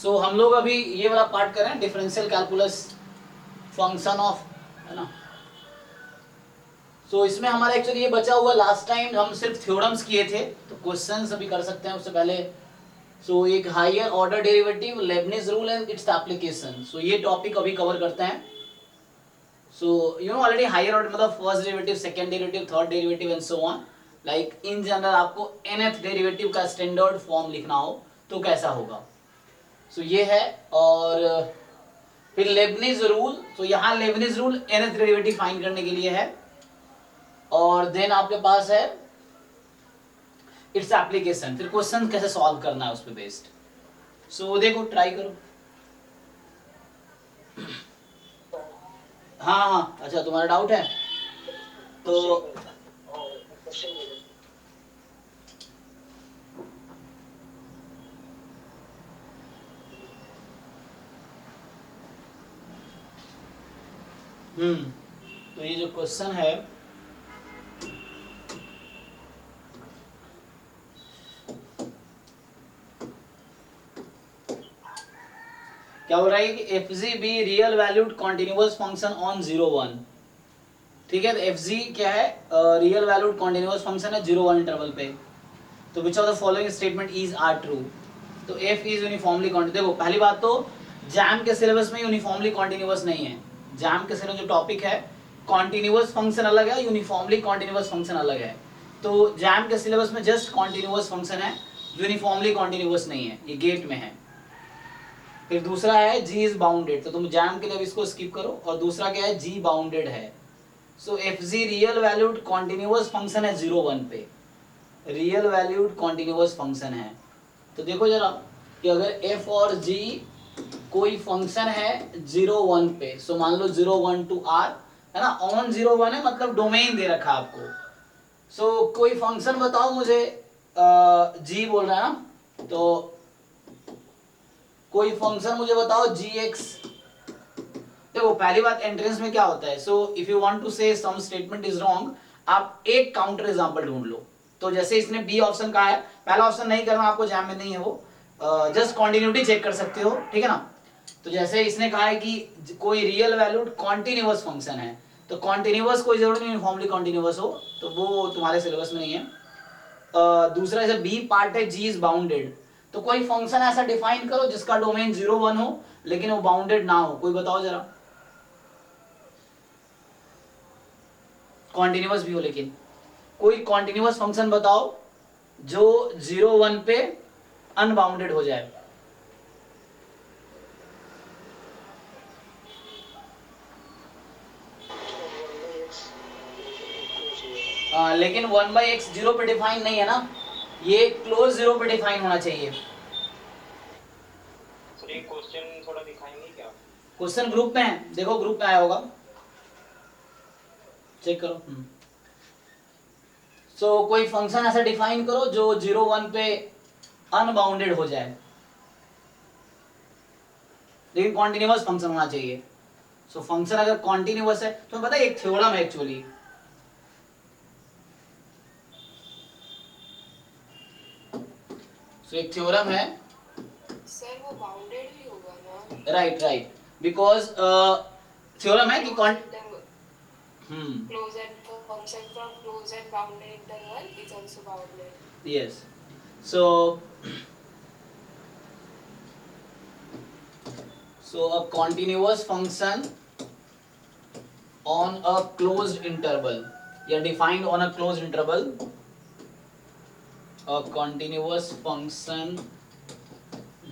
सो हम लोग अभी ये वाला पार्ट कर रहे हैं, डिफरेंशियल कैलकुलस फंक्शन ऑफ, है ना। सो इसमें हमारा एक्चुअली ये बचा हुआ, लास्ट टाइम हम सिर्फ थ्योरम्स किए थे, तो क्वेश्चंस अभी कर सकते हैं उससे पहले। सो एक higher order derivative, Leibniz rule and its application, so ये टॉपिक अभी कवर करते हैं। So you know already higher order मतलब first derivative, second derivative, third derivative and so on. Like in general आपको nth डेरिवेटिव का standard form लिखना हो तो कैसा होगा, सो ये है। और फिर लेबनिज रूल, तो यहाँ Lebanese rule nth derivative find करने के लिए है। और देन आपके पास है इट्स एप्लीकेशन, फिर क्वेश्चन कैसे सॉल्व करना है उस पर बेस्ड। सो देखो ट्राई करो। हाँ हाँ, अच्छा तुम्हारा डाउट है तो तो ये जो क्वेश्चन है, क्या हो रहा है कि F G be real valued continuous function on 0 1। ठीक है, तो एफ जी क्या है, रियल वैल्यूड कॉन्टिन्यूअस फंक्शन है 0 1 इंटरवल पे। तो which of the following statement is are true. तो एफ इज यूनिफॉर्मली कॉन्टिन्यूअस। देखो पहली बात तो जैम के सिलेबस में यूनिफॉर्मली कॉन्टिन्यूअस नहीं है। जैम के सिलेबस जो टॉपिक है, कॉन्टिन्यूअस फंक्शन अलग है, यूनिफॉर्मली कॉन्टिन्यूअस फंक्शन अलग है। तो जैम के सिलेबस में जस्ट कॉन्टिन्यूअस फंक्शन है, यूनिफॉर्मली कॉन्टिन्यूअस नहीं है, ये गेट में है। फिर दूसरा है जी इज बाउंडेड, तो तुम जैम के लिए इसको स्किप करो। और दूसरा क्या है, जी बाउंडेड है। So f g real valued continuous function है 0 1 पे, रियल वैल्यूड कॉन्टिन्यूअस फंक्शन है। तो देखो जरा कि अगर एफ और जी कोई फंक्शन है 0 1 पे, सो मान लो 0 1 to r है ना, ऑन 0 1 है, मतलब डोमेन दे रखा आपको। सो कोई फंक्शन बताओ मुझे, जी बोल रहा है ना, तो कोई फंक्शन मुझे बताओ जी एक्स। देखो पहली बात एंट्रेंस में क्या होता है, so if you want to say some statement is wrong, आप एक काउंटर एग्जांपल ढूंढ लो। तो जैसे इसने बी ऑप्शन कहा है, पहला ऑप्शन नहीं करना आपको, जैम में नहीं है वो, जस्ट कॉन्टिन्यूटी चेक कर सकते हो, ठीक है ना। तो जैसे इसने कहा है कि कोई रियल वैल्यूड कॉन्टिन्यूअस फंक्शन है, तो कॉन्टिन्यूअस कोई जरूरत नहीं यूनिफॉर्मली कॉन्टिन्यूअस हो, तो वो तुम्हारे सिलेबस में नहीं है। दूसरा जैसे बी पार्ट है जी इज बाउंडेड, तो कोई फंक्शन ऐसा डिफाइन करो जिसका डोमेन 0 1 हो लेकिन वो बाउंडेड ना हो, कोई बताओ जरा। कॉन्टिन्यूअस भी हो लेकिन, कोई कॉन्टिन्यूअस फंक्शन बताओ जो 0 1 पे अनबाउंडेड हो जाए। लेकिन 1/x 0 पे डिफाइन नहीं है ना, ये क्लोज 0 पे डिफाइन होना चाहिए। सर ये क्वेश्चन थोड़ा दिखाएंगे क्या? क्वेश्चन ग्रुप में है, देखो ग्रुप में आया होगा, चेक करो। सो कोई फंक्शन ऐसा डिफाइन करो जो 0 1 पे अनबाउंडेड हो जाए, लेकिन कॉन्टिन्यूअस फंक्शन होना चाहिए। सो फंक्शन अगर कॉन्टिन्यूअस है, तो पता है एक थ्योरम है एक्चुअली, सो एक थ्योरम है। सर वो बाउंडेड ही होगा ना? राइट राइट, बिकॉज थ्योरम है कि close and function from close and bounded interval is also bounded. yes, so a continuous function on a closed interval, या defined on a closed interval, a continuous function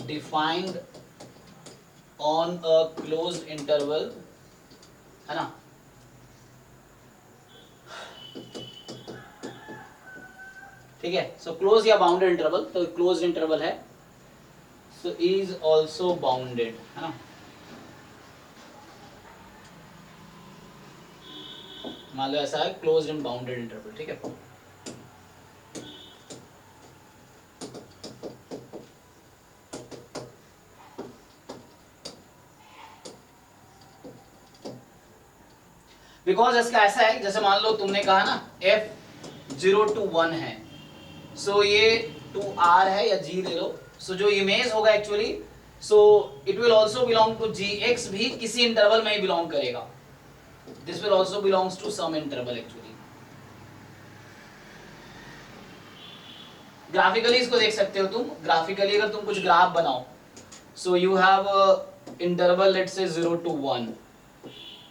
defined on a closed interval, है ना। ठीक है, so close या bounded interval, तो close interval है, so is also bounded, है ना। मान लो ऐसा है क्लोज एंड बाउंडेड इंटरवल, ठीक है। बिकॉज इसका ऐसा है, जैसे मान लो तुमने कहा ना f 0 to 1 है, सो ये 2r है या g ले लो। सो जो इमेज होगा actually so it will also belong to g x, भी किसी इंटरवल में ही बिलोंग करेगा. This will also belongs to some interval actually. Graphically इसको देख सकते हो तुम. ग्राफिकली अगर तुम कुछ ग्राफ बनाओ, so you have interval let's say 0 to 1,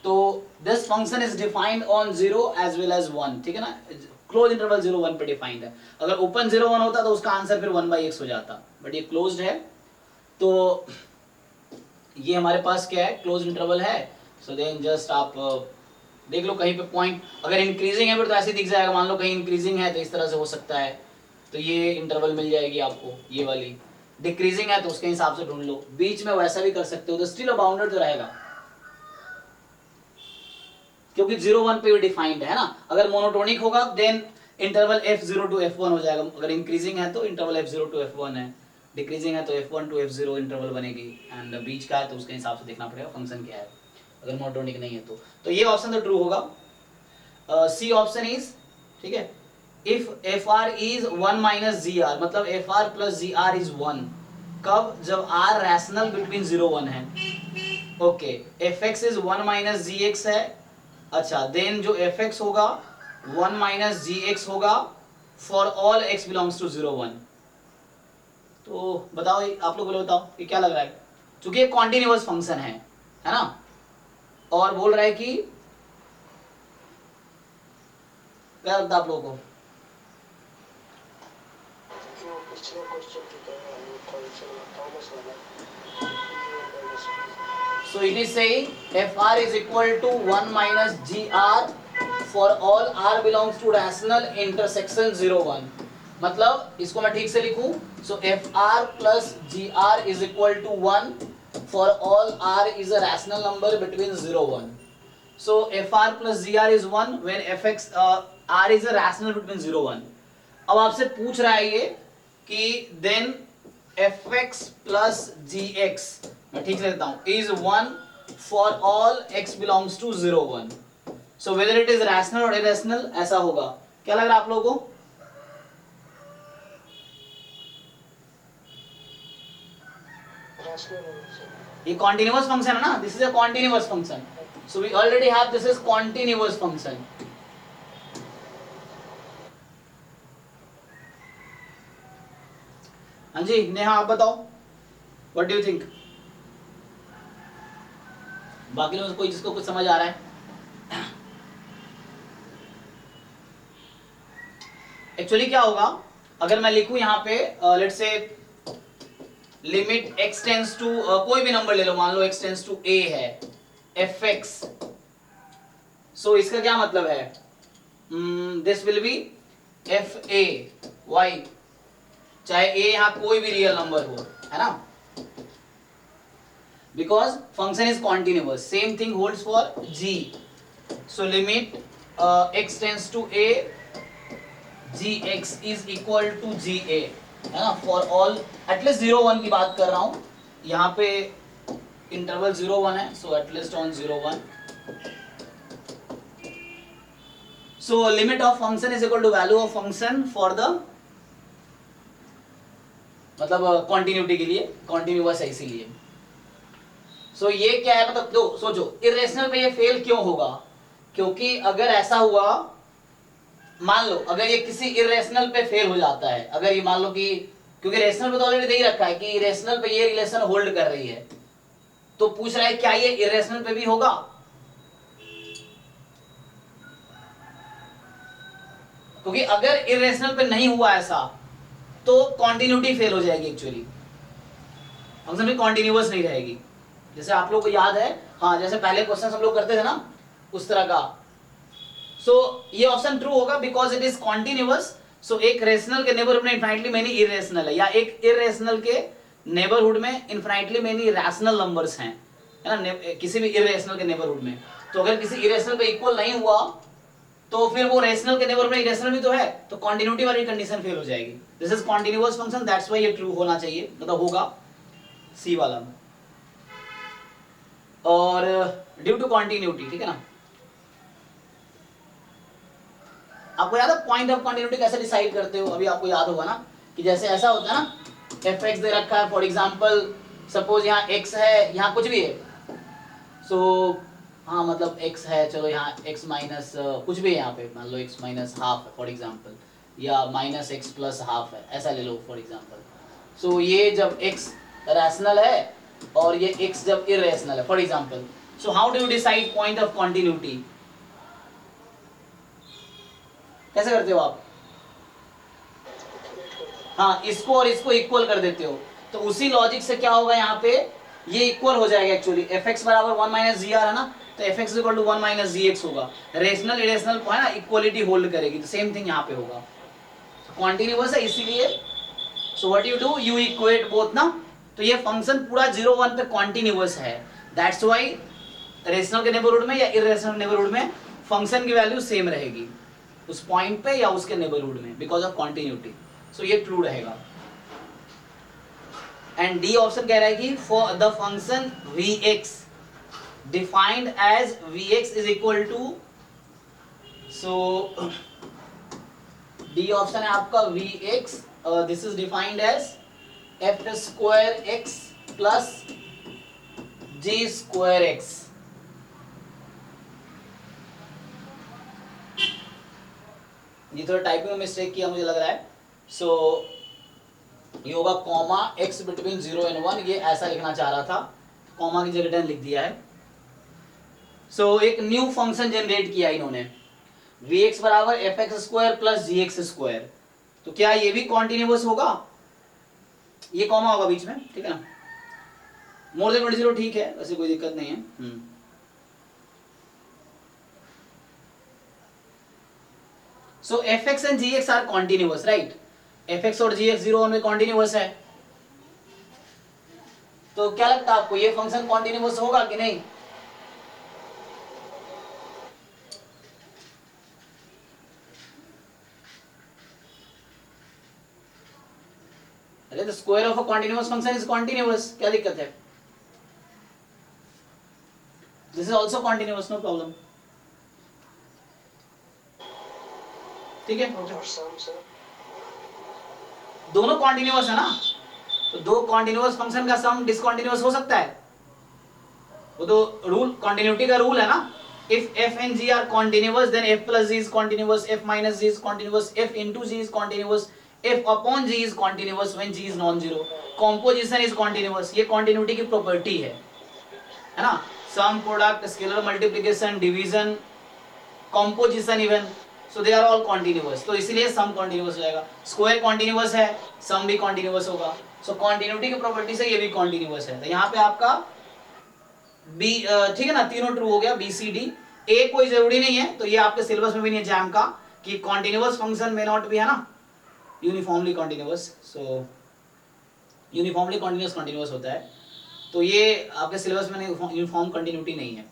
तो this function is defined on 0 as well as 1. ठीक है ना, क्लोज इंटरवल 0 1 पे डिफाइंड है. अगर ओपन 0 1 होता तो उसका आंसर फिर 1/x हो जाता, बट ये क्लोज्ड है. तो ये हमारे पास क्या है, क्लोज इंटरवल है. सो देन जस्ट आप देख लो कहीं पे पॉइंट, अगर इंक्रीजिंग है फिर तो ऐसे दिख जाएगा. मान लो कहीं इंक्रीजिंग है तो इस तरह से हो सकता है, तो ये इंटरवल मिल जाएगी आपको ये वाली. डिक्रीजिंग है तो उसके हिसाब से ढूंढ लो. बीच में वैसा भी कर सकते हो, तो स्टिल बाउंडेड तो रहेगा क्योंकि 0 1 पे डिफाइंड है ना. अगर मोनोटोनिक होगा then interval f0 to f1 हो जाएगा. अगर इंक्रीजिंग है तो इंटरवल f0 to f1 है, डिक्रीजिंग है तो f1 to f0 इंटरवल बनेगी. एंड बीच का है तो उसके हिसाब से देखना पड़ेगा फंक्शन क्या है. अगर मोनोटोनिक नहीं है तो ये ऑप्शन तो ट्रू होगा. सी ऑप्शन इज, ठीक है, if fr is 1 minus gr, मतलब fr plus gr is 1. कब? जब r रैशनल बिटवीन 0 1 है. Okay, fx is 1 minus gx है. अच्छा, देन जो fx होगा 1 minus gx होगा for all x belongs to 0 1. तो बताओ, आप लोग बोलो, बताओ ये क्या लग रहा है. चूंकि ये कॉन्टिन्यूअस फंक्शन है ना, और बोल रहा है कि क्या लगता है आप लोगों को. So it is saying fr is equal to 1 minus gr for all r belongs to rational intersection 0 1. मतलब इसको मैं ठीक से लिखूं, so fr plus gr is equal to 1 for all r is a rational number between 0 1. So fr plus gr is 1 when fx r is a rational between 0 1. अब आपसे पूछ रहा है ये कि then fx plus gx, मैं ठीक से लिखता हूं, is 1 for all x belongs to 0 1. So whether it is rational or irrational, ऐसा होगा. क्या लग रहा है आप लोगों को? ये continuous function है ना, this is a continuous function. So we already have this is continuous function. हाँ जी नेहा, आप बताओ, what do you think? बाकी लोगों कोई जिसको कुछ समझ आ रहा है. एक्चुअली क्या होगा, अगर मैं लिखूं यहाँ पे let's say limit x tense to कोई भी नंबर ले लो, मान लो x टेंस टू a है fx, सो इसका क्या मतलब है, this will B fa y, चाहे a यहाँ कोई भी रियल नंबर हो, है ना, because function is continuous. Same thing holds for g. So limit x tends to a, gx is equal to ga, है ना, for all at least 0 1 की बात कर रहा हूं. यहाँ पे इंटरवल 0 1 है, so at least on 0 1. So limit of function is equal to value of function for the, मतलब continuity के लिए, continuous है इसीलिए. सो ये क्या है, मतलब दो सोचो, इरेशनल पे ये फेल क्यों होगा, क्योंकि अगर ऐसा हुआ, मान लो अगर ये किसी इरेशनल पे फेल हो जाता है, अगर ये मान लो कि, क्योंकि रेशनल पे तो ऑलरेडी दे ही रखा है कि इरेशनल पे ये रिलेशन होल्ड कर रही है, तो पूछ रहा है क्या ये इरेशनल पे भी होगा. क्योंकि अगर इरेशनल पे नहीं हुआ ऐसा तो कॉन्टिन्यूटी फेल हो जाएगी, एक्चुअली फंक्शन भी कॉन्टिन्यूअस नहीं रहेगी. जैसे आप लोग को याद है, हाँ, जैसे पहले क्वेश्चन हम लोग करते थे ना, उस तरह का. सो ये ऑप्शन ट्रू होगा बिकॉज इट इज कॉन्टिन्यूअस. सो एक रेशनल के नेबरहुड में इनफाइनाइटली मेनी इरेशनल है, या एक इरेशनल के नेबरहुड में इनफाइनाइटली मेनी रैशनल नंबर्स हैं, है ना, किसी भी इरेशनल के नेबरहुड में. तो अगर किसी इरेशनल पे इक्वल नहीं हुआ तो फिर वो रेशनल के नेबरहुड में इरेशनल भी तो है, तो कॉन्टिन्यूटी वाली कंडीशन फेल हो जाएगी. This is continuous function, that's why ये ट्रू होना चाहिए, मतलब होगा सी वाला. और ड्यू टू कॉन्टिन्यूटी, ठीक है ना. आपको याद है पॉइंट ऑफ कॉन्टिन्यूटी कैसे डिसाइड करते हो, अभी आपको याद होगा ना, कि जैसे ऐसा होता है ना, fx दे रखा है, फॉर एग्जांपल सपोज यहाँ x है, यहाँ कुछ भी है, सो हाँ मतलब x है, चलो यहाँ x माइनस कुछ भी है, यहाँ पे मान लो x माइनस हाफ है फॉर एग्जांपल, या माइनस x प्लस हाफ है, ऐसा ले लो फॉर एग्जांपल। सो ये जब x रैशनल है और ये x जब इरेशनल है for example, so how do you decide point of continuity? कैसे करते हो आप? हाँ, इसको और इसको इक्वल कर देते हो, तो उसी लॉजिक से क्या होगा यहाँ पे, ये इक्वल हो जाएगा एक्चुअली। fx बराबर 1 माइनस जी आर है ना, तो fx equal to 1 minus g x होगा। रेशनल इरेशनल को है ना इक्वलिटी होल्ड करेगी, तो सेम थिंग यहाँ पे होगा। कॉन्टिन्यूअस है इसीलिए, so what you do, you equate both ना, तो ये फंक्शन पूरा 0 1 पे कॉन्टिन्यूअस है, दैट्स व्हाई रेशनल के नेबरहुड में या इरेशनल नेबरहुड में फंक्शन की वैल्यू सेम रहेगी उस पॉइंट पे या उसके नेबरहुड में, बिकॉज ऑफ कॉन्टिन्यूटी। सो ये ट्रू रहेगा। एंड डी ऑप्शन कह रहा है कि for the function vx defined as vx is equal to, so D option है आपका vx, this is defined as f square x plus g square x। ये थोड़ा टाइपिंग में मिस्टेक किया मुझे लग रहा है, सो ये होगा कॉमा x बिटवीन 0 एंड 1, ये ऐसा लिखना चाह रहा था, कॉमा की जगह 10 लिख दिया है। सो एक न्यू फंक्शन जनरेट किया इन्होंने, vx बराबर fx square plus gx square, तो क्या ये भी कॉन्टिन्यूअस होगा? ये कॉमा होगा बीच में, ठीक है ना, मोर देन 0 ठीक है, वैसे कोई दिक्कत नहीं है। So fx and gx are continuous, right? fx और gx 0 1 में कॉन्टिन्यूअस है, तो क्या लगता है आपको ये फंक्शन कॉन्टिन्यूअस होगा कि नहीं? अरे the square of a continuous function is continuous, क्या दिक्कत है? This is also continuous, no problem, ठीक है। दोनों कॉन्टिन्यूअस है ना, तो दो कॉन्टिन्यूअस फंक्शन का सम डिसकॉन्टिन्यूअस हो सकता है, वो तो रूल, कॉन्टिन्यूटी का रूल है ना। If f and g are continuous then f plus g is continuous, f minus g is continuous, f into g is continuous, f upon g is continuous when g is non-zero, composition is continuous, ये continuity की property है ना। Sum, product, scalar multiplication, division, composition even, so they are all continuous, तो इसीलिए सम continuous हो जाएगा। Square continuous है, सम भी कॉन्टिन्यूअस होगा, सो कॉन्टिन्यूटी की प्रॉपर्टी से ये भी कॉन्टिन्यूअस है। तो यहाँ पे आपका बी, ठीक है ना, तीनों ट्रू हो गया, बी सी डी। ए कोई जरूरी नहीं है, तो ये आपके सिलेबस में भी नहीं है जैम का, कि कॉन्टिन्यूअस फंक्शन में नॉट भी है ना यूनिफॉर्मली कॉन्टिन्यूअस, सो यूनिफॉर्मली कॉन्टिन्यूअस कॉन्टिन्यूअस होता है, तो ये आपके सिलेबस में यूनिफॉर्म कंटिन्यूटी नहीं है।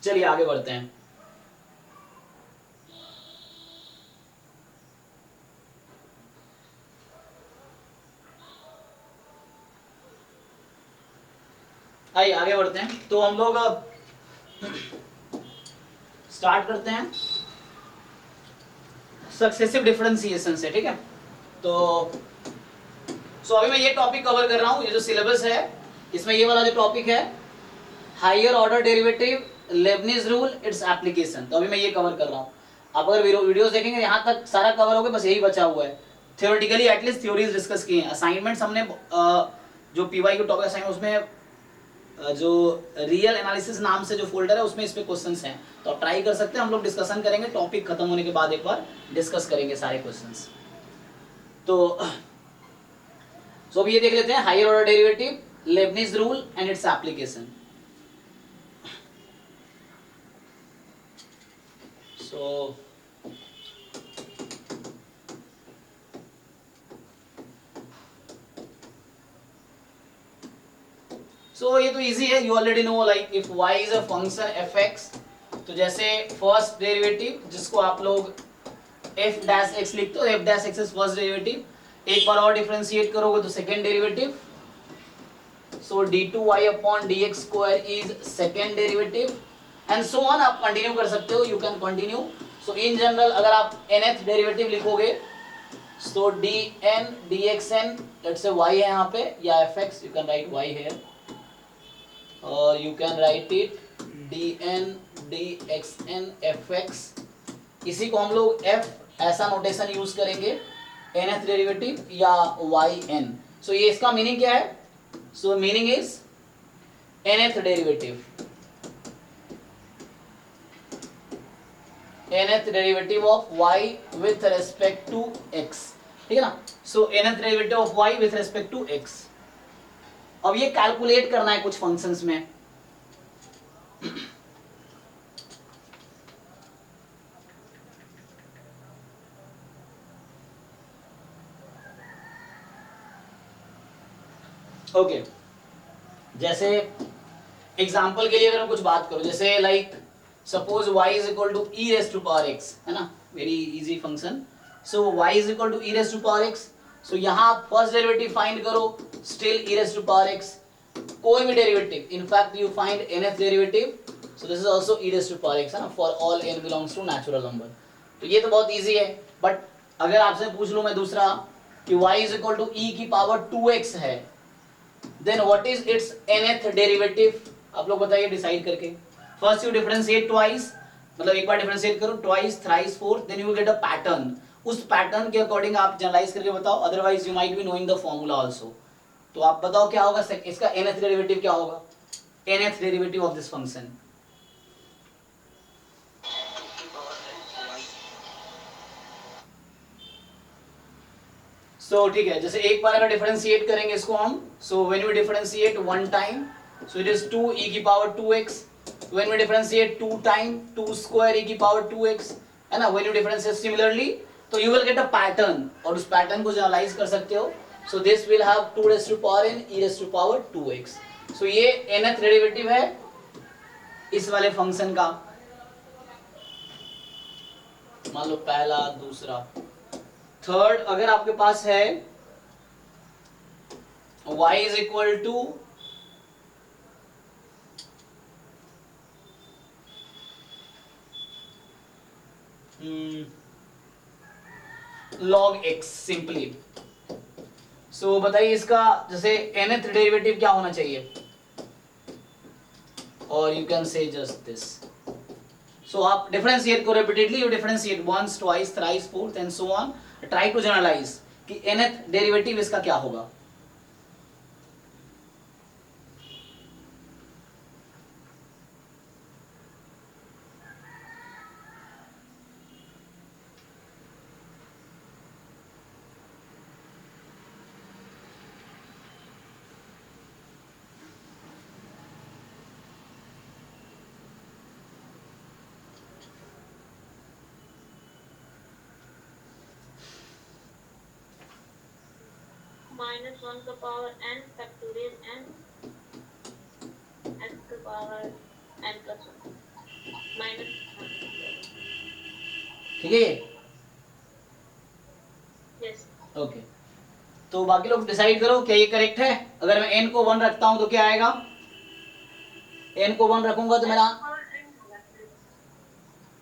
चलिए आगे बढ़ते हैं। आइए आगे बढ़ते हैं, तो हम लोग स्टार्ट करते हैं सक्सेसिव डिफरेंशिएशन से, ठीक है। तो अभी मैं ये टॉपिक कवर कर रहा हूँ, ये जो सिलेबस है इसमें ये वाला जो टॉपिक है higher order derivative, Leibniz rule, its application, तो अभी मैं ये कवर कर रहा हूँ। आप अगर वीडियोस देखेंगे यहाँ तक सारा कवर हो गया, बस यही बचा हुआ है। थ्योरेटिकली एटलीस्ट थ्योरीज डिस्कस किए हैं। असाइनमेंट्स हमने जो पीवाई टॉपिक असाइनमेंट, उसमें जो रियल एनालिसिस नाम से जो फोल्डर है उसमें इस पे क्वेश्चंस हैं, तो आप ट्राई कर सकते हैं। हम लोग डिस्कशन करेंगे, टॉपिक खत्म होने के बाद एक बार डिस्कस करेंगे सारे क्वेश्चंस। तो अब ये देख लेते हैं higher order derivative, Leibniz rule and its application. So ये तो इजी है, you already know, like if y is a function fx, तो जैसे फर्स्ट डेरिवेटिव जिसको आप लोग f डैश x लिखते हो, f dash x is first derivative, एक बार और डिफरेंशिएट करोगे तो second derivative, so d2y upon dx square is second derivative and so on. आप कंटिन्यू कर सकते हो, you can continue. So in general अगर आप nth डेरिवेटिव लिखोगे so d n d x n, let's say y है यहाँ पे, या f x, you can write y here, और you can write it D n d x n f x. इसी को हम लोग f ऐसा नोटेशन यूज करेंगे, nth डेरिवेटिव या yn। सो ये इसका मीनिंग क्या है? So meaning is nth derivative, nth derivative of y with respect to x, ठीक है ना। So nth derivative of y with respect to x। अब ये कैलकुलेट करना है कुछ फंक्शंस में। ओके जैसे एग्जांपल के लिए अगर मैं कुछ बात करूं, जैसे like suppose y is equal to e raise to power x, है ना, very easy function. So y is equal to e raise to power x। So यहाँ आप फर्स्ट डेरिवेटिव फाइंड करो, still e raise to power x, कोई भी derivative, in fact you find nth derivative, so this is also e raise to power x, है ना, for all n belongs to natural number. तो ये तो बहुत easy है, बट अगर आपसे पूछ लूं मैं दूसरा कि y is equal to e की पावर 2x है, then what is its nth derivative? आप लोग बताइए डिसाइड करके। फर्स्ट यू डिफरेंशिएट ट्वाइस, मतलब एक बार डिफरेंशिएट करो, twice, thrice, fourth, then you will get a pattern. उस पैटर्न के अकॉर्डिंग आप जनरलाइज करके बताओ, otherwise you might be knowing the formula also. तो आप बताओ क्या होगा इसका nth डेरिवेटिव, क्या होगा nth derivative of this function? So ठीक है, जैसे एक बार अगर डिफरेंशिएट करेंगे इसको हम, so when we differentiate one time, so it is 2 e की power 2x, when we differentiate two time, 2 square e की पावर 2x, है ना। व्हेन यू डिफरेंशिएट सिमिलरली, तो you will get a pattern, और उस पैटर्न को generalize कर सकते हो। So this will have 2 raise to power n e raise to power 2x। So ये nth डेरिवेटिव है इस वाले फंक्शन का, मान लो पहला, दूसरा, थर्ड। अगर आपके पास है y is equal to log x simply, so बताइए इसका जैसे nth डेरिवेटिव क्या होना चाहिए, और you can say just this. So आप डिफरेंशिएट को repeatedly, you differentiate once, twice, thrice, fourth and so on, try to generalise कि nth डेरिवेटिव इसका क्या होगा। माइनस 1 का power n factorial n x का पावर n प्लस 1 माइनस, ठीक है ये? यस। ओके, तो बाकी लोग डिसाइड करो क्या ये करेक्ट है। अगर मैं n को 1 रखता हूं तो क्या आएगा? n को 1 रखूंगा तो मेरा,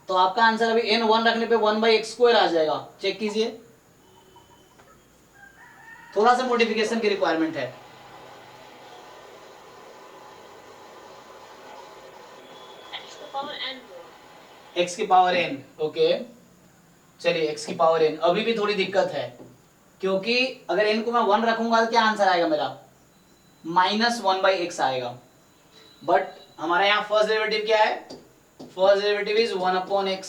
तो आपका आंसर अभी n 1 रखने पे 1/x² आ जाएगा। चेक कीजिए, थोड़ा सा मॉडिफिकेशन की रिक्वायरमेंट है। x का पावर n, x की पावर n, ओके चलिए x की पावर n। अभी भी थोड़ी दिक्कत है, क्योंकि अगर n को मैं 1 रखूंगा तो क्या आंसर आएगा मेरा? -1/x आएगा। बट हमारा यहाँ फर्स्ट डेरिवेटिव क्या है? First derivative is 1/x,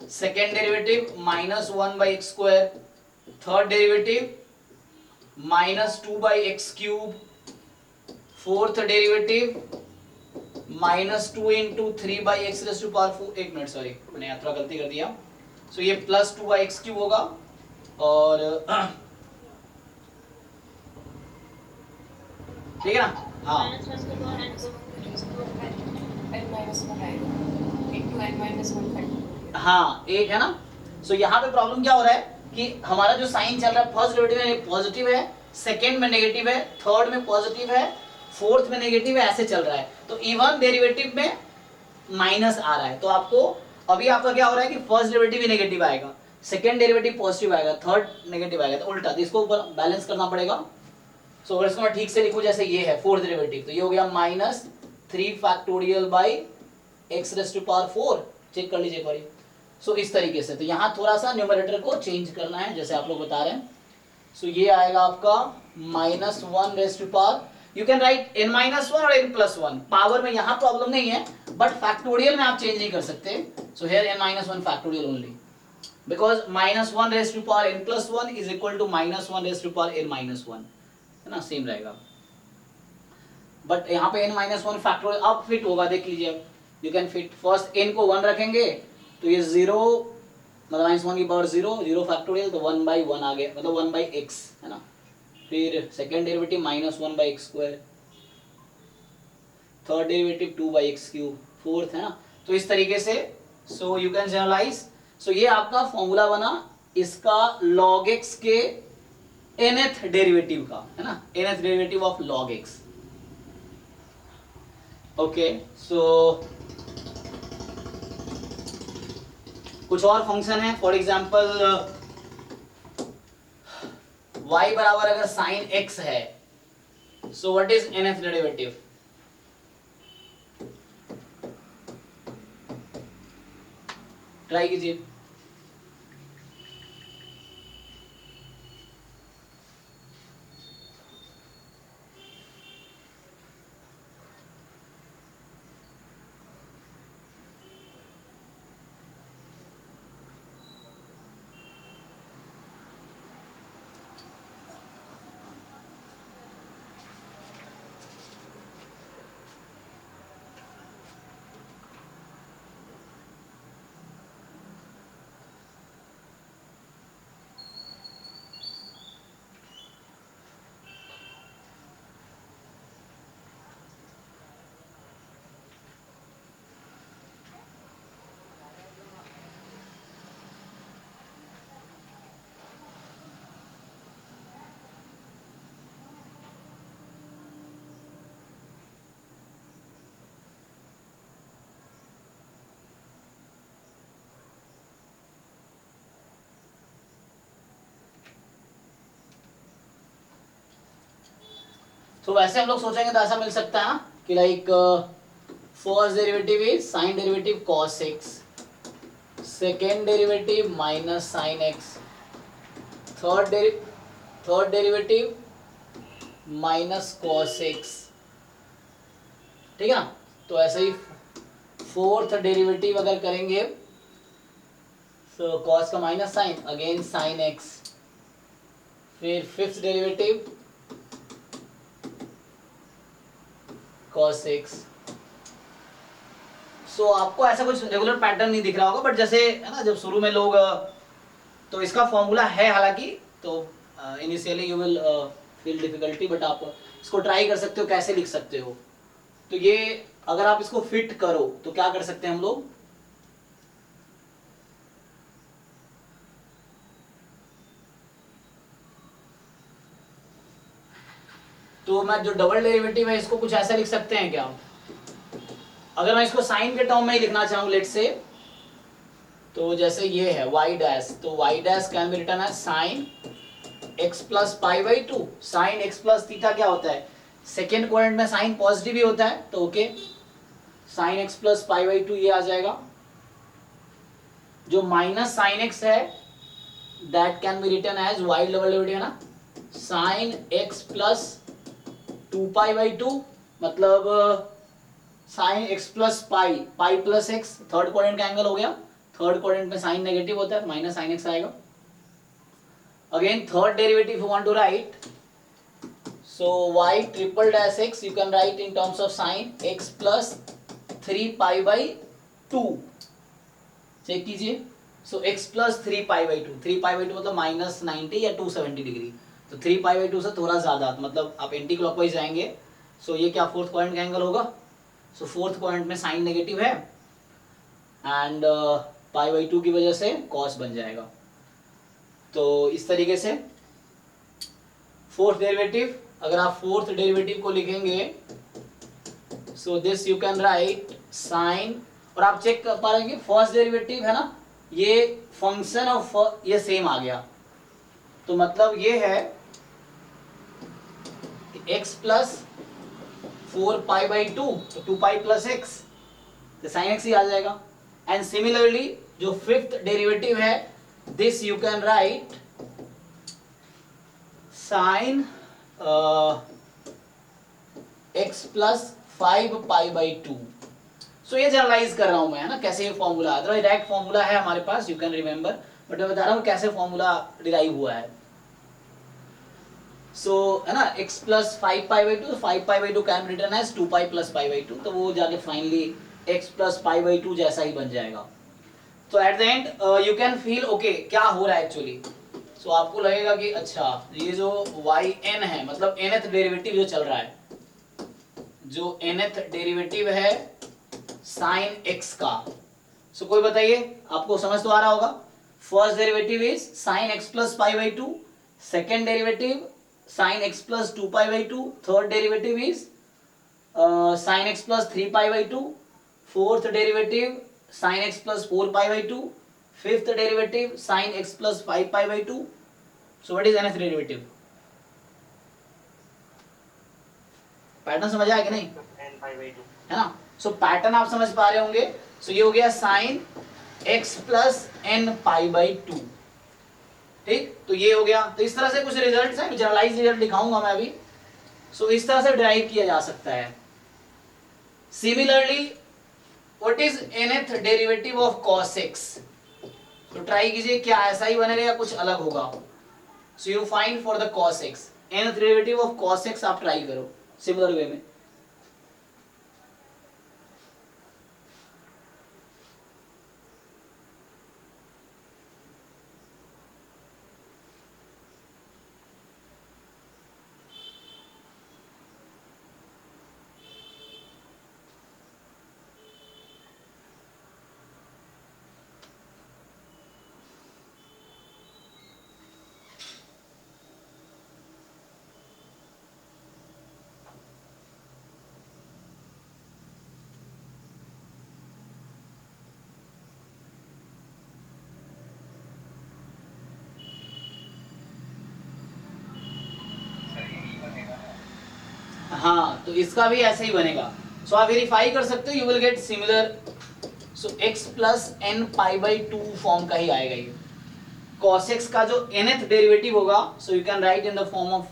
second derivative -1/x², third derivative -2/x³, fourth derivative -2 × 3/x⁴। एक मिनट, सॉरी मैंने थोड़ा गलती कर दिया। सो ये +2/x³ होगा, और ठीक है ना? हाँ माइनस 1 का पावर n को n-1 आएगा, into n-1 फैक्टर। हाँ, एक है ना। सो यहाँ पे प्रॉब्लम क्या हो रहा है कि हमारा जो साइन चल रहा है, फर्स्ट डेरिवेटिव में पॉजिटिव है, सेकंड में नेगेटिव है, थर्ड में पॉजिटिव है, फोर्थ में नेगेटिव है, ऐसे चल रहा है। तो इवन डेरिवेटिव में माइनस आ रहा है, तो आपको अभी आपका क्या हो रहा है कि फर्स्ट डेरिवेटिव ही नेगेटिव आएगा। सेकेंड डेरिवेटिव पॉजिटिव आएगा, थर्ड नेगेटिव आएगा, तो उल्टा, तो इसको ऊपर बैलेंस करना पड़ेगा। सो अगर इसको मैं ठीक से लिखूं, जैसे ये है फोर्थ डेरिवेटिव, तो ये हो गया -3 factorial by x raise to power 4, check कर लीजिए एक बार। सो इस तरीके से, तो यहाँ थोड़ा सा न्यूमरेटर को चेंज करना है जैसे आप लोग बता रहे हैं। सो ये आएगा आपका -1 raise to power, you can write n-1 और n+1, पावर में यहाँ प्रॉब्लम नहीं है, बट फैक्टोरियल में आप चेंज नहीं कर सकते। So here n-1 factorial only, because -1 raise to power n+1 is equal to -1 raise to power n-1, है ना, सेम रहेगा। बट यहाँ पे n-1 फैक्टोरियल अब फिट होगा, देख लीजिए, you can fit, first n को 1 रखेंगे तो ये 0, मतलब -1 की पावर 0 फैक्टोरियल, तो 1/1 आ गया, मतलब 1/x, है ना। फिर second derivative -1/x², third derivative 2/x³, fourth, है ना। तो इस तरीके से, so you can generalise. So ये आपका फॉर्मूला बना इसका log x के nth डेरिवेटिव का, है ना, nth derivative of log x। Okay, so कुछ और फंक्शन है, फॉर एग्जाम्पल y बराबर अगर sin x है, so what is nth derivative? Try कीजिए। तो वैसे हम लोग सोचेंगे तो ऐसा मिल सकता है कि like first derivative is sine derivative cos x, second derivative minus sine x, third derivative minus cos x, ठीक है ना। तो ऐसे ही फोर्थ डेरिवेटिव अगर करेंगे तो cos का minus sine, again sine x, फिर fifth derivative cos x। So आपको ऐसा कुछ रेगुलर पैटर्न नहीं दिख रहा होगा, बट जैसे है ना, जब शुरू में लोग, तो इसका फॉर्मूला है हालांकि, तो initially you will feel difficulty, but आप इसको ट्राई कर सकते हो, कैसे लिख सकते हो। तो ये अगर आप इसको फिट करो तो क्या कर सकते हैं हम लोग, तो मैं जो डबल डेरिवेटिव है इसको कुछ ऐसा लिख सकते हैं क्या? अगर मैं इसको साइन के टर्म में ही लिखना चाहूँ लेट से, तो जैसे ये है y डैश, तो y dash can be written as sine x plus pi by 2। Sine x plus theta क्या होता है, सेकेंड क्वाड्रेंट में साइन पॉजिटिव ही होता है, तो okay, sine x plus pi by 2 ये आ जाएगा। जो माइनस साइन x है that can be written as y double derivative, है ना, sine x plus 2 pi by 2, मतलब साइन x प्लस पाई, pi plus x, third quadrant का एंगल हो गया, थर्ड क्वाड्रेंट में साइन नेगेटिव होता है, माइनस साइन x आएगा। Again third derivative you want to write, so y triple dash x you can write in terms of sine x plus 3 pi by 2, check कीजिए। So x plus 3 pi by 2, 3 pi by 2 मतलब minus 90 या 270 degree, तो 3 pi by 2 से थोड़ा ज्यादा, मतलब आप anti clockwise जाएंगे। सो ये क्या फोर्थ क्वाड्रेंट का एंगल होगा, सो फोर्थ क्वाड्रेंट में साइन नेगेटिव है एंड पाई बाई 2 की वजह से कॉस बन जाएगा। तो इस तरीके से फोर्थ डेरिवेटिव, अगर आप फोर्थ डेरिवेटिव को लिखेंगे, so this you can write sine, और आप चेक कर पा रहे हैं फर्स्ट डेरिवेटिव है ना, ये फंक्शन ऑफ ये सेम आ गया, तो मतलब ये है x प्लस 4π/2, तो 2π प्लस x, तो साइन x ही आ जाएगा। एंड सिमिलरली जो फिफ्थ डेरिवेटिव है, this you can write sine x plus 5π/2। So ये जनरलाइज कर रहा हूं मैं, है ना, कैसे ये फॉर्मूला, अदरवाइज डायरेक्ट फॉर्मूला है हमारे पास, यू कैन रिमेंबर, बट मैं बता रहा हूं कैसे फॉर्मूला डिराइव हुआ है। सो है ना, x plus 5π/2, 5π/2 can be written as 2π plus π/2, तो वो जाके फाइनली x प्लस π/2 जैसा ही बन जाएगा। तो at the end you can feel okay क्या हो रहा है एक्चुअली। सो आपको लगेगा कि अच्छा ये जो yn है, मतलब nth डेरिवेटिव जो चल रहा है, जो nth डेरिवेटिव है साइन x का। सो कोई बताइए, आपको समझ तो आ रहा होगा। First derivative is sine x plus π/2, second derivative sine x plus 2π/2, third derivative is sine x plus 3π/2, fourth derivative sine x plus 4π/2, fifth derivative sine x plus 5π/2। So what is nth derivative? Pattern समझ आया कि नहीं, है ना। सो pattern आप समझ पा रहे होंगे। सो ये हो गया साइन x प्लस n π/2, ठीक, तो ये हो गया। तो इस तरह से कुछ रिजल्ट्स हैं, जनरलाइज रिजल्ट दिखाऊंगा मैं अभी। सो इस तरह से डिराइव किया जा सकता है। Similarly what is nth derivative of cos x? तो ट्राई कीजिए, क्या ऐसा ही बनेगा या कुछ अलग होगा। So you find for the cos x, nth derivative of cos x आप ट्राई करो सिमिलर वे में। हाँ, तो इसका भी ऐसे ही बनेगा। सो आप वेरीफाई कर सकते हो, you will get similar. So x plus n π/2 form का ही आएगा ये। cos x का जो nth डेरिवेटिव होगा, so you can write in the form of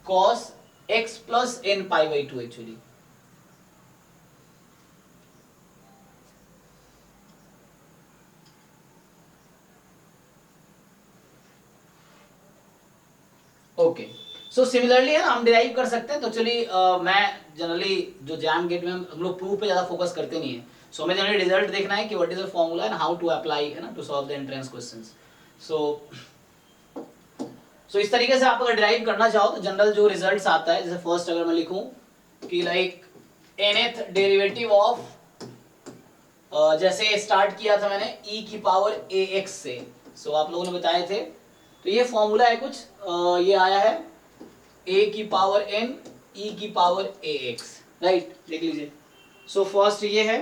cos x plus n π/2 actually. Okay, so similarly है ना, हम डिराइव कर सकते हैं। तो चलिए मैं जनरली जो जैम गेट में हम लोग प्रूफ पे ज्यादा फोकस करते नहीं है। सो हमें जनरली रिजल्ट देखना है कि what is the formula and how to apply, है ना, to solve the entrance questions. So इस तरीके से आप अगर डिराइव करना चाहो तो जनरल जो रिजल्ट्स आता है, जैसे फर्स्ट अगर मैं लिखूं कि लाइक nth डेरिवेटिव ऑफ, जैसे स्टार्ट किया था मैंने e की पावर ax से। सो आप लोगों ने बताए थे, तो ये फॉर्मूला है कुछ, ये आया है a की पावर n e की पावर ax, राइट, देख लीजिए। सो फर्स्ट ये है,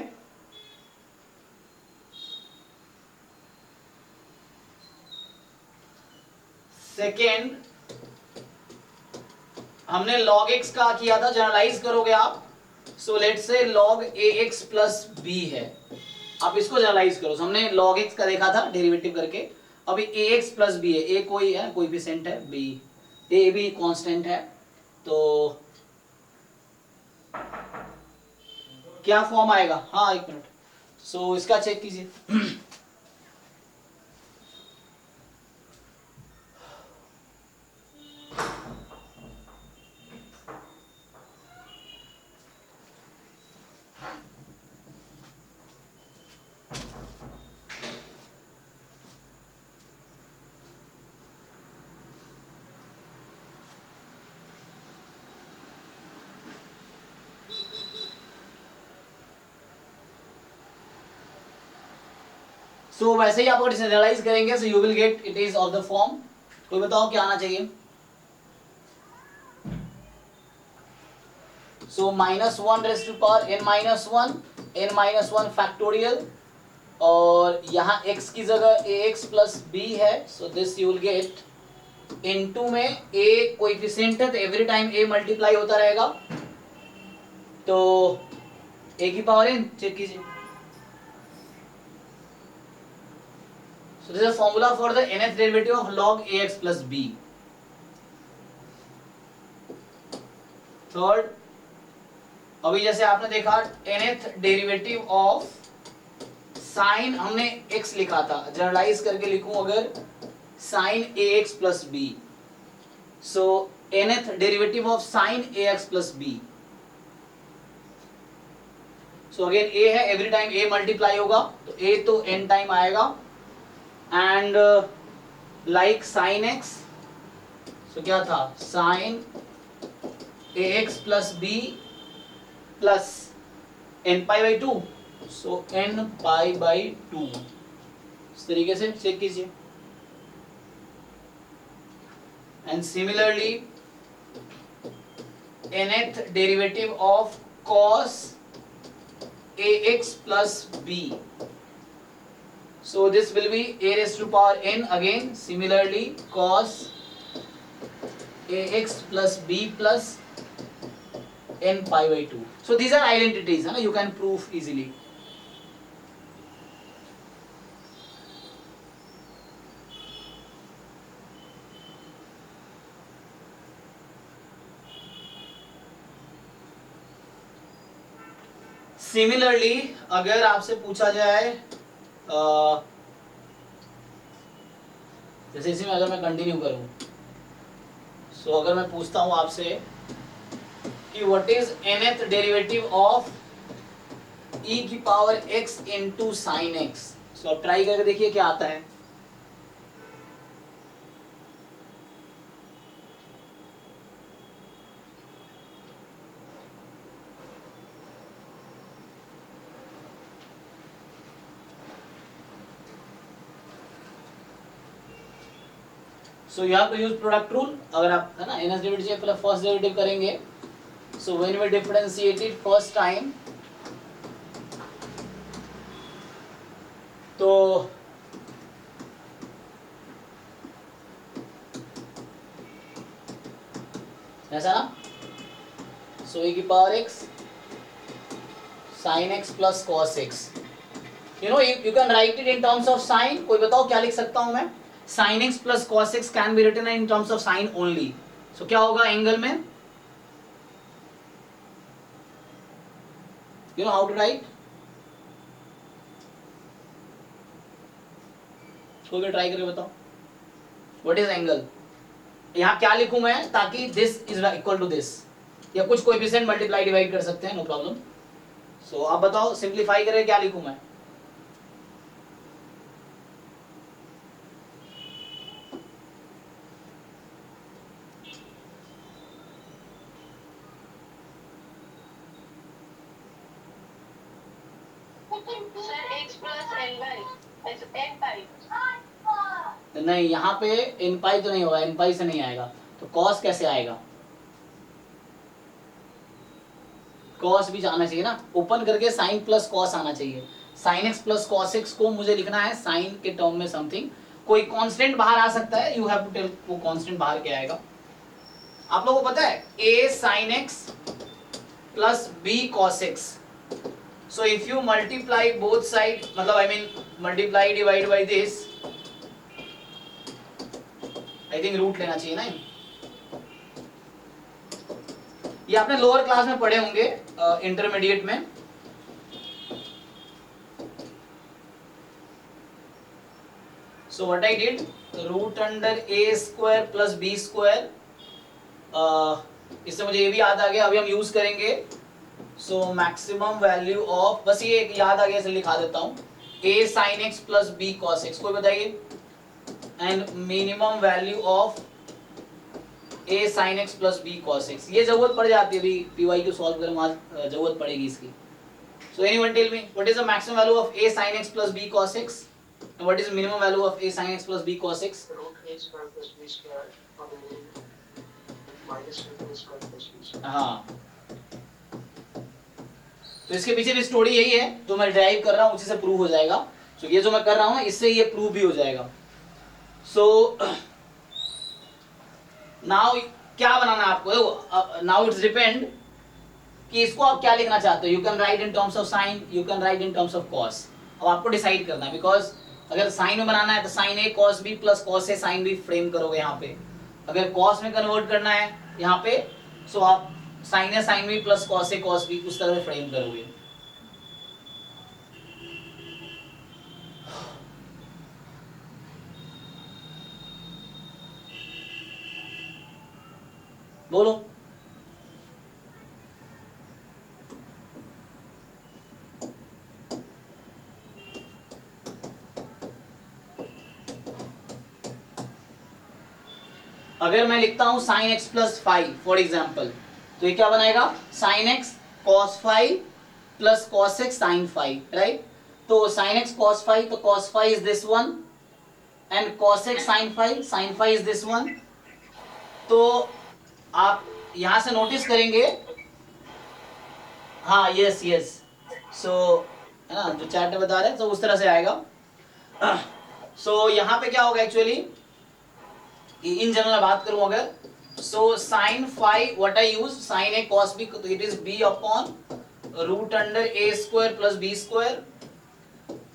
सेकेंड हमने log x का किया था, जनरलाइज करोगे आप। So let's say log ax plus b है, आप इसको जनरलाइज करो। so हमने log x का देखा था डेरिवेटिव करके, अभी ax प्लस b है, a कोई है कोएफिशिएंट है, b a भी कांस्टेंट है, तो क्या फॉर्म आएगा। हाँ एक मिनट, सो इसका चेक कीजिए। सो वैसे ही आप अगर जनरलाइज करेंगे, so you will get it is of the form, कोई बताओ क्या आना चाहिए। सो -1 raised to power n-1 n-1 factorial और यहाँ x की जगह ax प्लस b है, so this you will get into में a कोएफिशिएंट है तो एवरी टाइम a मल्टीप्लाई होता रहेगा, तो a की पावर n चेक कीजिए। So this is formula for the nth derivative of log ax plus b। Third, अभी जैसे आपने देखा nth डेरिवेटिव ऑफ साइन, हमने x लिखा था, जनरलाइज करके लिखूं अगर sine ax plus b, so nth derivative of sine ax plus b, so again a है, एवरी टाइम a मल्टीप्लाई होगा तो a तो n टाइम आएगा, and like sine x, so क्या था sine ax plus b plus n pi by 2, so n pi by 2, इस तरीके से चेक कीजिए। And similarly nth derivative of cos ax plus b, so this will be a raised to power n, again similarly cos ax plus b plus n pi by 2, so these are identities, है ना, you can prove easily। Similarly अगर आपसे पूछा जाए जैसे इसी में अगर मैं कंटिन्यू करूं, सो अगर मैं पूछता हूं आपसे कि what is nth derivative of e की power x into sine x, so आप ट्राई करके देखिए क्या आता है। So you have to use product rule, अगर आप है ना nth डेरिवेटिव पहले फर्स्ट डेरिवेटिव करेंगे, so when we differentiate it first time, तो ऐसा ना, सो e की power x sin x plus cos x, you know you can write it in terms of sign, कोई बताओ क्या लिख सकता हूं मैं, sin x plus cos x can be written in terms of sin only, so क्या होगा angle में, you know how to write, कोई भी ट्राई करके बताओ what is angle, यहाँ क्या लिखूं मैं ताकि this is equal to this, या कुछ कोएफिशिएंट मल्टीप्लाई डिवाइड कर सकते हैं, नो प्रॉब्लम। सो आप बताओ सिंप्लीफाई करके क्या लिखूं मैं, नहीं यहाँ पे n पाई तो नहीं होगा, n पाई से नहीं आएगा, तो cos कैसे आएगा, cos भी आना चाहिए ना, ओपन करके sin प्लस cos आना चाहिए, sin x plus cos x को मुझे लिखना है sin के टर्म में समथिंग, कोई कांस्टेंट बाहर आ सकता है, यू हैव टू टेल वो कांस्टेंट बाहर क्या आएगा। आप लोगों को पता है a sin x plus b cos x, so if you multiply both side, मतलब I mean multiply divide by this, I think root लेना चाहिए ना, ये आपने लोअर क्लास में पढ़े होंगे इंटरमीडिएट में। So what I did, root under a square plus b square, इससे मुझे ये भी याद आ गया, अभी हम यूज करेंगे, सो मैक्सिमम वैल्यू ऑफ, बस ये याद आ गया इसे लिखा देता हूं, a sin x plus b cos x, कोई बताइए, and minimum value of a sin x plus b cos x, ये जरूरत पड़ जाती है अभी पीवाई क्यू सॉल्व करने में, जरूरत पड़ेगी इसकी। So anyone tell me what is the maximum value of a sin x plus b cos x, and what is minimum value of a sin x plus b cos x? root a square plus b square minus a square plus b square। हाँ, तो इसके पीछे भी story यही है जो मैं drive कर रहा हूँ, उसी से प्रूव हो जाएगा। सो ये जो मैं कर रहा हूँ इससे ये प्रूव भी हो जाएगा. सो नाउ क्या बनाना है आपको, नाउ इट्स डिपेंड कि इसको आप क्या लिखना चाहते हो. You can write in terms of sign, you can write in terms of cos. अब आपको डिसाइड करना है, बिकॉज अगर साइन में बनाना है तो sign a cos B plus cos A sine B frame करोगे यहाँ पे. अगर कॉस में कन्वर्ट करना है यहाँ पे, सो आप sign A sine B plus cos A cos B उस तरह से फ्रेम करोगे. बोलो. अगर मैं लिखता हूं sine x plus five for example, तो ये क्या बनाएगा, sine x cos five plus cos x sine five, right. तो साइन एक्स कॉस फाइव, तो cos five is this one and cos x sine five is this one. तो आप यहां से नोटिस करेंगे, हाँ यस यस, सो है ना जो चैट में बता रहे हैं, तो उस तरह से आएगा. सो यहाँ पे क्या होगा एक्चुअली, इन जनरल बात करूं अगर, so sine phi what I use, sine a cos b, तो it is b upon root under a square plus b square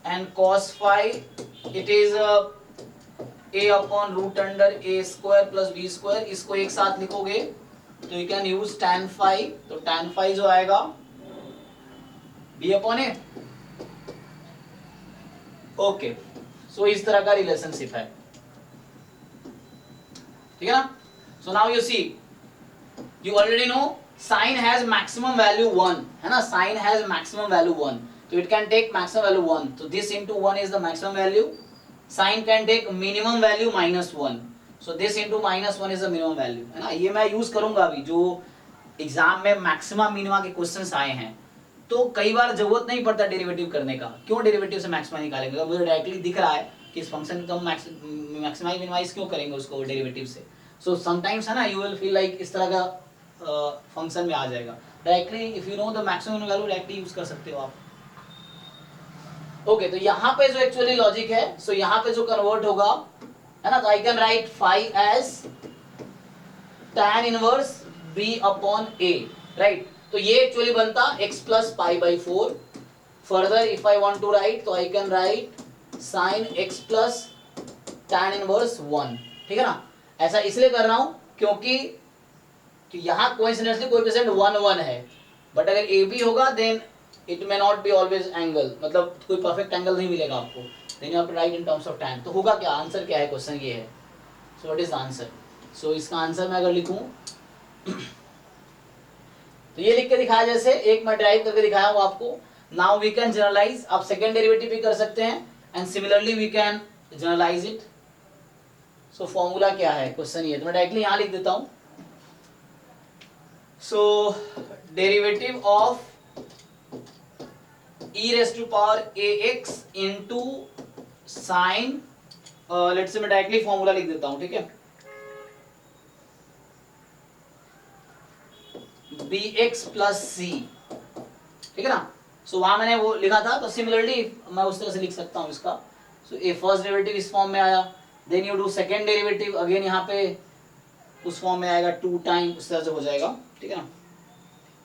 and cos phi it is a upon root under a square plus b square. इसको एक साथ लिखोगे तो you can use tan phi, तो tan phi जो आएगा b upon a. Okay, so इस तरह का रिलेशनशिप है, ठीक है ना. So now you see, you already know sine has maximum value 1, है ना. साइन हैज मैक्सिमम वैल्यू 1, तो it can take maximum value 1, तो this into 1 is the maximum value. Sine can take minimum value -1, so this into -1 is the minimum value, है ना. ये मैं use करूंगा अभी जो एग्जाम में मैक्सिमा मिनिमा के क्वेश्चंस आए हैं. तो कई बार जरूरत नहीं पड़ता डेरिवेटिव करने का. क्यों डेरिवेटिव से मैक्सिमा निकालेंगे, अगर मुझे डायरेक्टली दिख रहा है कि इस फंक्शन को हम मैक्सिमाइज मिनिमाइज क्यों करेंगे उसको डेरिवेटिव से. सो समटाइम्स है ना, यू विल फील लाइक इस तरह का फंक्शन में आ जाएगा directly. If you know the maximum value directly use कर सकते हो आप. ओके, तो यहाँ पे जो एक्चुअली लॉजिक है, सो यहाँ पे जो कन्वर्ट होगा, है ना, तो I can write phi as tan inverse b upon a, right. तो ये एक्चुअली बनता x plus pi by 4. Further if I want to write, तो I can write sine x plus tan inverse 1, ठीक है ना. ऐसा इसलिए कर रहा हूं क्योंकि यहाँ कोइंसिडेंटली कोएफिशिएंट 1 1 है, बट अगर a b होगा then it may not be always angle, मतलब कोई परफेक्ट एंगल नहीं मिलेगा आपको. Then you have to write in terms of tan. तो होगा क्या, आंसर क्या है, क्वेश्चन ये है. So what is the answer. So इसका आंसर मैं अगर लिखूं तो ये लिख के दिखाया, जैसे एक मैं ड्राइव करके दिखाया हूं आपको. नाउ वी कैन जनरलाइज, आप सेकेंड डेरिवेटिव भी कर सकते हैं and similarly we can generalize it. So formula क्या है, क्वेश्चन ये, तो मैं डायरेक्टली यहां लिख देता हूं. So derivative of e raised to power ax into sin, let's say मैं डायरेक्टली फॉर्मूला लिख देता हूं, ठीक है. bx प्लस c, ठीक है ना. सो वहां मैंने वो लिखा था, तो सिमिलरली मैं उस तरह से लिख सकता हूं इसका. सो ए फर्स्ट डेरिवेटिव इस फॉर्म में आया, then you do second derivative again यहाँ पे उस फॉर्म में आएगा 2 टाइम, उस तरह से हो जाएगा, ठीक है ना.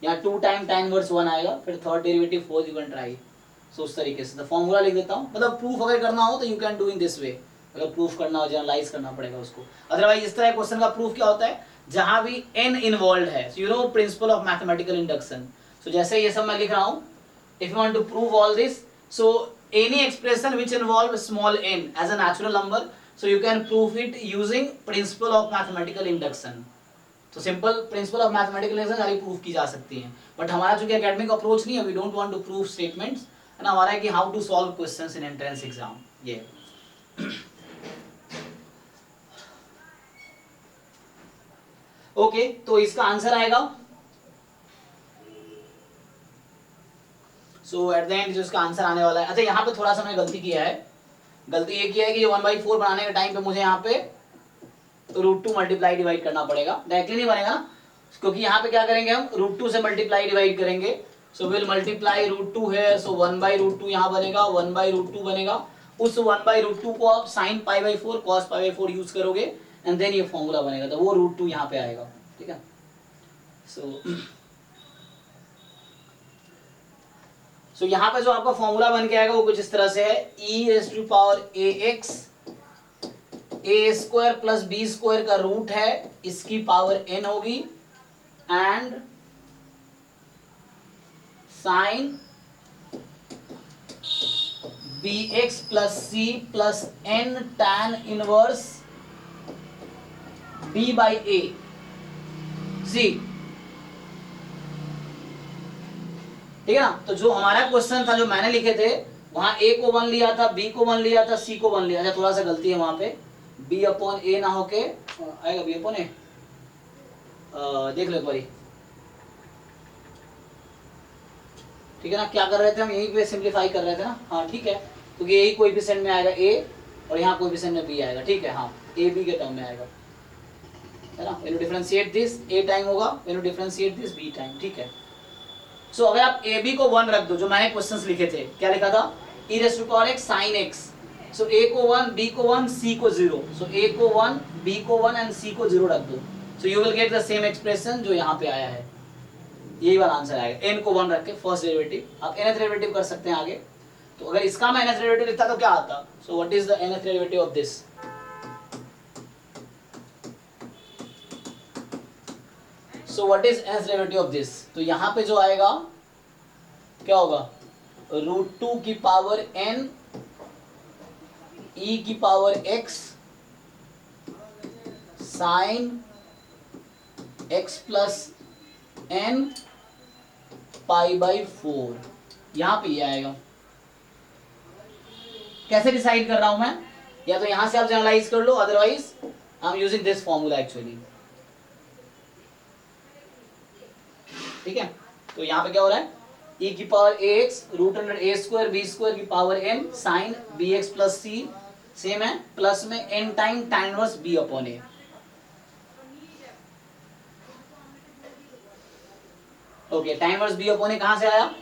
यहाँ 2 टाइम tan इनवर्स 1 आएगा, फिर third derivative 4 you can try. So उस तरीके से फॉर्मूला लिख देता हूँ. मतलब प्रूफ अगर करना हो तो you can do in this way. अगर प्रूफ करना हो, जनरलाइज करना पड़ेगा उसको. अदरवाइज इस तरह क्वेश्चन का प्रूफ क्या होता है, जहां भी n इन्वॉल्व है. So you know principle of mathematical induction. So जैसे ये सब मैं लिख रहा हूँ, if you want to prove all this, so any expression which involve small n as a natural number, so you can prove it using principle of mathematical induction. तो simple principle of mathematical induction सारी proof की जा सकती हैं. But हमारा चूंकि academic approach नहीं है, we don't want to prove statements, है ना. हमारा है कि how to solve questions in entrance exam. ये ओके, तो इसका आंसर आएगा. सो एट द एंड जो इसका आंसर आने वाला है, अच्छा यहाँ पे थोड़ा सा मैंने गलती किया है. गलती ये किया है कि 1/4 बनाने के टाइम पे मुझे यहाँ पे √2 मल्टीप्लाई डिवाइड करना पड़ेगा. डायरेक्टली नहीं बनेगा ना, क्योंकि यहाँ पे क्या करेंगे हम, √2 से मल्टीप्लाई डिवाइड करेंगे so will multiply root two है, सो 1/√2 यहाँ बनेगा, 1/√2 बनेगा। उस 1/√2 को आप साइन π/4 cos π/4 यूज करोगे एंड देन ये फॉर्मूला बनेगा, तो वो √2 यहाँ पे आएगा, ठीक है। सो यहाँ पे जो आपका फॉर्मूला बन के आएगा वो कुछ इस तरह से है, e⁻ax a² प्लस b² का रूट है, इसकी पावर n होगी, and sine bx plus c plus n tan inverse b/a c, ठीक है ना। तो जो हमारा क्वेश्चन था, जो मैंने लिखे थे, वहां a को 1 लिया था, b को 1 लिया था, c को 1 लिया था। थोड़ा सा गलती है वहां पे, b/a ना होके आएगा b/a, देख लो एक बारी, ठीक है ना। क्या कर रहे थे हम, यहीं पे सिंप्लीफाई कर रहे थे ना, हाँ ठीक है, क्योंकि यही कोएफिशिएंट में आएगा a और यहाँ कोएफिशिएंट में b आएगा, ठीक है, हाँ a b के टर्म में आएगा, है ना। When you differentiate this a time होगा, when you differentiate this b time, ठीक है। सो अगर आप a b को 1 रख दो, जो मैंने क्वेश्चंस लिखे थे, क्या लिखा था, e⁻x sin x, so a को 1, b को 1, c को 0, सो a को 1, b को 1 एंड c को 0 रख दो, so you will get the same expression जो यहाँ पे आया है, यही वाला आंसर आएगा। n को 1 रख के फर्स्ट डेरिवेटिव, आप nth डेरिवेटिव कर सकते हैं आगे। तो अगर इसका मैं nth डेरिवेटिव लिखता तो क्या आता, so what is the nth derivative of this, so what is nth derivative of this, तो यहाँ पे जो आएगा क्या होगा, √2 की पावर n e की power x sine x plus n π/4, यहाँ पे ये आएगा। कैसे डिसाइड कर रहा हूं मैं, या तो यहां से आप जनरलाइज कर लो, otherwise I am using this formula actually, ठीक है। तो यहाँ पे क्या हो रहा है, e की पावर ax √a² b² की power n sine bx plus c, same है, प्लस में n time tan inverse b/a, okay. tan inverse b/a कहां से आया,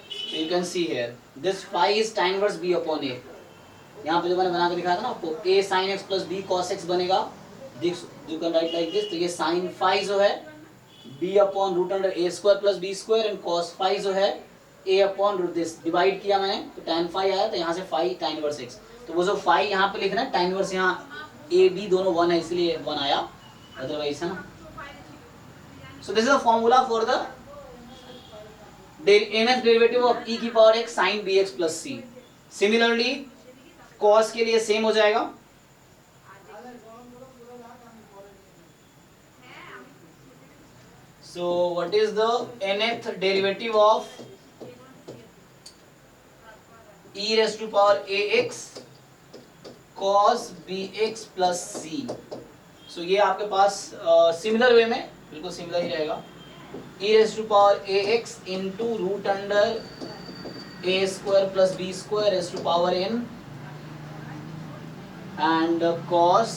so you can see here this phi is tan inverse b/a, यहाँ पे जो मैंने बना के दिखाया था ना आपको, a sin x plus b cos x बनेगा, you can write like this, तो ये sin phi जो है b/√a² plus b² and cos phi जो है a/√this, डिवाइड किया मैंने तो tan phi आया, तो यहाँ से phi tan इनवर्स x, तो वो जो phi यहाँ पे लिखना है, tan इनवर्स यहाँ a b दोनों 1 है इसलिए 1 आया, अदरवाइज है ना। So this is the formula for the nth derivative of e की power x sin bx plus c. Similarly, cos के लिए सेम हो जाएगा, so what is the nth derivative of e⁻ax cos bx plus c. so ये आपके पास similar way में बिल्कुल similar ही रहेगा, e⁻ax into √a² plus b² raised to power n and cos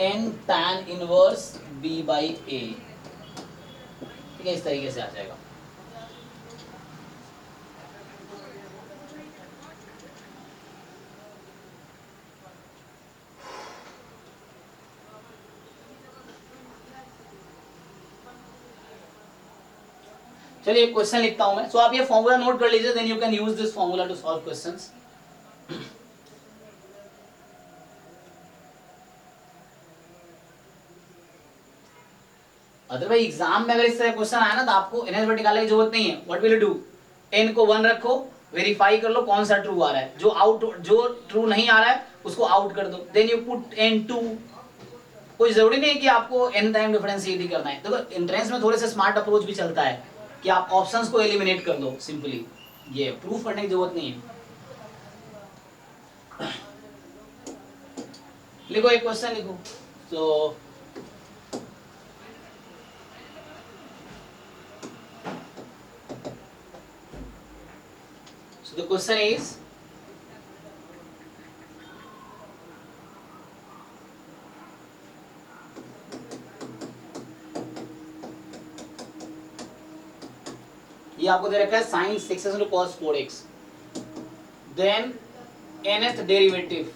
n tan inverse b/a, ठीक है, इस तरीके से आ जाएगा। चलिए एक क्वेश्चन लिखता हूं मैं, सो आप ये फॉर्मूला नोट कर लीजिए, then you can use this formula to solve questions. Otherwise exam में अगर इस तरह क्वेश्चन आया ना तो आपको nth निकालने की जरूरत नहीं है। What will you do, n को 1 रखो, वेरीफाई कर लो कौन सा ट्रू आ रहा है, जो ट्रू नहीं आ रहा है उसको आउट कर दो, देन यू पुट n2। कोई जरूरी नहीं है कि आपको n टाइम डिफरेंशिएट ही करना है। देखो एंट्रेंस में थोड़े से स्मार्ट अप्रोच भी चलता है कि आप ऑप्शंस को एलिमिनेट कर दो सिंपली, ये प्रूफ करने की जरूरत नहीं है। लिखो एक क्वेश्चन लिखो, तो the question is ये आपको दे रखा है sin 6x into cos 4x, then nth derivative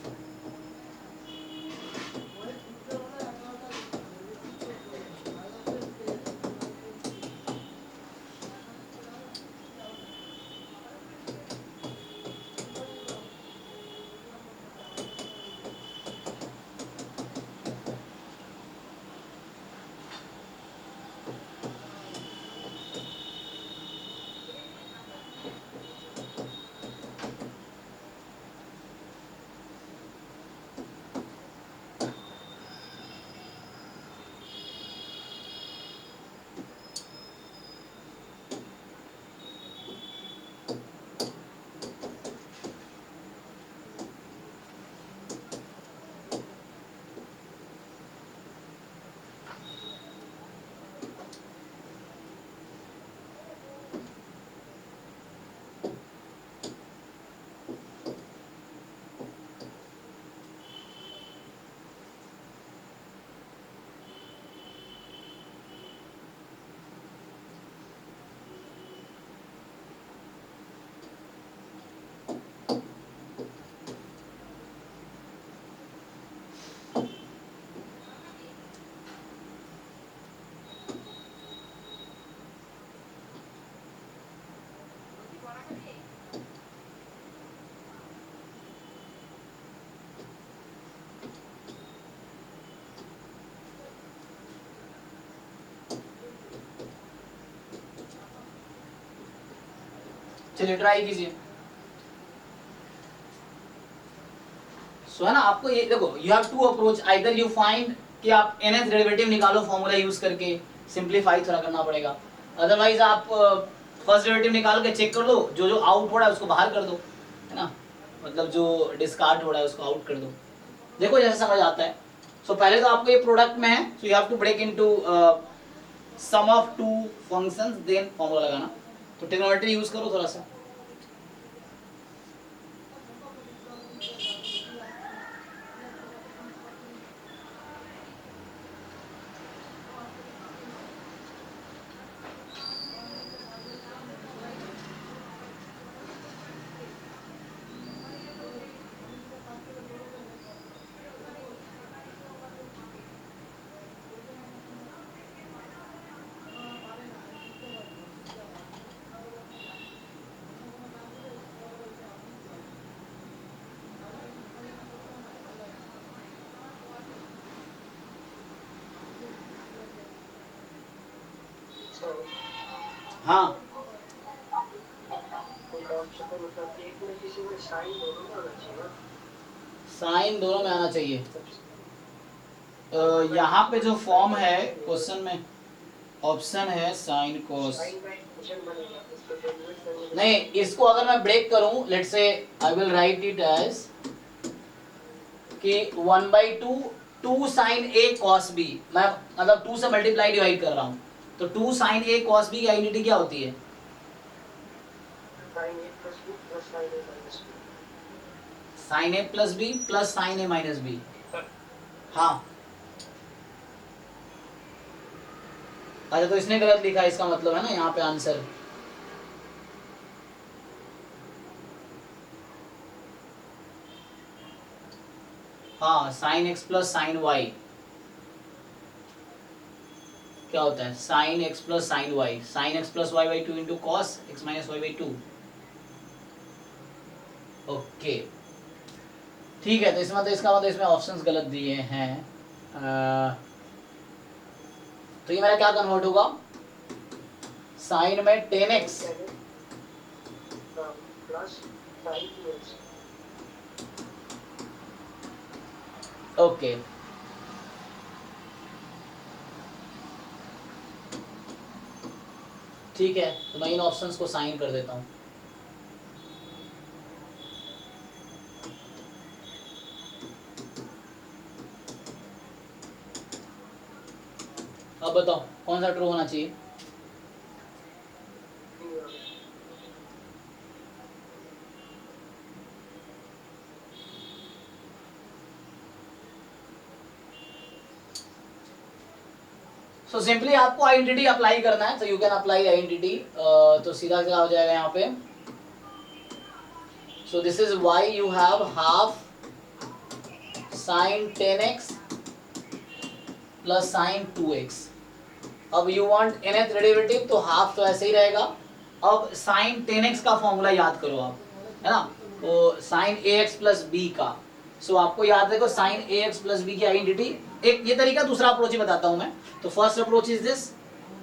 चलिए ट्राई कीजिए। सो है ना, आपको ये देखो, you have to approach, either you find कि आप nth डेरिवेटिव निकालो फॉर्मूला यूज करके, सिंपलीफाई थोड़ा करना पड़ेगा, अदरवाइज आप फर्स्ट डेरिवेटिव निकाल के चेक कर लो, जो जो आउट हो रहा है उसको बाहर कर दो, है ना, मतलब जो डिस्कार्ड हो रहा है उसको आउट कर दो, देखो जैसा समझ आता है। सो पहले तो आपको ये प्रोडक्ट में है, so you have to break into sum of two functions, देन फॉर्मूला लगाना, तो ट्रिग्नोमेट्री यूज करो थोड़ा सा। So, हाँ, कोई काम से तो मतलब एक में किसी में साइन दोनों में होना चाहिए ना। साइन दोनों में आना चाहिए। यहाँ पे जो फॉर्म है क्वेश्चन में ऑप्शन है साइन कोस, साइन का एक फंक्शन बनेगा, उसको डेरिवेट करने के नहीं, इसको अगर मैं ब्रेक करूं, let's say I will write it as कि 1/2 2 साइन a cos b, मैं मतलब 2 से मल्टीप्लाई डिवाइड कर रहा हूं, तो 2 साइन a cos b की आइडेंटिटी क्या होती है? Sine A plus B plus sine A minus B. Sine a plus b plus sine a minus b। हाँ, अच्छा तो इसने गलत लिखा है, इसका मतलब है ना यहाँ पे आंसर, हाँ, sine x plus sine y क्या होता है? Sine x plus sine y, sine x plus y by 2 into cos x minus y by 2। Okay, ठीक है, तो इसमें इसमें ऑप्शंस गलत दिए हैं, तो ये मेरा क्या कन्वर्ट होगा? साइन में 10x plus sign 2x। Okay, ठीक है, तो मैं इन ऑप्शंस को साइन कर देता हूँ। अब बताओ कौन सा ट्रू होना चाहिए? सो सिंपली आपको आइडेंटिटी अप्लाई करना है, तो यू कैन अप्लाई आइडेंटिटी। तो सीधा सीधा हो जाएगा यहाँ पे। सो this is why you have half sine 10x plus sign 2x। अब यू वांट nth डेरिवेटिव, तो हाफ तो ऐसे ही रहेगा। अब साइन 10x का फॉर्मूला याद करो आप, है ना, तो साइन ax प्लस b का। सो आपको याद रखो साइन ax प्लस b की आइडेंटिटी। एक ये तरीका, दूसरा अप्रोच ही बताता हूं मैं। तो first approach is this,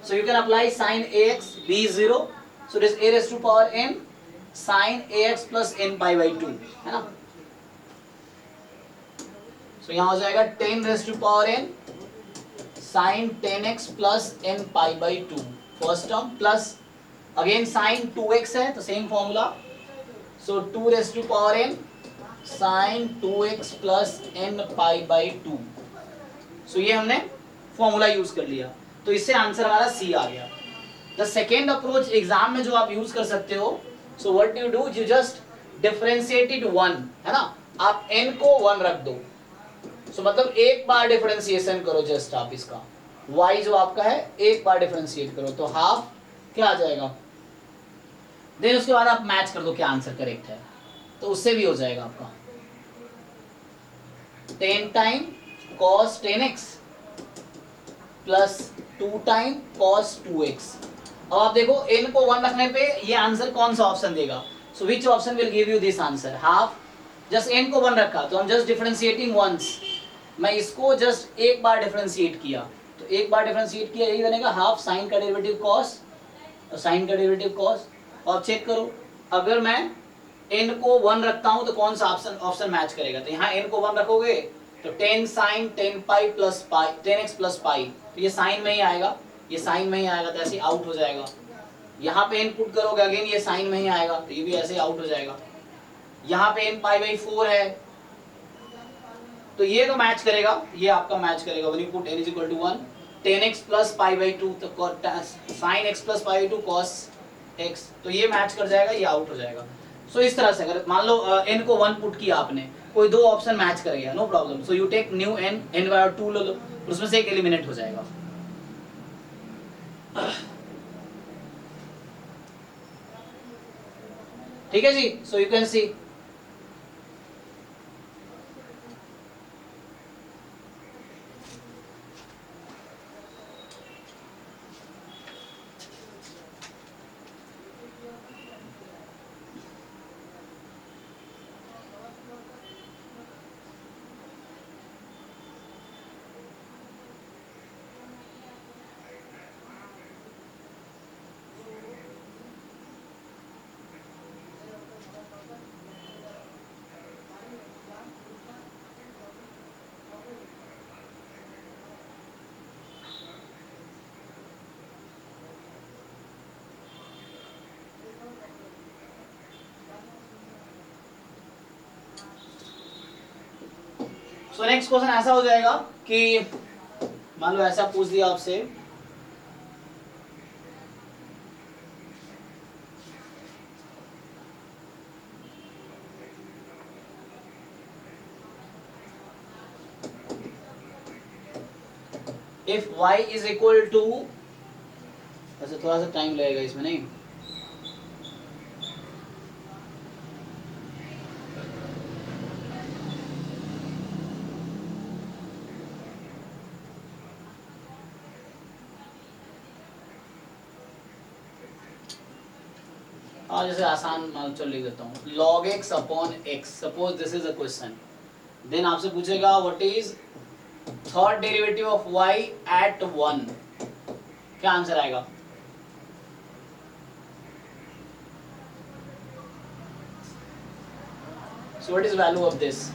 so you can apply sine ax b is 0, सो दिस a raised to power n sine ax plus n pi by 2, है ना। सो यहाँ हो जाएगा 10 raised to power n sine 10x plus n pi by 2 first term, plus again sine 2x है तो same formula, so 2 raise to power n sine 2x plus n pi by 2। So ये हमने formula use कर लिया, तो इससे answer हमारा C आ गया। द सेकेंड अप्रोच एग्जाम में जो आप यूज कर सकते हो, so what you do, you just differentiate it 1, है ना, आप n को 1 रख दो। सो मतलब एक बार डिफरेंशिएशन करो जस्ट आप इसका, y जो आपका है एक बार डिफरेंशिएट करो, तो हाफ क्या आ जाएगा। देन उसके बाद आप मैच कर दो क्या आंसर करेक्ट है, तो उससे भी हो जाएगा आपका 10 time cos 10x plus 2 time cos 2x। अब आप देखो n को 1 रखने पे ये आंसर कौन सा ऑप्शन देगा, so which option will give you this answer, half. Just n को 1 रखा तो हम जस्ट डिफरेंशिएटिंग वंस, मैं इसको जस्ट एक बार डिफरेंशिएट किया, तो एक बार डिफरेंशिएट किया यही बनेगा हाफ साइन का डेरिवेटिव कॉस और साइन का डेरिवेटिव कॉस। और चेक करो अगर मैं n को 1 रखता हूं तो कौन सा ऑप्शन मैच करेगा, तो यहाँ n को 1 रखोगे तो 10 sine 10 pi plus pi 10x plus pi, तो ये साइन में ही आएगा, ये साइन में ही आएगा, तो ऐसे आउट हो जाएगा। यहाँ पे n पुट करोगे अगेन ये साइन में ही आएगा, तो ये भी ऐसे आउट हो जाएगा। यहाँ पे n पाई बाई 4 है, तो ये तो मैच करेगा, ये आपका मैच करेगा। When you put n is equal to 1 10x plus pi by 2, तो sine x plus pi by 2 cos x, तो ये मैच कर जाएगा, ये आउट हो जाएगा। सो इस तरह से अगर मान लो n को 1 पुट किया आपने, कोई दो ऑप्शन मैच कर गया, no problem, so you take new n by 2 लो, उसमें से एक एलिमिनेट हो जाएगा। ठीक है जी, so you can see so next question ऐसा हो जाएगा कि मान लो ऐसा पूछ दिया आपसे, if y is equal to, वैसे थोड़ा सा टाइम लगेगा इसमें, नहीं हाँ, जैसे आसान मान चल लिख देता हूँ, log x upon x, suppose this is a question, then आपसे पूछेगा what is third derivative of y at 1, क्या आंसर आएगा। So what is value of this,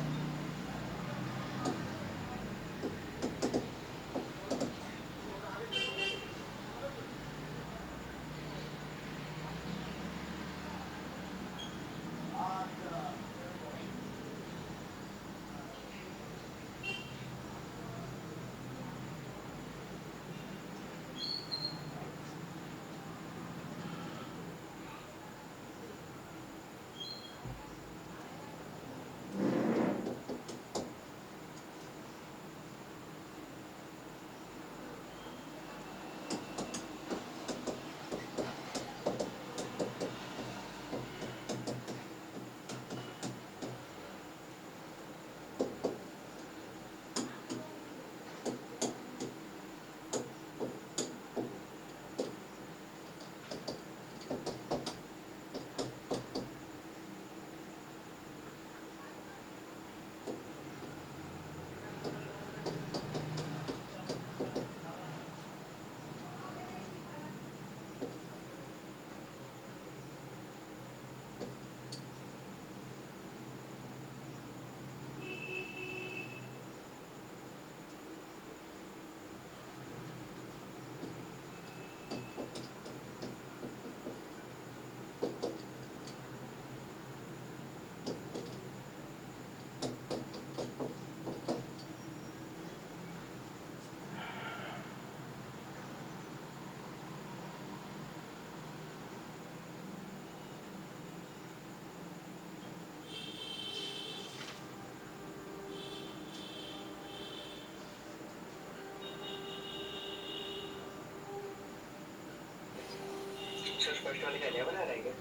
वाले का 11 आ रहा है क्या?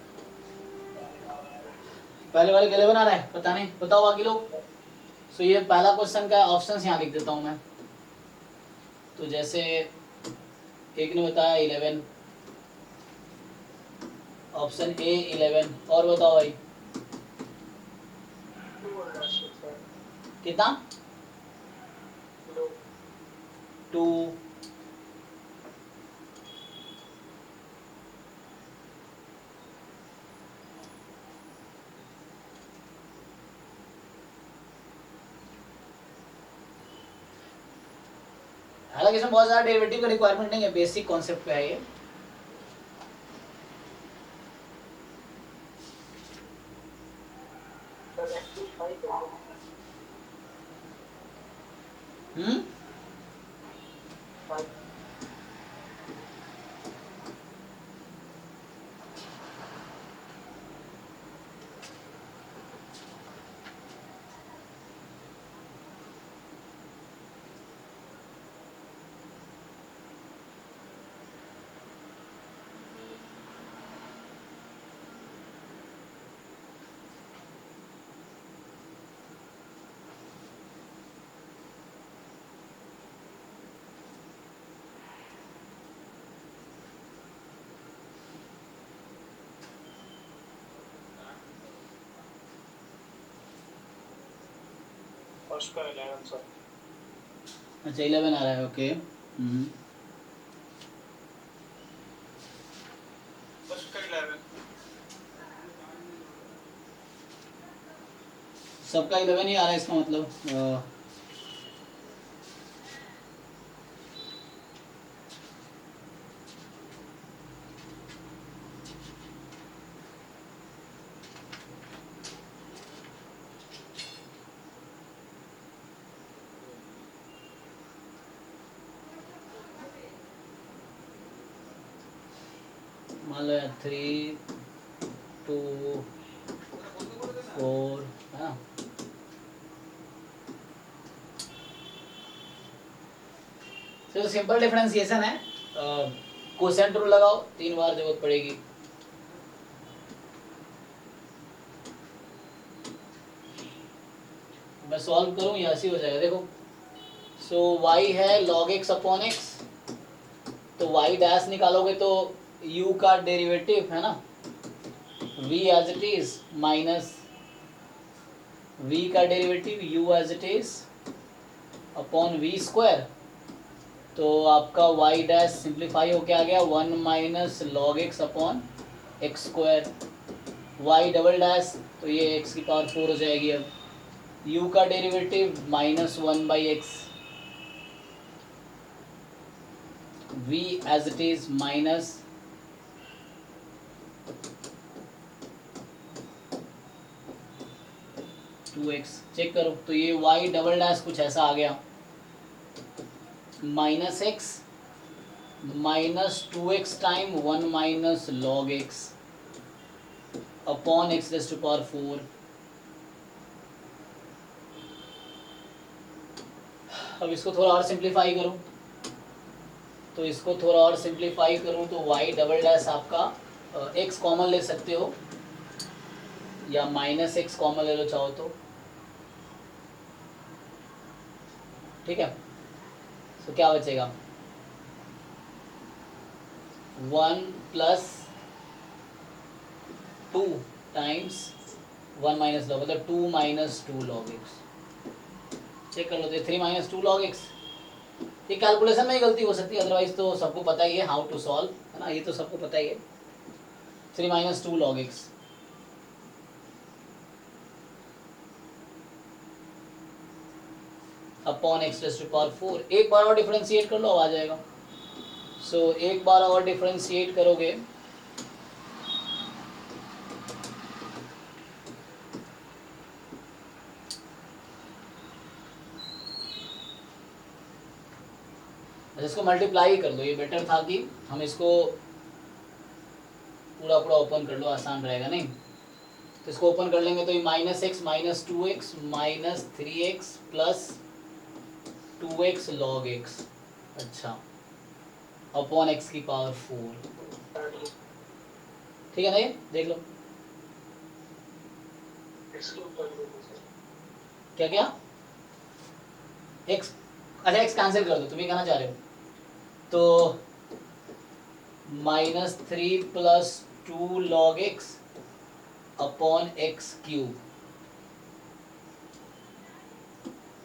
पहले वाले के 11 आ रहा है, पता नहीं, बताओ बाकी लोग। सो ये पहला क्वेश्चन का ऑप्शन यहाँ लिख देता हूँ मैं। तो जैसे एक ने बताया 11, ऑप्शन ए 11, और बताओ भाई 2 आ रहा है। कितना? 2 2। हालांकि इसमें बहुत ज़्यादा डेरिवेटिव का रिक्वायरमेंट नहीं है, बेसिक कॉन्सेप्ट पे है ये। सर एक्चुअली 5 है। हम्म 5 फर्स्ट का 11 सर। अच्छा 11 आ रहा है, ओके। फर्स्ट का 11 सबका 11 ही आ रहा है, इसका मतलब मान लो 3 2 4 है ना। तो सिंपल डिफरेंशिएशन है, कोसेंट रूल लगाओ, 3 बार जरूरत पड़ेगी। मैं सॉल्व करूं या ऐसे ही हो जाएगा, देखो। सो y है log x अपॉन x, तो y डैश निकालोगे तो u का डेरिवेटिव है ना, v as it is minus v का derivative u as it is upon v square. तो आपका y डैश सिंप्लीफाई होके आ गया 1 minus log x upon X square, y double dash तो ये x की पावर 4 हो जाएगी। अब u का derivative minus 1 by X, v as it is minus 2x। Check करो तो ये y डबल डैश कुछ ऐसा आ गया, minus X minus 2x time 1 minus log x upon X raise to power 4। अब इसको थोड़ा और सिंप्लीफाई करूं, तो इसको थोड़ा और सिंप्लीफाई करूं तो y डबल डैश आपका x कॉमन ले सकते हो या माइनस एक्स कॉमन ले लो चाहो तो, ठीक है। तो क्या बचेगा 1 प्लस 2 टाइम्स 1 माइनस लॉग, मतलब 2 माइनस 2 लॉग एक्स। चेक कर लो तो 3 माइनस 2 लॉग एक्स। ये कैलकुलेशन में ही गलती हो सकती है, अदरवाइज तो सबको पता ही है हाउ टू सॉल्व, है ना, ये तो सबको पता ही है। 3 minus 2 log X upon X raise to power 4। एक बार और डिफरेंशिएट कर लो, आ जाएगा। सो एक बार और डिफरेंशिएट करोगे इसको मल्टीप्लाई कर दो, ये बेटर था कि हम इसको पूरा पूरा ओपन कर लो, आसान रहेगा नहीं। तो इसको ओपन कर लेंगे तो ये minus X minus 2x minus 3x plus 2x log x, अच्छा, अपॉन x की पावर 4। ठीक है ना, ये देख लो एक्सक्लूड कर देंगे सर। क्या क्या x, अच्छा x कैंसिल कर दो, तुम ये कहना चाह रहे हो, तो -3 + 2 log x upon x cube,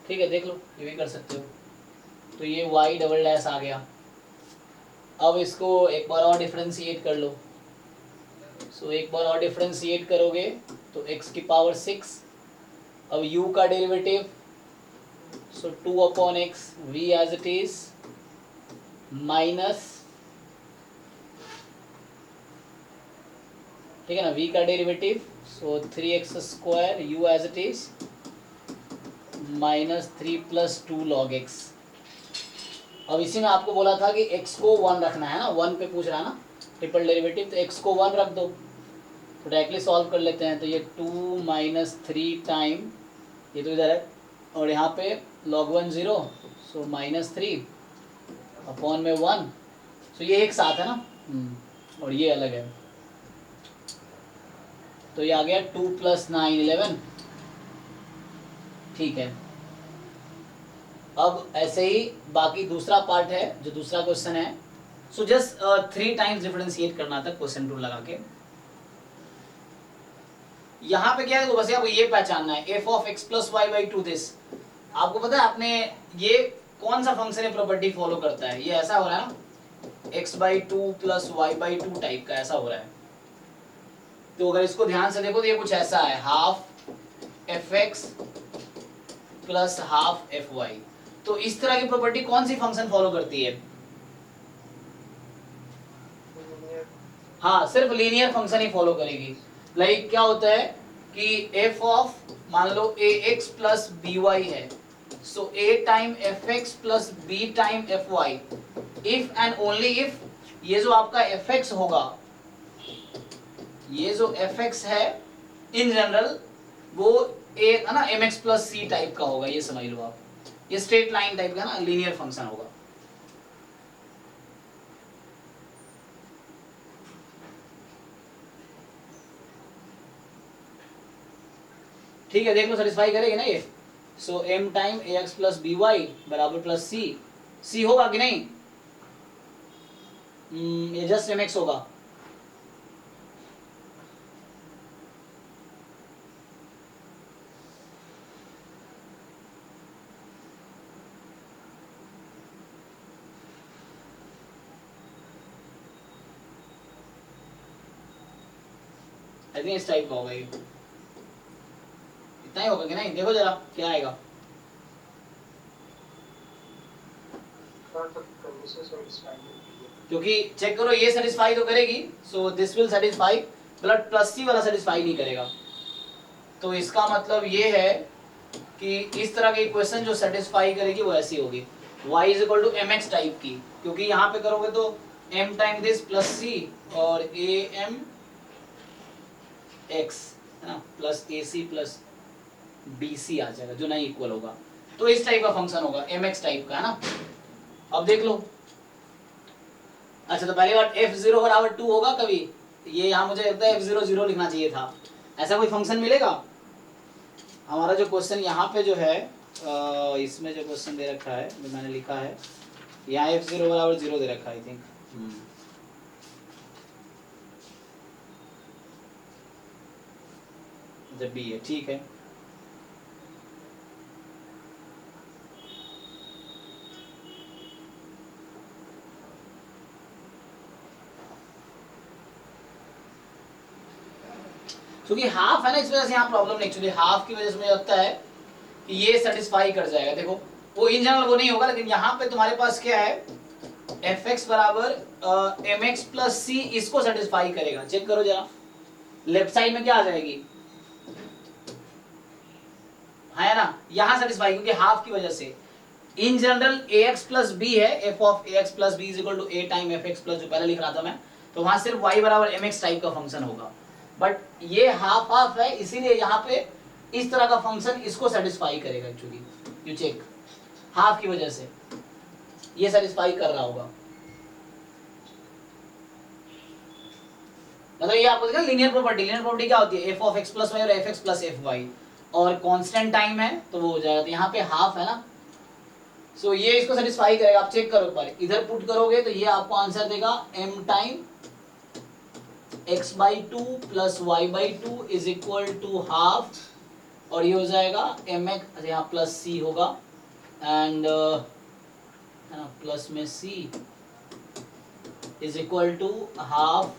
ठीक है देख लो ये भी कर सकते हो। तो ये y डबल डैश आ गया। अब इसको एक बार और डिफरेंशिएट कर लो, सो एक बार और डिफरेंशिएट करोगे तो x की पावर 6, अब u का derivative, so 2/x v as it is minus, ठीक है ना, v का derivative, so 3x² u as it is -3 + 2 log x। अब इसी में आपको बोला था कि x को 1 रखना है ना, 1 पे पूछ रहा है ना ट्रिपल डेरिवेटिव, तो x को 1 रख दो, तो डायरेक्टली सॉल्व कर लेते हैं। तो ये 2 - 3 टाइम, ये तो इधर है, और यहाँ पे log 1 0, सो -3 अपॉन में 1, सो ये एक साथ है ना, और ये अलग है, तो ये आ गया 2 + 9 11, ठीक है। अब ऐसे ही बाकी दूसरा पार्ट है, जो दूसरा क्वेश्चन है, सो जस्ट 3 टाइम्स डिफरेंशिएट करना था क्वेश्चन रूल लगा के। यहाँ पे क्या है, बस आपको ये पहचानना है f(x + y/2) दिस। आपको पता है आपने ये कौन सा फंक्शन है प्रॉपर्टी फॉलो करता है, ये ऐसा हो रहा है ना x/2 + y/2 टाइप का ऐसा हो रहा है। तो अगर इसको ध्यान से देखो तो ये कुछ ऐसा है, हाफ fx + हाफ fy। तो इस तरह की प्रॉपर्टी कौन सी फंक्शन फॉलो करती है? हाँ, सिर्फ लीनियर फंक्शन ही फॉलो करेगी। लाइक क्या होता है कि f ऑफ, मान लो ax + by है, सो a time fx + b time fy, if and only if ये जो आपका fx होगा, ये जो fx है इन जनरल वो एक है ना mx + c टाइप का होगा, ये समझ लो आप, ये स्ट्रेट लाइन टाइप का ना लीनियर फंक्शन होगा। ठीक है, देख लो सेटिस्फाई करेगी ना ये। सो m टाइम ax + by बराबर +c, c होगा कि नहीं? ये जस्ट mx होगा। आई थिंक इस टाइप का होगा ये, इतना ही होगा कि नहीं? देखो जरा क्या आएगा। क्योंकि चेक करो ये सेटिस्फाई तो करेगी, सो this will satisfy, but +c वाला सेटिस्फाई नहीं करेगा। तो इसका मतलब ये है कि इस तरह की इक्वेशन जो सेटिस्फाई करेगी वो ऐसी होगी, y = mx टाइप की, क्योंकि यहाँ पे करोगे तो m टाइम दिस +c और am x है ना +ac + bc आ जाएगा, जो नहीं इक्वल होगा। तो इस टाइप का फंक्शन होगा, mx टाइप का, है ना। अब देख लो, अच्छा तो पहली बात f0 = 2 होगा कभी? ये यहाँ मुझे लगता है f0 0 लिखना चाहिए था, ऐसा कोई फंक्शन मिलेगा? हमारा जो क्वेश्चन यहाँ पे जो है, इसमें जो क्वेश्चन दे रखा है, जो मैंने लिखा है यहाँ f0 = 0 दे रखा है, आई थिंक। जब भी है, ठीक है। क्योंकि हाफ है ना, इस वजह से यहाँ प्रॉब्लम नहीं, एक्चुअली हाफ की वजह से मुझे लगता है कि ये सेटिस्फाई कर जाएगा। देखो वो इन जनरल वो नहीं होगा, लेकिन यहाँ पे तुम्हारे पास क्या है, fx = mx + c, इसको सेटिस्फाई करेगा। चेक करो जरा, लेफ्ट साइड में क्या आ जाएगी, है ना, यहाँ सेटिस्फाई, क्योंकि हाफ की वजह से। इन जनरल ax + b है, f of ax + b = a time fx + जो पहले लिख रहा था मैं, तो वहां सिर्फ y = mx टाइप का फंक्शन होगा। बट ये हाफ हाफ है, इसीलिए यहाँ पे इस तरह का फंक्शन इसको सेटिस्फाई करेगा। एक्चुअली यू चेक, हाफ की वजह से ये सेटिस्फाई कर रहा होगा। मतलब ये आपको देखा लीनियर प्रॉपर्टी, लीनियर प्रॉपर्टी क्या होती है, f of x plus y और f x plus f y, और कांस्टेंट टाइम है तो वो हो जाएगा, तो यहाँ पे हाफ है ना, सो ये इसको सेटिस्फाई करेगा। आप चेक करो पर इधर पुट करोगे तो ये आपको आंसर देगा m time x by two plus y by two is equal to half, और ये हो जाएगा एम एक्स, यहाँ प्लस सी होगा एंड है ना, प्लस में c is equal to half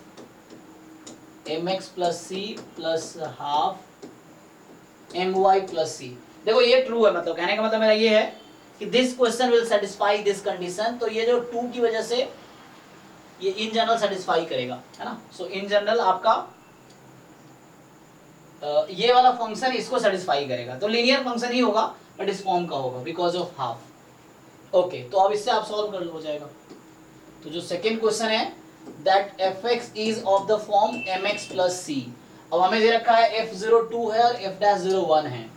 m x plus c plus half m y plus c. देखो ये ट्रू है, मतलब कहने का मतलब मेरा ये है कि this question will satisfy this condition, तो ये जो 2 की वजह से ये इन जनरल सेटिस्फाई करेगा, है ना। सो इन जनरल आपका ये वाला फंक्शन इसको सेटिस्फाई करेगा, तो लीनियर फंक्शन ही होगा बट इस फॉर्म का होगा बिकॉज ऑफ हाफ। ओके, तो अब इससे आप सॉल्व कर हो जाएगा। तो जो सेकेंड क्वेश्चन है that f x is of the form m x plus c. अब हमें दे रखा है f0 2 है और f डैश 0 1 है,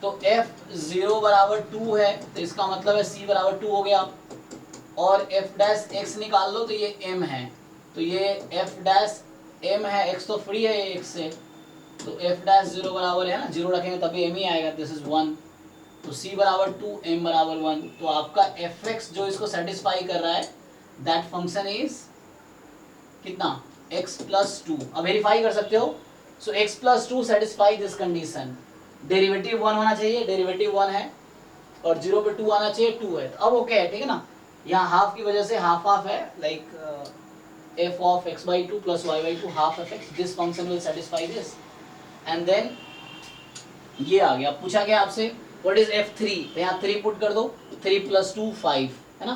तो f0 बराबर 2 है तो इसका मतलब है c बराबर 2 हो गया, और f डैश x निकाल लो तो ये m है, तो ये f डैश m है, x तो फ्री है ये x से, तो f डैश 0 बराबर है ना, 0 रखेंगे तभी m ही आएगा, दिस इज 1, तो c बराबर 2 m बराबर 1, तो आपका fx जो इसको सेटिस्फाई कर रहा है दैट फंक्शन इज कितना x प्लस 2। अब वेरीफाई कर सकते हो, सो x plus 2 satisfy this condition, derivative 1 होना चाहिए, डेरिवेटिव 1 है, और 0 पे 2 आना चाहिए, 2 है, तो अब ओके है, ठीक है ना। यहाँ हाफ की वजह से हाफ हाफ है, like f of x by 2 plus y by 2 half F X, this function will satisfy this, and then ये आ गया। पूछा गया आपसे व्हाट इज f3, तो यहाँ 3 पुट कर दो, 3 प्लस 2 5 है ना,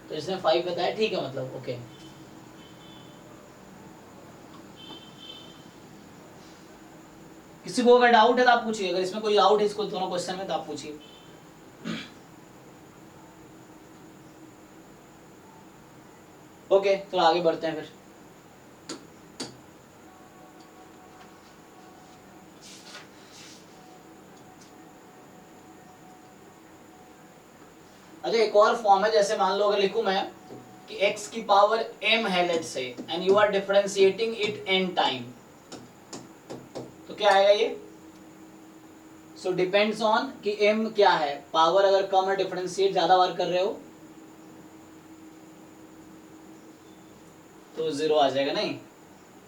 तो इसने 5 बताया, ठीक है, मतलब ओके। किसी को अगर डाउट है तो आप पूछिए, अगर इसमें कोई डाउट है इसको दोनों क्वेश्चन में तो आप पूछिए। ओके, तो आगे बढ़ते हैं फिर। अच्छा, एक और फॉर्म है, जैसे मान लो अगर लिखूं मैं कि x की पावर m है let's say, and you are differentiating it n time, तो क्या आएगा ये, सो डिपेंड्स ऑन कि m क्या है, पावर अगर कम है डिफरेंशिएट ज्यादा बार कर रहे हो तो 0 आ जाएगा, नहीं,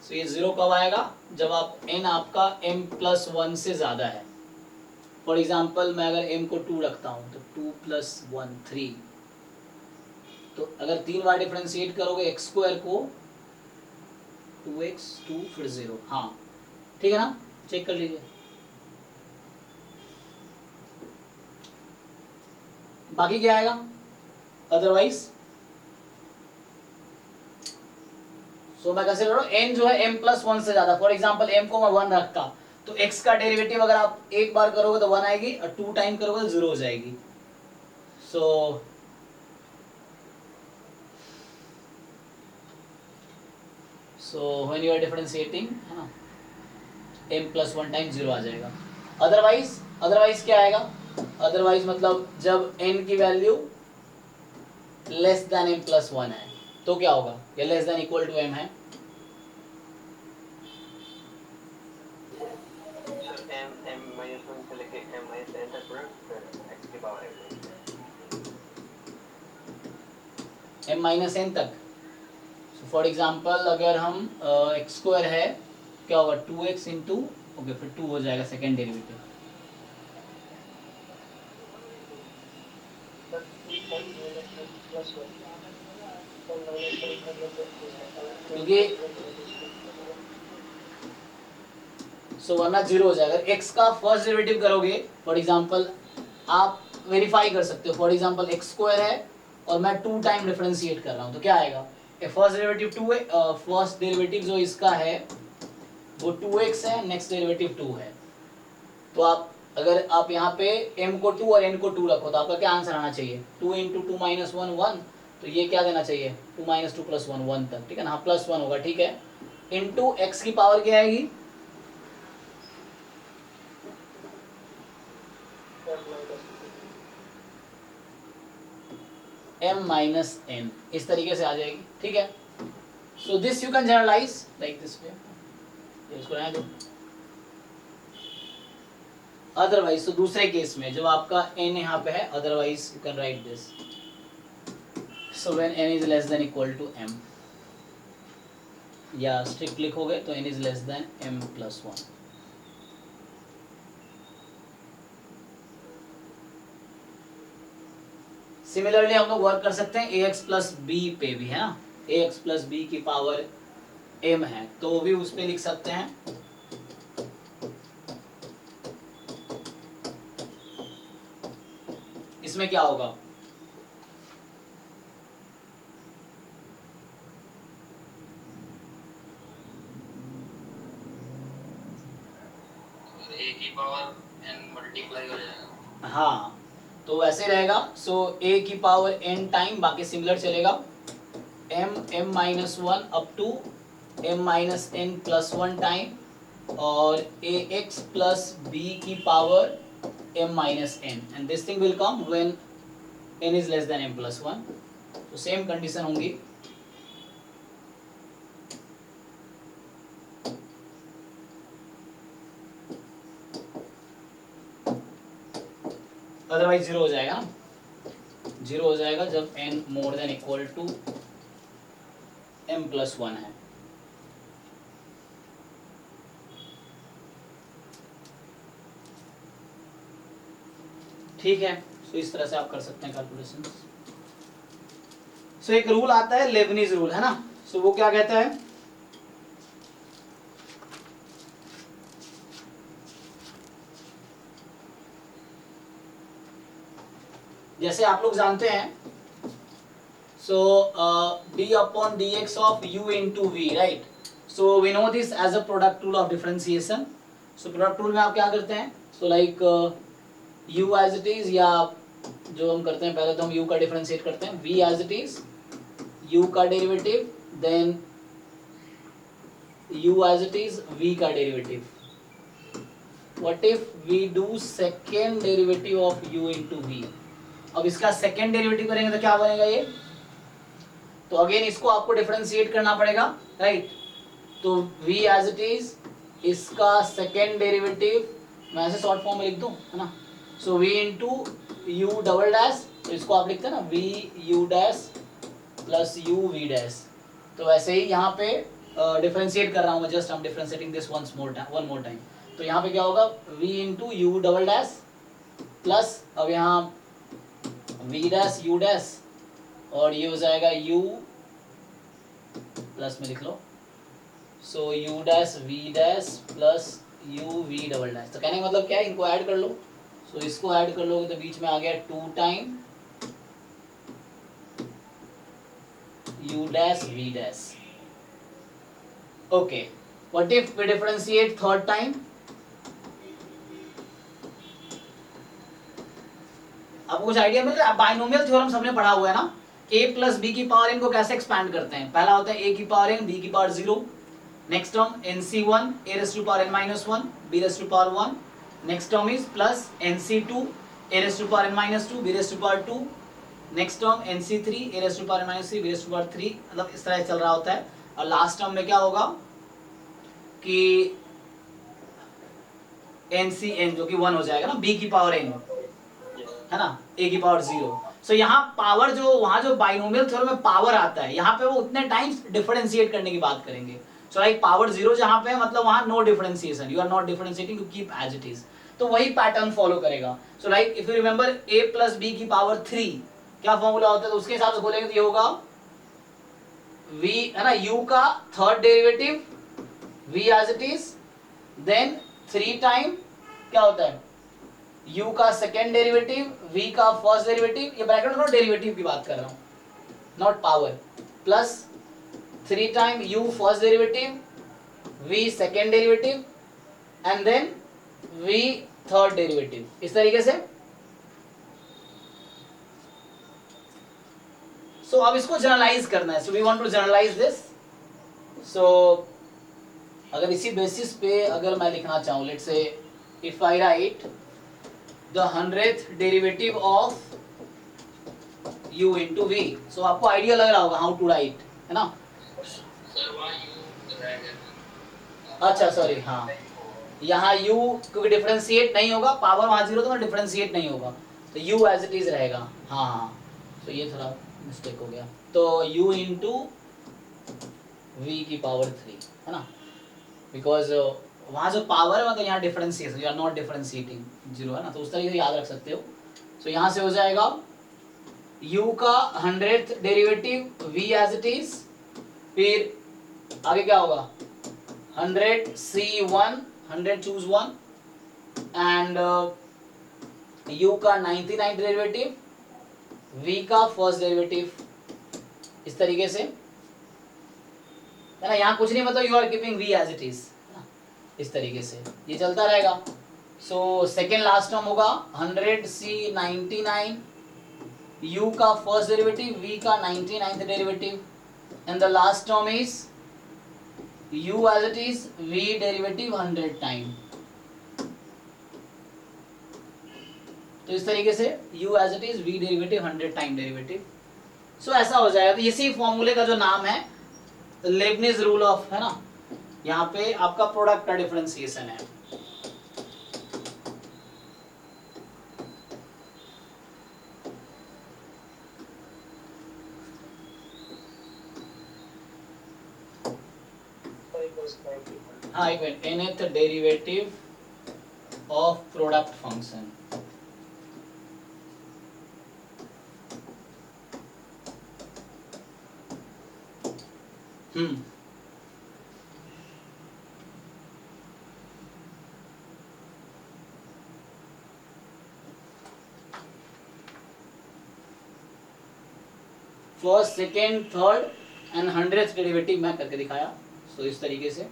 सो ये 0 कब आएगा, जब आप n आपका m प्लस 1 से ज्यादा है। फॉर एग्जाम्पल मैं अगर m को 2 रखता हूं तो 2 प्लस 1 3, तो अगर 3 बार डिफरेंशिएट करोगे x स्क्वायर को 2x 2 फिर 0, हाँ ठीक है ना, चेक कर लीजिए। बाकी क्या आएगा अदरवाइज, सो मैं कैसे ले रहा हूँ, n जो है m प्लस 1 से ज्यादा, फॉर एग्जाम्पल m को मैं 1 रखता तो x का डेरिवेटिव अगर आप एक बार करोगे तो 1 आएगी, और 2 टाइम करोगे तो 0 हो जाएगी। So when you are differentiating, है ना, m प्लस 1 टाइम 0 आ जाएगा। अदरवाइज क्या आएगा, अदरवाइज मतलब जब n की value less than m plus 1 है तो क्या होगा, या less than equal to m है, m माइनस n तक। फॉर एग्जाम्पल अगर हम x स्क्वायर है क्या होगा 2x इंटू, ओके फिर 2 हो जाएगा सेकेंड डेरिवेटिव, क्योंकि सो वरना 0 हो जाएगा। x का फर्स्ट डेरिवेटिव करोगे, फॉर एग्जाम्पल आप वेरीफाई कर सकते हो, फॉर एग्जाम्पल x स्क्वायर है और मैं 2 टाइम डिफरेंशिएट कर रहा हूँ तो क्या आएगा, फर्स्ट डेरिवेटिव 2 है, फर्स्ट डेरिवेटिव जो इसका है वो 2x है, नेक्स्ट डेरिवेटिव 2 है, तो आप अगर आप यहाँ पे m को 2 और n को 2 रखो तो आपका क्या आंसर आना चाहिए, 2 इंटू 2 माइनस 1 1, तो ये क्या देना चाहिए 2 माइनस 2 प्लस 1 1 तक, ठीक है ना, हाँ प्लस 1 होगा, ठीक है, इंटू x की पावर क्या आएगी, m माइनस n, इस तरीके से आ जाएगी, ठीक है। So this you can generalize like this way. इसको रहने दो। अदरवाइज तो दूसरे केस में जब आपका n यहाँ पे है, otherwise you can write this, so when n is less than equal to m, या स्ट्रिक्ट लिखोगे तो n is less than m plus 1। Similarly हम लोग वर्क कर सकते हैं ax प्लस b पे भी, है ना, ax प्लस b की पावर m है तो वो भी उस पे लिख सकते हैं। इसमें क्या होगा, a की पावर n मल्टीप्लाई हो जाएगा। हाँ तो वैसे रहेगा। सो a की पावर n टाइम, बाकी सिमिलर चलेगा, m minus 1 up to m minus n plus 1 time, और ax प्लस b की power m minus n, and this thing will come when n is less than m plus 1। तो same condition होंगी। Otherwise zero हो जाएगा ना, zero हो जाएगा जब n more than equal to m plus 1 है। ठीक है, सो इस तरह से आप कर सकते हैं कैलकुलेशन। सो एक रूल आता है लेबनीज रूल, है ना, सो वो क्या कहता है, जैसे आप लोग जानते हैं, so d upon dx of u into V, right. So we know this as a product rule of differentiation. So product rule में आप क्या करते हैं, so like u as it is, या जो हम करते हैं पहले तो हम u का डिफरेंशिएट करते हैं, v as it is, u का derivative, then u as it is, v का derivative. What if we do second derivative of u into v। अब इसका सेकेंड डेरिवेटिव करेंगे तो क्या बनेगा ये, तो अगेन इसको आपको डिफरेंशिएट करना पड़ेगा, राइट। तो v एज इट इज, इसका सेकेंड डेरिवेटिव मैं ऐसे शॉर्ट फॉर्म में लिख दूं, है ना, सो v into U double dash, तो इसको आप लिखते हैं ना v u dash plus u v dash. तो वैसे ही यहाँ पे डिफरेंशिएट कर रहा हूँ मैं, जस्ट हम differentiating this one more time. तो यहाँ पे क्या होगा, v into U double dash plus, अब यहाँ v डैश u डैश, और ये हो जाएगा u प्लस में लिख लो, सो u dash v dash plus u v double dash. तो कहने का मतलब क्या है, इनको ऐड कर लो, सो इसको ऐड कर लोगे तो बीच में आ गया 2 time u dash v dash. Okay, what if we differentiate third time, आपको कुछ आइडिया मिल रहा है, बाइनोमियल थ्योरम सबने पढ़ा हुआ है ना, a प्लस बी की पावर n को कैसे एक्सपैंड करते हैं, पहला होता है a की पावर n, b की power 0, next term nc1 a raise to power n minus 1 b raise to power 1, next term is plus nc2 a raise to power n minus 2 b raise to power 2, next term nc3 a raise to power n minus 3 b raise to power 3, मतलब इस तरह चल रहा होता है। और last term में क्या होगा कि ncn जो कि 1 हो जाएगा ना, b की पावर n, है ना, a की पावर 0। सो यहाँ पावर जो वहां जो बाइनोमियल थ्योरम में पावर आता है, यहाँ पे वो उतने टाइम्स डिफरेंशिएट करने की बात करेंगे। सो लाइक पावर 0 जहाँ पे है, मतलब वहां no differentiation, you are not differentiating, you keep as it is. तो वही पैटर्न फॉलो करेगा। So like if you remember a plus B की पावर 3 क्या फॉर्मूला होता है, तो उसके हिसाब से बोलेंगे तो ये होगा v, है ना, u का third derivative v as it is, then 3 time क्या होता है u का सेकेंड डेरिवेटिव, v का फर्स्ट डेरिवेटिव, ये ब्रैकेट में डेरिवेटिव की बात कर रहा हूं, not power, plus 3 time u first derivative, v second derivative, and then v third derivative, इस तरीके से। सो अब इसको जनरलाइज करना है, so we want to generalise this. So अगर इसी बेसिस पे अगर मैं लिखना चाहूं, let's say if I right the 100th derivative of u into v, so आपको आइडिया लग रहा होगा how to write, है ना। सर वहाँ u अच्छा सॉरी, हाँ यहाँ u क्योंकि डिफरेंशिएट नहीं होगा, पावर वहाँ 0 तो डिफरेंशिएट नहीं होगा, तो u एज इट इज रहेगा। हाँ हाँ, तो ये थोड़ा मिस्टेक हो गया। तो u इंटू वी की पावर 3 है ना, बिकॉज वहाँ जो पावर है मतलब यहाँ differentiation, you are not differentiating 0 है ना, तो उस तरीके से याद रख सकते हो। सो यहाँ से हो जाएगा u का 100th derivative v as it is, फिर आगे क्या होगा 100 C1, 100 चूज 1 एंड u का 99 डेरिवेटिव, v का फर्स्ट डेरिवेटिव, इस तरीके से है ना। यहाँ कुछ नहीं मतलब you are keeping v as it is, इस तरीके से ये चलता रहेगा। सो सेकेंड लास्ट टर्म होगा 100 C 99, u का फर्स्ट डेरिवेटिव, v का 99th derivative and the last term is u as it is v derivative 100 time. तो इस तरीके से u as it is v derivative 100 time derivative. So ऐसा हो जाएगा। तो इसी फॉर्मूले का जो नाम है लेबनिज रूल ऑफ, है ना, यहाँ पे आपका प्रोडक्ट का डिफरेंशिएशन है। हाँ एक minute, nth derivative of product function. First second third and 100th derivative मैं करके दिखाया। सो इस तरीके से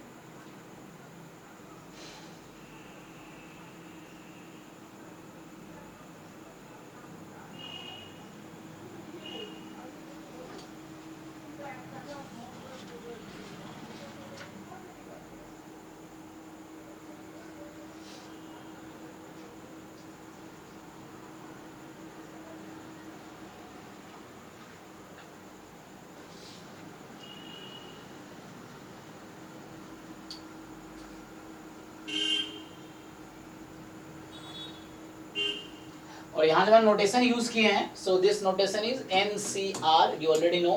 और यहाँ जो मैंने नोटेशन यूज किए हैं, so this notation is NCR, you already no,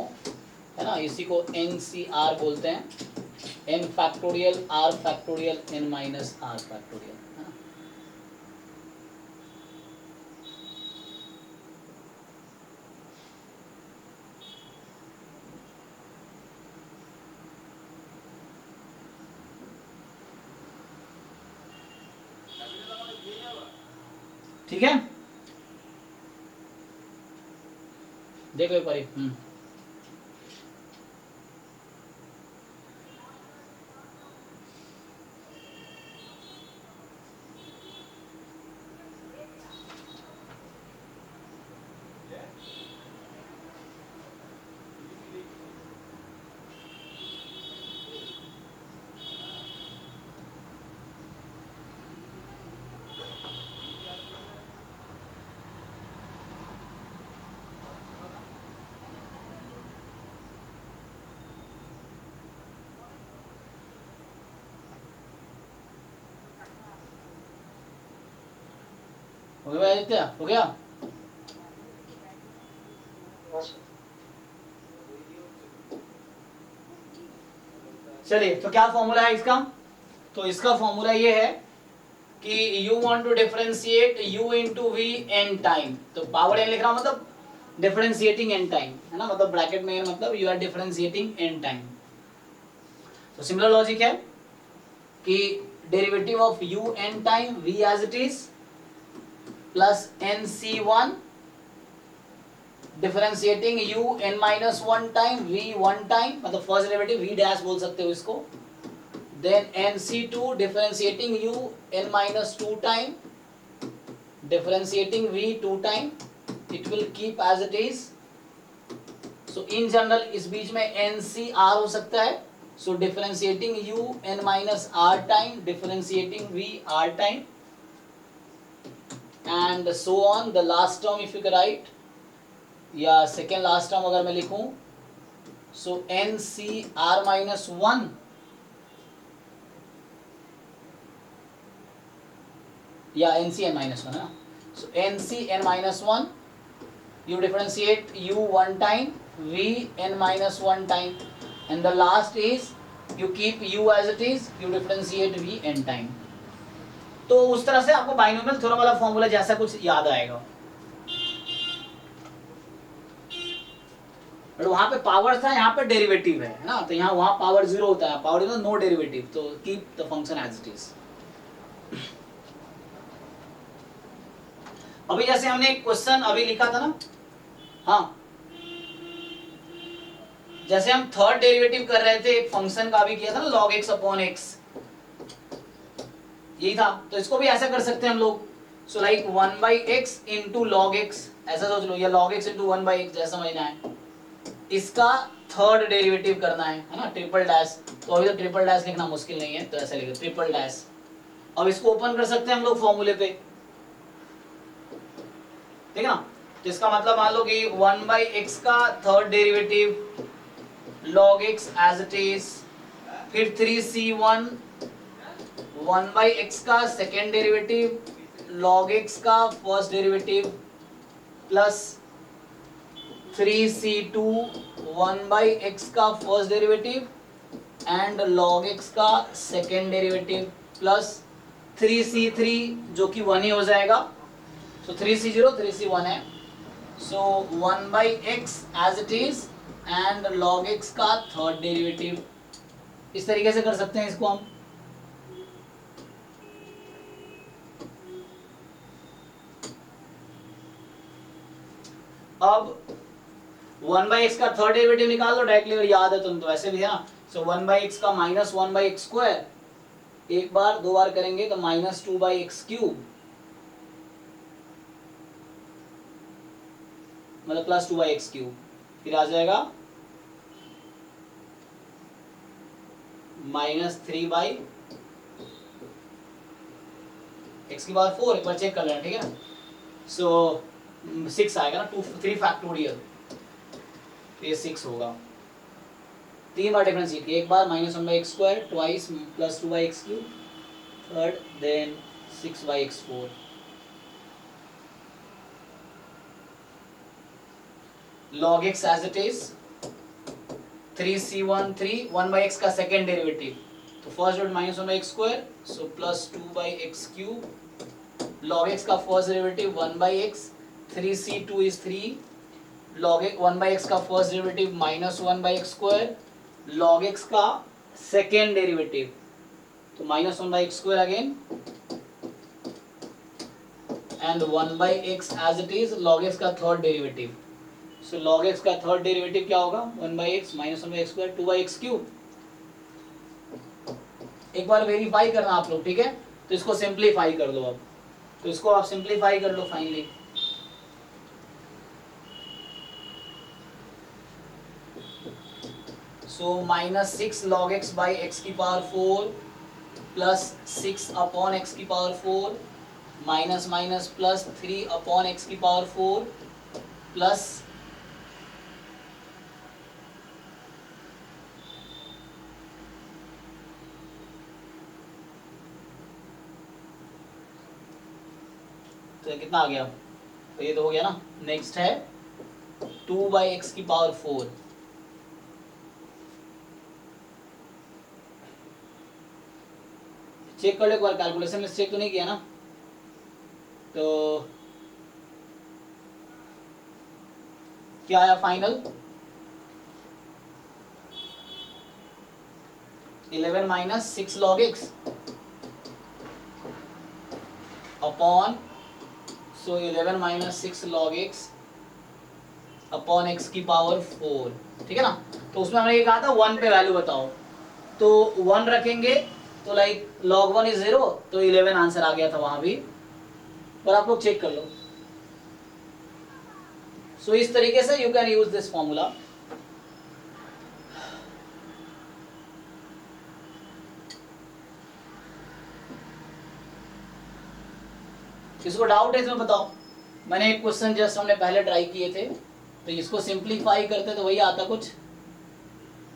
है ना, इसी को NCR बोलते हैं, n factorial r factorial n minus r factorial, है ना। ठीक है, देखो एक बारी। हो गया आदित्य, हो गया। चलिए, तो क्या फॉर्मूला है इसका? तो इसका फॉर्मूला ये है कि u want to differentiate u into V N time. तो पावर n लिख रहा हूं मतलब डिफरेंशिएटिंग n टाइम, है ना, मतलब ब्रैकेट में मतलब you are differentiating n time. तो सिमिलर लॉजिक है कि derivative of u n time v as it is plus nc1 differentiating u n minus 1 time v 1 time, मतलब फर्स्ट डेरिवेटिव v डैश बोल सकते हो इसको, then nc2 differentiating u n minus 2 time differentiating v 2 time, it will keep as it is. So in general इस बीच में ncr हो सकता है, सो differentiating u n minus r time differentiating v r time and so on, the last term if you write, या second last term अगर मैं लिखूं, सो NCR माइनस 1 या n C n minus one है ना, so n C n minus one, you differentiate u one time, v n minus one time, and the last is you keep u as it is, you differentiate v n time. तो उस तरह से आपको binomial theorem वाला formula जैसा कुछ याद आएगा, बट वहां पे पावर था, यहाँ पे डेरिवेटिव है ना, तो यहाँ वहां पावर जीरो होता है, पावर जीरो नो डेरिवेटिव, तो keep the function as it is. अभी जैसे हमने एक क्वेश्चन अभी लिखा था ना, हाँ, जैसे हम थर्ड डेरिवेटिव कर रहे थे एक फंक्शन का, अभी किया था ना log x अपॉन x, यही था, तो इसको भी ऐसा कर सकते हैं हम लोग. So like 1/x into log x, ऐसा सोच लो, या log x इंटू 1/x जैसा समझना है, इसका थर्ड डेरिवेटिव करना है ना, ट्रिपल डैश. तो अभी तो ट्रिपल डैश लिखना मुश्किल नहीं है, तो ऐसे लिखो ट्रिपल डैश. अब इसको ओपन कर सकते हैं हम लोग फॉर्मूले पे, ठीक है ना. तो इसका मतलब मान लो कि 1/x का third derivative log x as it is, फिर 3c1 1/x का सेकेंड डेरिवेटिव log x का first derivative plus 3c2 1/x का first derivative and log x का सेकेंड डेरिवेटिव प्लस 3c3 जो कि 1 ही हो जाएगा. सो 3c0 3c1 है, so 1/x as it is and log x का थर्ड डेरिवेटिव. इस तरीके से कर सकते हैं इसको हम. अब 1/x का थर्ड डेरिवेटिव निकाल दो डायरेक्टली, अगर याद है तुम तो ऐसे भी है ना. सो 1/x का माइनस 1/x स्क्वायर, एक बार दो बार करेंगे तो माइनस 2/x क्यूब, मतलब प्लस 2/x क्यूब, फिर आ जाएगा माइनस 3/x की पावर 4, एक बार चेक कर लेना, ठीक है. सो 6 आएगा ना, 3 फैक्टोरियल, तो ये 6 होगा. 3 बार डिफरेंस, एक बार minus 1/x square, twice plus 2/x cube, third then 6/x 4. log x as it is 3c1 3 1/x का सेकेंड डेरिवेटिव, तो first derivative minus 1/x square, so plus 2/x cube, log x का first derivative 1/x, 3c2 is 3, log x 1/x का first derivative minus 1/x square, log x का second derivative, तो minus 1/x square again and 1/x as it is, log x का third derivative. So log x का third derivative क्या होगा, 1/x minus 1/x square 2/x cube. एक बार verify करना आप लोग, ठीक है. तो इसको सिंप्लीफाई कर दो अब, तो इसको आप सिंप्लीफाई कर लो finally. So minus 6 log x by x की पावर 4 प्लस 6 अपॉन x की power 4 minus minus plus 3 upon x की पावर 4 प्लस तो कितना आ गया, तो ये तो हो गया ना. नेक्स्ट है 2/x की पावर 4, चेक कर लो एक बार, कैलकुलेशन में चेक तो नहीं किया ना. तो क्या आया final, 11 minus 6 log x upon, so 11 minus 6 log x upon x की पावर 4, ठीक है ना. तो उसमें हमने ये कहा था 1 पे वैल्यू बताओ, तो 1 रखेंगे तो लाइक log 1 इज 0, तो 11 आंसर आ गया था वहां भी, पर आप लोग चेक कर लो. सो इस तरीके से you can use this formula. किसको डाउट है इसमें बताओ. मैंने एक क्वेश्चन जस्ट हमने पहले ट्राई किए थे, तो इसको सिंप्लीफाई करते तो वही आता कुछ,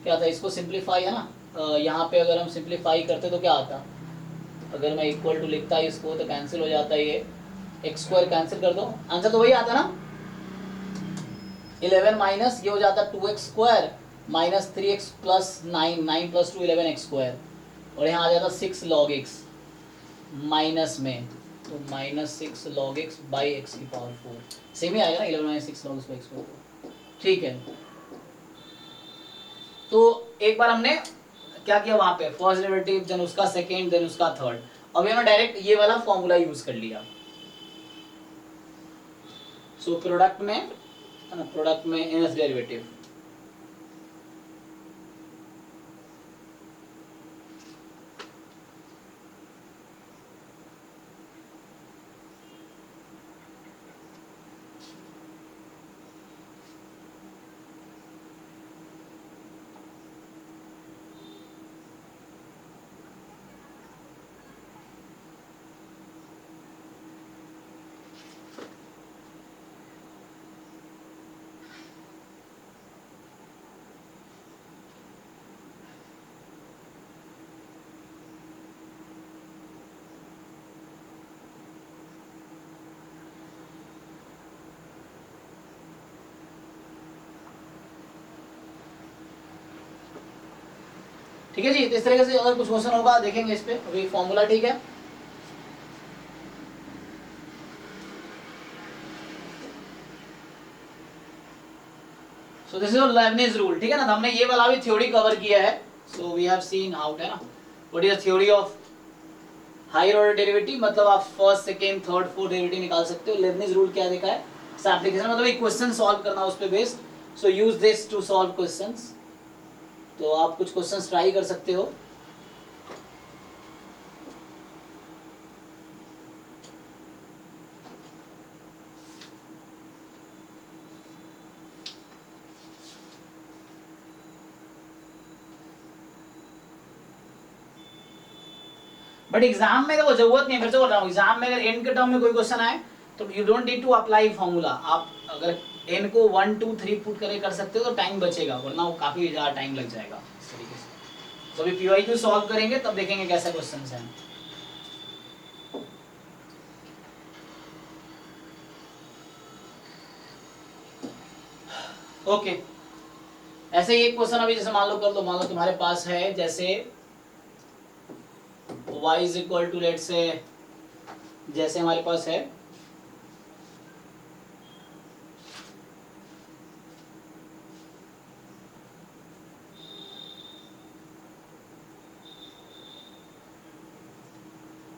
क्या था, इसको सिंप्लीफाई है ना, यहाँ पे अगर हम सिंप्लीफाई करते तो क्या आता, अगर मैं इक्वल टू लिखता है इसको तो कैंसिल हो जाता है, ये एक्स स्क्वायर कैंसिल कर दो, आंसर तो वही आता ना 11 माइनस ये हो जाता 2x square minus 3x plus 9, 9 plus 2 11x square, और यहाँ आ जाता 6 log x माइनस में, तो minus 6 log x by x की पावर 4, सेम ही आएगा ना 11 minus 6 log x by x power 4, ठीक है। तो एक बार हमने क्या किया वहां पे, फर्स्ट डेरिवेटिव देन उसका सेकेंड देन उसका थर्ड, अब हमने डायरेक्ट ये वाला फॉर्मूला यूज कर लिया। सो प्रोडक्ट में इनवर्स डेरिवेटिव, ठीक है जी। तो इस तरीके से अगर कुछ क्वेश्चन होगा देखेंगे इस पे, अभी फॉर्मूला ठीक है। So this is Lebanese rule, ठीक है ना, हमने ये वाला भी थ्योरी कवर किया है। So we have seen how, है ना, what is the theory of higher order derivative, मतलब आप first second third fourth derivative निकाल सकते हो। लेबनिज रूल क्या देखा है, एप्लीकेशन मतलब एक क्वेश्चन सॉल्व करना उस पे based. So use this to solve questions, तो आप कुछ क्वेश्चंस ट्राई कर सकते हो। बट एग्जाम में तो वो जरूरत नहीं है, फिर से बोल रहा हूँ, एग्जाम में अगर एन के टर्म में कोई क्वेश्चन आए तो you don't need to apply formula. आप अगर एन को 1 2 3 पुट करके कर सकते हो तो टाइम बचेगा, वरना वो काफी ज्यादा टाइम लग जाएगा इस तरीके से। तो अभी पीवाईक्यू सॉल्व करेंगे तब देखेंगे कैसे क्वेश्चंस हैं। ओके, ऐसे ही एक क्वेश्चन अभी जैसे मान लो कर लो, मान लो तुम्हारे पास है जैसे y is equal to let say, जैसे हमारे पास है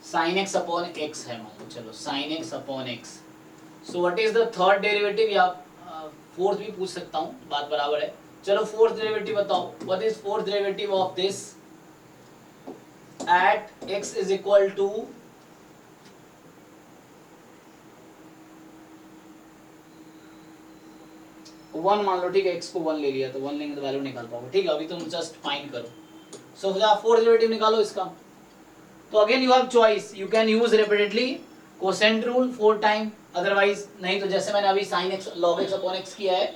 sin x अपॉन x है, मान लो चलो sin x upon x। So what is the third derivative, या फोर्थ भी पूछ सकता हूँ, बात बराबर है। चलो फोर्थ डेरिवेटिव बताओ, what is fourth derivative of this at x is equal to one, मान लो ठीक है, x को 1 ले लिया तो 1 लेंगे तो वैल्यू निकाल पाओगे, ठीक है। अभी तुम जस्ट फाइंड करो। सो फोर्थ डेरिवेटिव निकालो इसका। तो again you have choice, you can use repeatedly quotient rule 4 time, otherwise नहीं तो जैसे मैंने अभी sin x log x upon x किया है,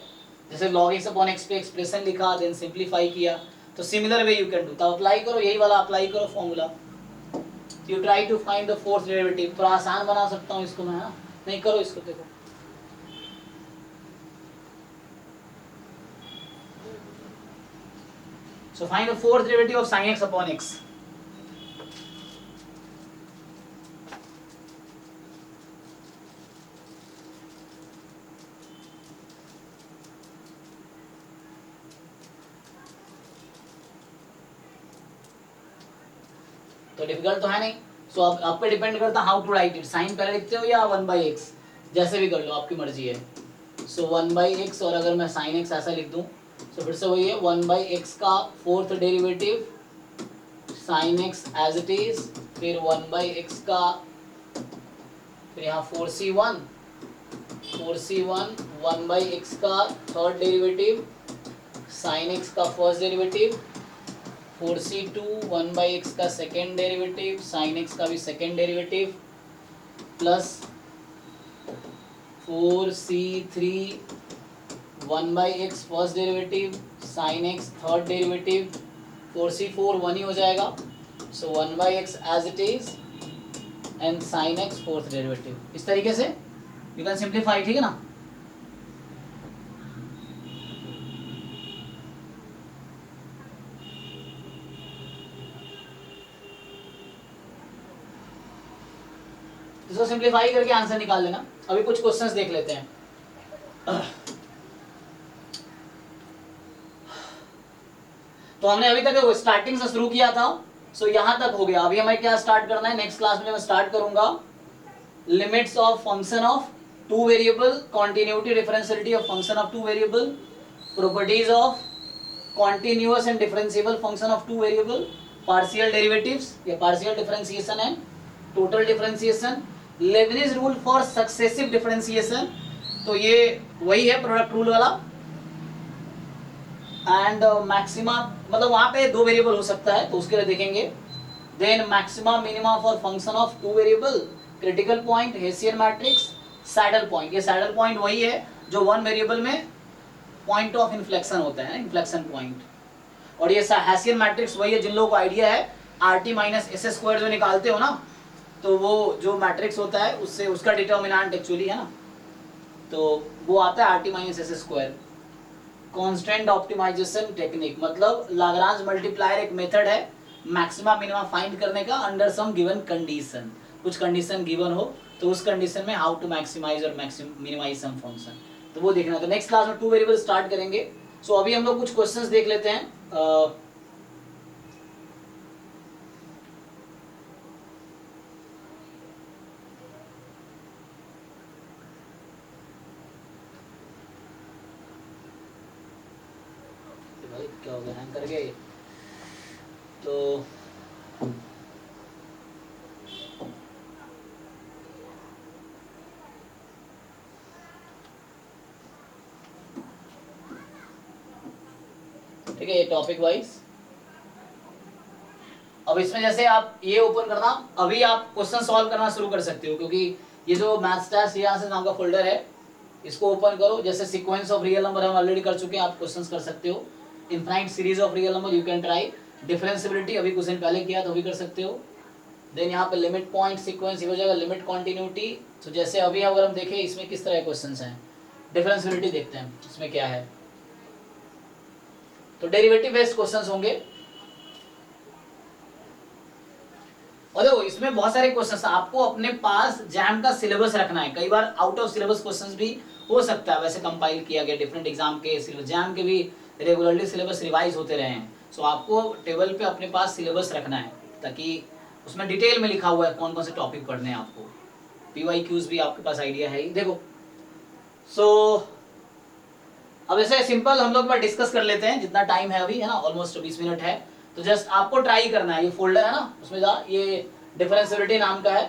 जैसे log x अपॉन x पे एक्सप्रेशन लिखा देन सिंप्लीफाई किया, तो similar way you can do. तो अप्लाई करो, यही वाला अप्लाई करो formula. You try to find the fourth derivative. थोड़ा आसान बना सकता हूँ इसको मैं, हाँ नहीं करो इसको, देखो so find the fourth derivative of sin x upon x। तो डिफिकल्ट तो है नहीं। सो अब आप पे डिपेंड करता है how to write it, sine पहले लिखते हो या 1/x, जैसे भी कर लो, आपकी मर्जी है। सो 1/x, और अगर मैं sin x ऐसा लिख दूं तो फिर से वही है 1/x का fourth derivative sin x as it is, फिर 1/x का, फिर यहाँ 4c1 1/x का थर्ड डेरिवेटिव, sin x का फर्स्ट डेरिवेटिव, 4c2 1/x का सेकेंड डेरिवेटिव, sin x का भी second derivative, plus 4c3 1/x first derivative, sin x third derivative, 4c4 1 ही हो जाएगा। So 1/x as it is and sine x fourth derivative, इस तरीके से यू कैन सिंप्लीफाई, ठीक है ना। इसको सिंप्लीफाई करके आंसर निकाल लेना। अभी कुछ क्वेश्चंस देख लेते हैं। तो हमने अभी तक स्टार्टिंग से शुरू किया था, सो यहाँ तक हो गया। अभी हमें क्या स्टार्ट करना है, नेक्स्ट क्लास में मैं स्टार्ट करूंगा limits of function of two variable, continuity differentiality of function of two variable, properties of continuous and differentiable function of two variable, partial derivatives या partial differentiation and total differentiation, Leibniz rule for successive differentiation, तो ये वही है product rule वाला, and maxima, मतलब वहां पे दो वेरिएबल हो सकता है तो उसके लिए देखेंगे। Then maxima minima for function of two variable, critical point, Hessian matrix, saddle point. ये सैडल पॉइंट वही है जो वन वेरिएबल में पॉइंट ऑफ इन्फ्लेक्शन होता है, इन्फ्लेक्शन पॉइंट। और ये हेसियन मैट्रिक्स वही है जिन लोगों को आइडिया है RT माइनस एस स्क्वायर जो निकालते हो ना, तो वो जो मैट्रिक्स होता है उससे उसका डिटर्मिनेंट एक्चुअली है ना, तो वो आता है RT minus s square. Constant optimization technique मतलब लाग्रांज मल्टीप्लायर एक मेथड है मैक्सिमा मिनिमा फाइंड करने का अंडर सम गिवन कंडीशन। कुछ कंडीशन गिवन हो तो उस कंडीशन में हाउ टू मैक्सिमाइज और मिनिमाइज सम फंक्शन, तो वो देखना। तो नेक्स्ट क्लास में टू वेरिएबल स्टार्ट करेंगे। सो अभी हम लोग कुछ क्वेश्चंस देख लेते हैं। भाई क्या हो गया, हैंग कर गए तो ठीक है, ये टॉपिक वाइज। अब इसमें जैसे आप ये ओपन करना, अभी आप क्वेश्चन सॉल्व करना शुरू कर सकते हो, क्योंकि ये जो मैथ्स टेस्ट यहाँ नाम का फोल्डर है इसको ओपन करो। जैसे सीक्वेंस ऑफ रियल नंबर हम ऑलरेडी कर चुके हैं, आप क्वेश्चंस कर सकते हो। Infinite series of real number you can try. Differentiability अभी कुछ दिन पहले किया तो भी कर सकते हो। देन यहाँ पे लिमिट पॉइंट सीक्वेंस, ये हो जाएगा लिमिट कॉन्टिन्यूटी। तो जैसे अभी अगर हम देखें इसमें किस तरह के क्वेश्चन हैं, डिफरेंशिएबिलिटी देखते हैं इसमें क्या है। तो डेरिवेटिव बेस्ड क्वेश्चंस होंगे। और देखो इसमें बहुत सारे क्वेश्चंस, आपको अपने पास जैम का सिलेबस रखना है। कई बार आउट ऑफ सिलेबस क्वेश्चंस भी हो सकता है, वैसे कंपाइल किया गया डिफरेंट एग्जाम के जैम के भी रेगुलरली सिलेबस रिवाइज होते रहे हैं। सो आपको टेबल पे अपने पास सिलेबस रखना है ताकि उसमें डिटेल में लिखा हुआ है कौन कौन से टॉपिक पढ़ने हैं आपको। PYQs भी आपके पास आइडिया है ही। देखो सो अब ऐसे सिंपल हम लोग डिस्कस कर लेते हैं, जितना टाइम है अभी है ना, ऑलमोस्ट 20 मिनट है। तो जस्ट आपको ट्राई करना है, ये फोल्डर है ना उसमें जा, ये डिफरेंशिएबिलिटी नाम का है।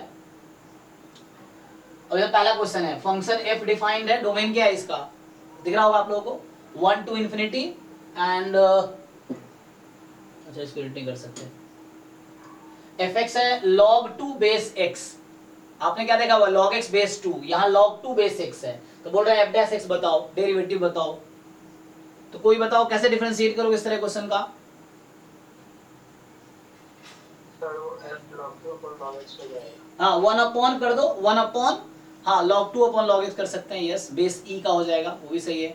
अब ये पहला क्वेश्चन है, फंक्शन f डिफाइंड है, डोमेन क्या है इसका दिख रहा होगा आप लोगों को, 1 to infinity एंड अच्छा इसको रिटर्न कर सकते हैं। fx है log 2 बेस x, आपने क्या देखा हुआ log x बेस 2, यहाँ log 2 बेस x है। तो बोल रहे हैं f डैश x बताओ, डेरिवेटिव बताओ। तो कोई बताओ कैसे डिफरेंशिएट करोगे इस तरह क्वेश्चन का। हाँ 1 अपॉन कर दो, 1 अपॉन, हाँ log 2 अपॉन log x कर सकते हैं, यस बेस e का हो जाएगा, वो भी सही है।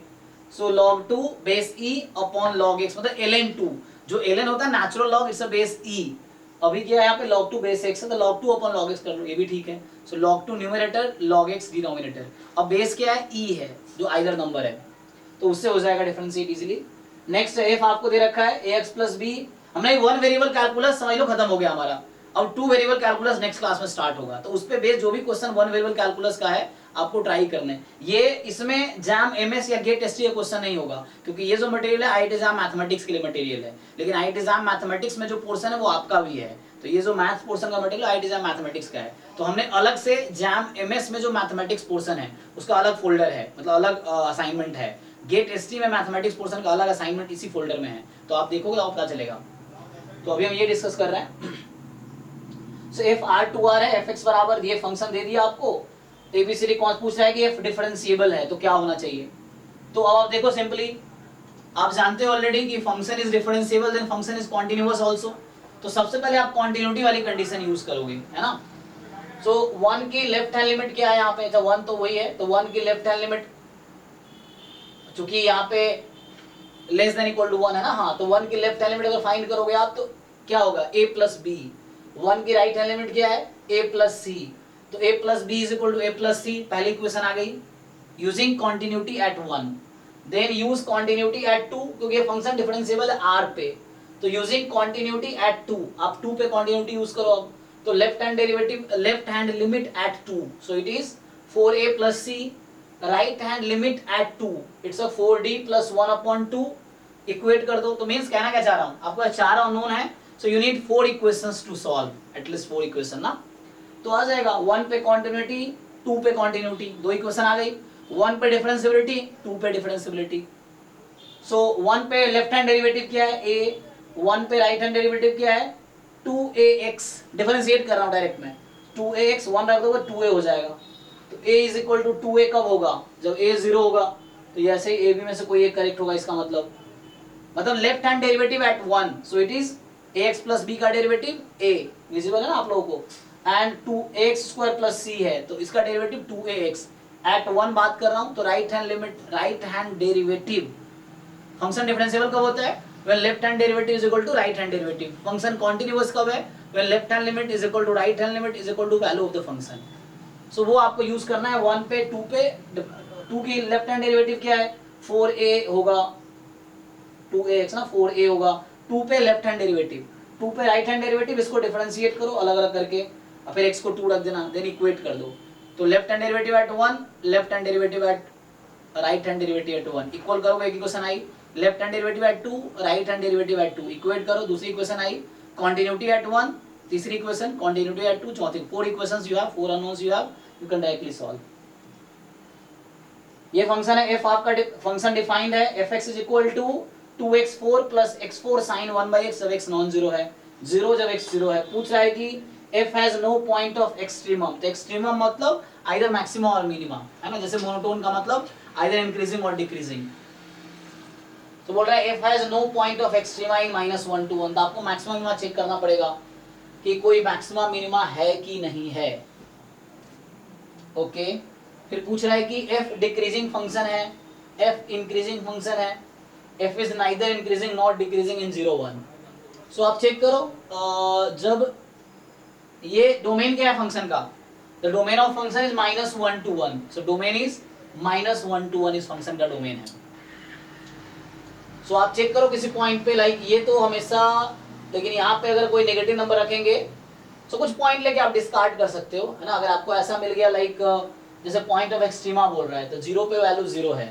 सो log 2 base e upon log x मतलब ln 2, जो ln होता है natural log, it's a base e। अभी क्या है यहाँ पे log 2 बेस x है तो log 2 अपॉन log x कर लो, ये भी ठीक है। सो log 2 numerator, log x denominator. अब बेस क्या है, e है जो आइदर नंबर है, तो उससे हो जाएगा डिफरेंशिएट इजीली। नेक्स्ट f आपको दे रखा है ax प्लस b, हमने वन वेरिएबल कैलकुलस समझ लो खत्म हो गया हमारा। अब two variable calculus next class में स्टार्ट होगा, तो उस पे बेस जो भी क्वेश्चन वन वेरिएबल कैलकुलस का है आपको ट्राई करने। ये इसमें जैम एमएस या गेट टेस्ट ये क्वेश्चन नहीं होगा, क्योंकि ये जो मटेरियल है आईआईटी एग्जाम मैथमेटिक्स के लिए मटेरियल है, लेकिन आईआईटी एग्जाम मैथमेटिक्स में जो पोर्शन है वो आपका भी है। तो ये जो मैथ्स पोर्शन का मटेरियल आईआईटी एग्जाम मैथमेटिक्स का है, तो हमने अलग से जैम एमएस में जो मैथमेटिक्स पोर्शन है उसका अलग फोल्डर है, मतलब अलग असाइनमेंट है। गेट एसटी में मैथमेटिक्स पोर्शन का अलग असाइनमेंट इसी फोल्डर में है, तो आप देखोगे आपको पता चलेगा। तो अभी हम ये डिस्कस कर रहे हैं। सो एफ आर टू आर है, एफ एक्स बराबर ये फंक्शन दे दिया आपको, एबीसीडी कौन पूछ रहा है कि एफ डिफरेंशिएबल है तो क्या होना चाहिए। तो अब आप देखो सिंपली, आप जानते हो ऑलरेडी कि function is differentiable then function is continuous also. तो सबसे पहले आप कॉन्टिन्यूटी वाली कंडीशन यूज करोगे, है ना। सो 1 की लेफ्ट हैंड लिमिट क्या है यहाँ पे? अच्छा 1 तो वही है, तो 1 की लेफ्ट हैंड लिमिट चूंकि यहाँ पे लेस देन इक्वल टू 1 है ना, हाँ, तो 1 की लेफ्ट हैंड लिमिट अगर फाइंड करोगे आप तो क्या होगा? a plus B. 1 की राइट हैंड लिमिट क्या है? a plus C. तो a plus B is equal to a plus C, पहली इक्वेशन आ गई। Using continuity at 1, then use continuity at 2, क्योंकि ये फंक्शन डिफरेंशिएबल है r पे, तो यूजिंग कॉन्टिन्यूटी एट 2, आप 2 पे कॉन्टिन्यूटी यूज करो अब, तो left hand derivative, left hand limit at 2, so it is 4a plus c, right hand limit at 2, it's a 4d plus 1/2, equate कर दो। तो मींस कहना क्या चाह रहा हूं, आपको चार अननोन है, so you need 4 equations to solve, at least 4 equation ना, तो आ जाएगा 1 पे कॉन्टिन्यूटी, 2 पे कॉन्टिन्यूटी, दो इक्वेशन आ गई। 1 पे डिफरेंशिएबिलिटी, 2 पे डिफरेंशिएबिलिटी। सो 1 पे लेफ्ट हैंड डेरिवेटिव क्या है? a, 1 पे राइट हैंड डेरिवेटिव क्या है? 2ax, डिफरेंशिएट कर रहा हूं डायरेक्ट में, 2ax 1 रख दोगे 2a हो जाएगा, तो a is equal to 2a कब होगा? जब a 0 होगा, तो ऐसे ही a b में से कोई एक करेक्ट होगा, इसका मतलब left hand derivative eight 1, so it is ax plus b का डेरिवेटिव a, विजिबल है ना आप लोगों को, and 2ax square plus c है, तो इसका डेरिवेटिव 2ax एट 1 बात कर रहा हूं, तो right hand limit, right hand derivative, function differentiable कब होता है? when left hand derivative is equal to right hand derivative, function continuous कब है? when left hand limit is equal to right hand limit is equal to value of the function, so वो आपको use करना है 1 पे, 2 पे। 2 की left hand derivative क्या है? 4a होगा, 2ax ना, 4a होगा। 2 पे लेफ्ट हैंड डेरिवेटिव, 2 पे राइट हैंड डेरिवेटिव, इसको डिफरेंशिएट करो अलग अलग करके, और फिर x को 2 रख देना, देन इक्वेट कर दो, तो left hand derivative eight 1, left hand derivative eight right hand derivative eight 1, equal करोगे, एक इक्वेशन आई, left hand derivative eight 2, right hand derivative eight 2, equate करो, दूसरी इक्वेशन आई, कॉन्टिन्यूटी एट 1, तीसरी इक्वेशन कॉन्टिन्यूटी एट 2, चौथी, 4 equations you have, 4 unknowns you have, you can directly solve. ये function है f, आपका function defined है, fx is equal to 2x4 plus x4 sin 1/x, जब x non zero है, zero जब x जीरो है। पूछ रहा है कि f has no point of extremum, तो एक्सट्रीमम मतलब आइदर मैक्सिमम और मिनिमम, है ना, जैसे मोनोटोन का मतलब आइदर इंक्रीजिंग और डिक्रीजिंग, तो बोल रहा है f has no point of extrema in -1 to 1, तो आपको मैक्सिमम मिनिमा चेक करना पड़ेगा कि कोई मैक्सिमम मिनिमा है कि नहीं है, ओके। फिर पूछ रहा है कि f डिक्रीजिंग फंक्शन है, f इंक्रीजिंग फंक्शन है, f is neither increasing not decreasing in 0 1, सो आप चेक करो, जब ये डोमेन क्या है फंक्शन का, the domain of function is -1 to 1, so domain is -1 to 1 इस फंक्शन का डोमेन है। सो आप चेक करो किसी पॉइंट पे, लाइक ये तो हमेशा, लेकिन यहाँ पे अगर कोई नेगेटिव नंबर रखेंगे तो कुछ पॉइंट लेके आप डिस्कार्ड कर सकते हो, है ना, अगर आपको ऐसा मिल गया लाइक जैसे पॉइंट ऑफ एक्सट्रीमा बोल रहा है, तो 0 पे वैल्यू 0 है,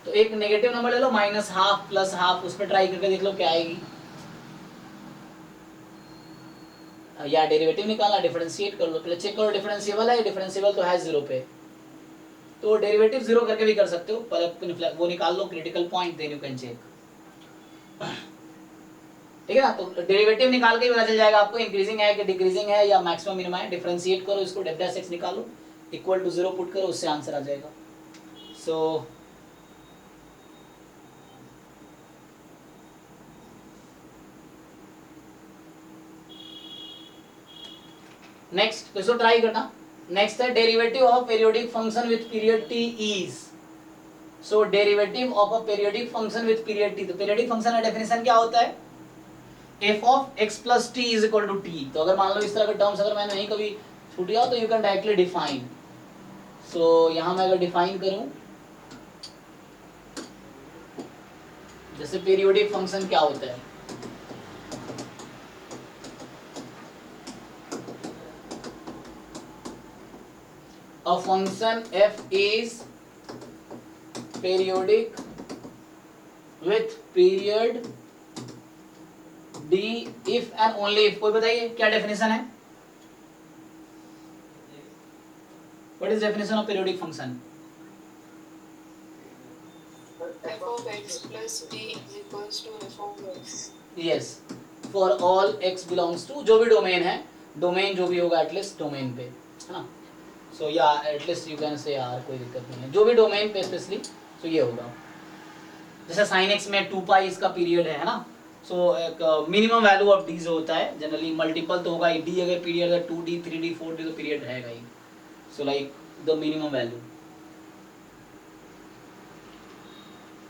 तो एक नेगेटिव नंबर ले लो, -½ +½ उस पर ट्राई करके देख लो क्या आएगी, या डेरिवेटिव निकालना, डिफरेंशिएट कर लो, पहले चेक करो डिफरेंशिएबल है, डिफरेंशिएबल तो है 0 पे, तो डेरिवेटिव 0 करके भी कर सकते हो, पर वो निकाल लो critical point, then you can check, ठीक है ना। तो डेरिवेटिव निकाल के ही पता चल जाएगा आपको इंक्रीजिंग है कि डिक्रीजिंग है या मैक्सिमम मिनिमम है, डिफरेंशिएट करो इसको, f' निकालो, इक्वल टू 0 पुट करो, उससे आंसर आ जाएगा। सो नेक्स्ट तो इसको ट्राई करना। नेक्स्ट है derivative of periodic function with period t is, so derivative of a periodic function with period t, तो पीरियोडिक फंक्शन का डेफिनेशन क्या होता है? f of x plus t is equal to t, तो अगर मान लो इस तरह के टर्म्स अगर मैंने नहीं कभी छूट गया तो यू कैन डायरेक्टली डिफाइन, सो यहाँ मैं अगर डिफाइन करूं, जैसे पीरियोडिक फंक्शन क्या होता है, a function f is periodic with period d if and only if, कोई बताइए क्या डेफिनेशन है? What is definition of periodic function? f of x plus t is equals to f of x. Yes, for all x belongs to, जो भी domain है, domain जो भी होगा एटलीस्ट डोमेन पे, है ना, सो या एटलीस्ट यू कैन से r, कोई दिक्कत नहीं है, जो भी डोमेन पे स्पेशली, तो ये होगा, जैसे sin x में 2 पाई इसका पीरियड है ना, सो एक मिनिमम वैल्यू ऑफ डी जो होता है जनरली मल्टीपल तो होगा ही, डी अगर पीरियड है 2D 3D 4D तो पीरियड रहेगा ही, so like the minimum value.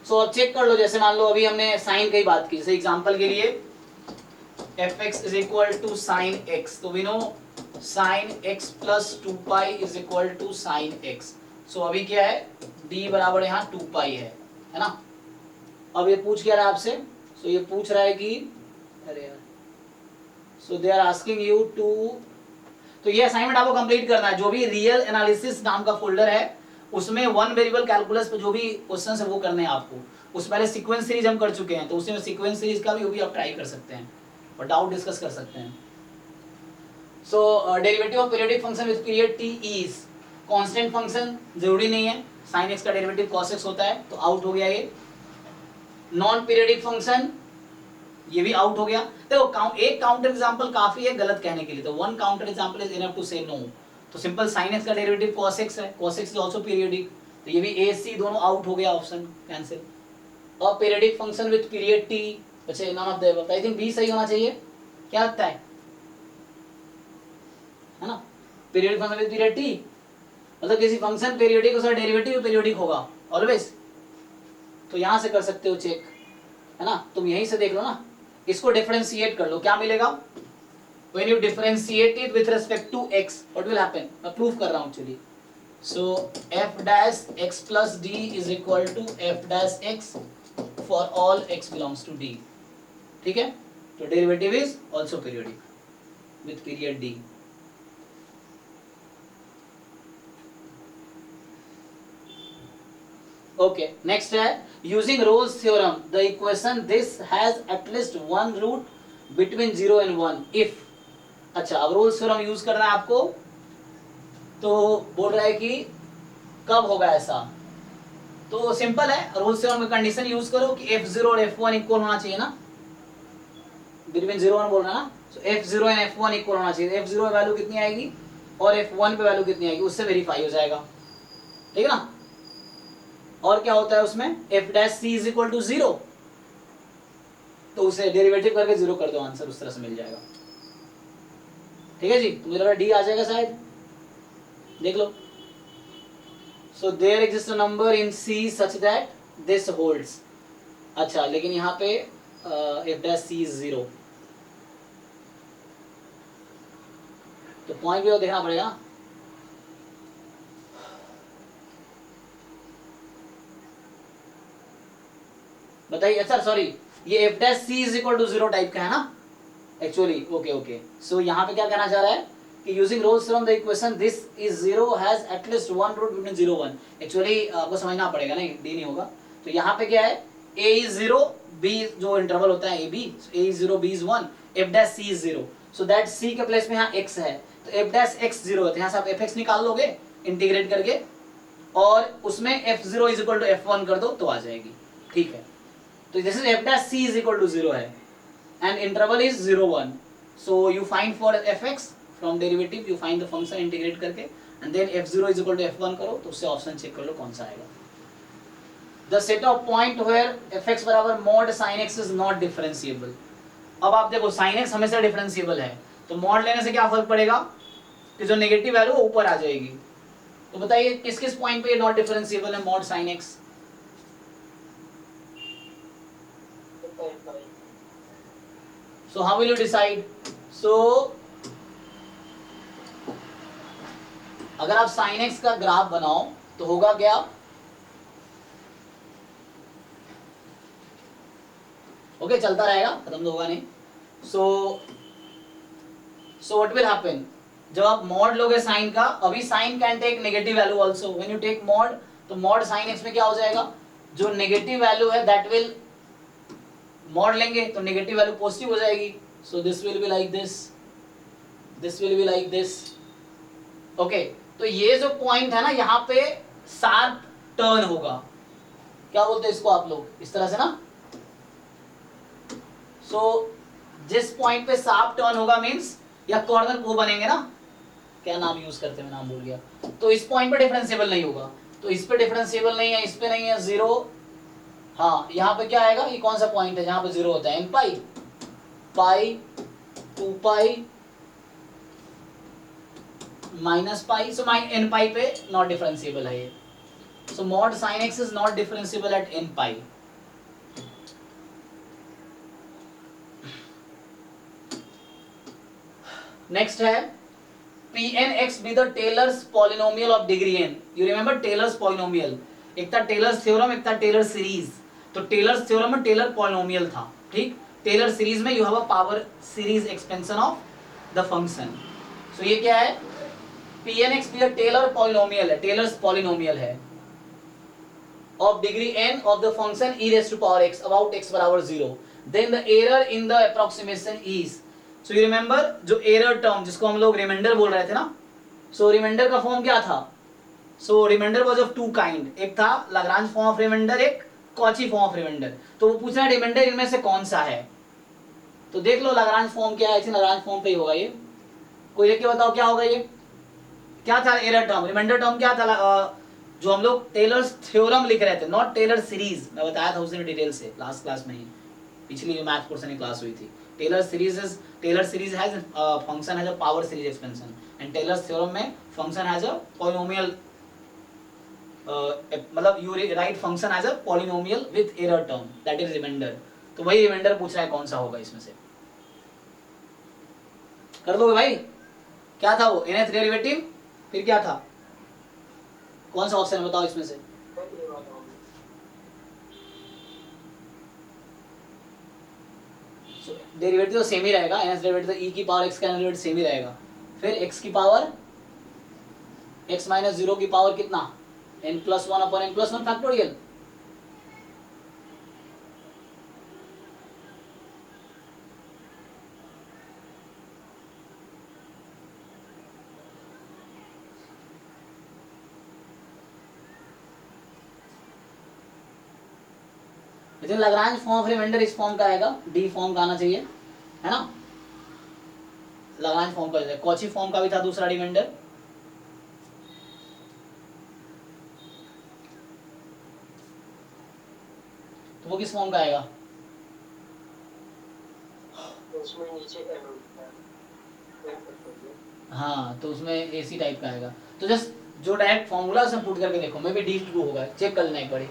So अब चेक कर लो, जैसे मान लो अभी हमने साइन की बात की, जैसे एग्जांपल के लिए fx is equal to sine x, तो we know sine x plus 2 pi is equal to sine x। So अभी क्या है, d बराबर यहाँ 2 पाई है ना। अब ये पूछ क्या रहा है आपसे, सो ये पूछ रहा है कि अरे यार, so they are asking you to, तो ये असाइनमेंट आपको कंप्लीट करना है। जो भी रियल एनालिसिस नाम का फोल्डर है उसमें वन वेरिएबल कैलकुलस पे जो भी क्वेश्चंस है वो करने हैं आपको। उस पहले सीक्वेंस सीरीज हम कर चुके हैं, तो उसमें सीक्वेंस सीरीज का भी वो भी आप ट्राई कर सकते हैं और डाउट डिस्कस कर सकते हैं। So derivative of periodic function with period t is constant function, जरूरी नहीं है, sin x का डेरिवेटिव cos x होता है तो आउट हो गया ये। नॉन पीरियोडिक फंक्शन ये भी आउट हो गया। देखो एक काउंटर एग्जांपल काफी है गलत कहने के लिए, तो one counter example is enough to say no. तो सिंपल sin x का डेरिवेटिव cos x है, cos x is also periodic, तो ये भी a c दोनों आउट हो गया, ऑप्शन कैंसिल। और periodic function with period t, अच्छा none of the above, I think B सही होना चाहिए, क्या लगता है ना। Periodic function with period t मतलब किसी फंक्शन पीरियोडिक उसका डेरिवेटिव पीरियोडिक होगा ऑलवेज, तो यहां से कर सकते हो चेक, है ना। तुम यहीं से देख लो ना, इसको डिफरेंशिएट कर लो, क्या मिलेगा, when you differentiate it with respect to x what will happen, मैं प्रूफ कर रहा हूं actually. so f dash x plus d is equal to f dash x for all x belongs to d, ठीक है। तो derivative is also periodic with period d। Okay next है, using Rolle's theorem the equation this has at least one root between 0 and 1 if. अच्छा अब Rolle's theorem use करना है आपको, तो बोल रहा है कि कब होगा ऐसा, तो सिंपल है, रोल्स थ्योरम की कंडीशन यूज करो कि f0 और f1 इक्वल होना चाहिए ना, बिटवीन 0 और 1 बोल रहा है ना, तो f0 एंड f1 इक्वल होना चाहिए। f0 पे वैल्यू कितनी आएगी और f1 पे वैल्यू कितनी आएगी, उससे वेरीफाई हो जाएगा, ठीक है ना। और क्या होता है उसमें, f dash c is equal to 0, तो उसे डेरिवेटिव करके 0 कर दो, आंसर उस तरह से मिल जाएगा, ठीक है जी। मुझे लग रहा डी आ जाएगा शायद, देख लो। So there exist a number in c such that this holds, अच्छा लेकिन यहाँ पे f डैश c इज 0, तो पॉइंट भी तो देखना पड़ेगा। बताइए, अच्छा सॉरी, ये f dash c is equal to 0 type का है ना एक्चुअली, ओके। सो यहाँ पे क्या कहना चाह रहा है कि using Rolle's theorem the equation this is 0 has at least one root between 0 1, actually आपको समझना पड़ेगा, नहीं डी नहीं होगा। तो यहाँ पे क्या है, a इज 0 b जो इंटरवल होता है a is 0 b is 1 f dash c is 0, so that c के प्लेस में यहाँ x है, तो f डैश x 0 है, तो यहाँ से आप fx निकाल लोगे इंटीग्रेट करके, और उसमें f0 is equal to f1 कर दो तो आ जाएगी, ठीक है। तो this is f dash c is equal to 0 है and interval is 0 1, so you find for fx from derivative you find the function integrate करके and then f0 is equal to f1 करो, तो उससे ऑप्शन चेक कर लो कौन सा आएगा। the set of point where fx बराबर mod sin x is not differentiable। अब आप देखो sin x हमेशा डिफरेंशिएबल है, तो mod लेने से क्या फर्क पड़ेगा कि जो नेगेटिव वैल्यू ऊपर आ जाएगी। तो बताइए किस किस पॉइंट पे ये नॉट डिफरेंशिएबल है mod sin x, so how will you decide? so अगर आप sin x का ग्राफ बनाओ तो होगा क्या, ओके चलता रहेगा, खत्म तो होगा नहीं। so what will happen, जब आप मॉड लोगे साइन का, अभी sine can take negative value also, when you take mod तो मॉड sin x में क्या हो जाएगा, जो नेगेटिव वैल्यू है दैट विल मॉड लेंगे तो नेगेटिव वैल्यू पॉजिटिव हो जाएगी, so this will be like this, this will be like this, okay. तो ये जो पॉइंट है ना, यहाँ पे शार्प टर्न होगा, क्या बोलते हैं इसको आप लोग, इस तरह से ना। सो जिस पॉइंट पे शार्प टर्न होगा मींस या कॉर्नर वो बनेंगे ना, क्या नाम यूज करते हैं मैं नाम भूल गया, तो इस पॉइंट पे डिफरेंशिएबल नहीं होगा, तो इस पे डिफरेंशिएबल नहीं है, इस पे नहीं है 0 हाँ यहाँ पे क्या आएगा, ये कौन सा पॉइंट है जहाँ पे 0 होता है, n pi, pi 2 pi minus pi, so n pi पे नॉट डिफरेंशिएबल है ये, so mod sine x is not differentiable at n pi. Next है Pnx be the Taylor's polynomial of degree n। You remember Taylor's polynomial? एक था tailors theorem, एक था Taylor series. तो Taylor's theorem में Taylor polynomial था, ठीक। Taylor series में you have a power series expansion of the function. So ये क्या है, Pnx be a Taylor polynomial है, टेलर्स पॉलिनोमियल है of degree n of the function e raised to power x about x बराबर 0, then the error in the approximation is। So you remember जो error term जिसको हम लोग reminder बोल रहे थे ना, सो रिमाइंडर का फॉर्म क्या था, so remainder was of two kind, एक था लाग्रांज फॉर्म ऑफ रिमाइंडर, एक कॉची फॉर्म ऑफ रिमाइंडर। तो वो पूछ रहा है रिमाइंडर इनमें से कौन सा है, तो देख लो लाग्रांज फॉर्म क्या है, इसी लाग्रांज फॉर्म पे ही होगा ये। कोई लेके बताओ क्या होगा ये, क्या था एरर टर्म, रिमाइंडर टर्म क्या था, जो हम लोग टेलर्स थ्योरम लिख रहे थे, नॉट टेलर सीरीज। मैं बताया था उसे डिटेल से लास्ट क्लास में ही, पिछली मैथ पोर्शन की क्लास हुई थी। Taylor series has function has a power series expansion and Taylor's theorem में फंक्शन हैज अ पॉलिनोमियल, मतलब you write function has a polynomial with error term that is remainder. तो वही reminder पूछ रहा है कौन सा होगा इसमें से, कर दोगे भाई। क्या था वो, nth डेरिवेटिव, फिर क्या था, कौन सा ऑप्शन है बताओ इसमें से। डेरिवेटिव तो सेम ही रहेगा, nth डेरिवेटिव तो e की पावर x का डेरिवेटिव सेम ही रहेगा। फिर x की पावर x माइनस 0 की पावर कितना, n+1 अपॉन n+1 फैक्टोरियल। लेकिन लाग्रांज फॉर्म ऑफ रिमाइंडर इस फॉर्म का आएगा, डी फॉर्म का आना चाहिए, है ना। लाग्रांज फॉर्म का, कॉची फॉर्म का भी था दूसरा रिमाइंडर, तो वो किस फॉर्म का आएगा, उसमें नीचे हाँ तो उसमें एसी टाइप का आएगा। तो जस्ट जो डायरेक्ट फॉर्मूला उसमें पुट करके देखो, मे बी डी टू होगा, चेक कर लेना एक बारी।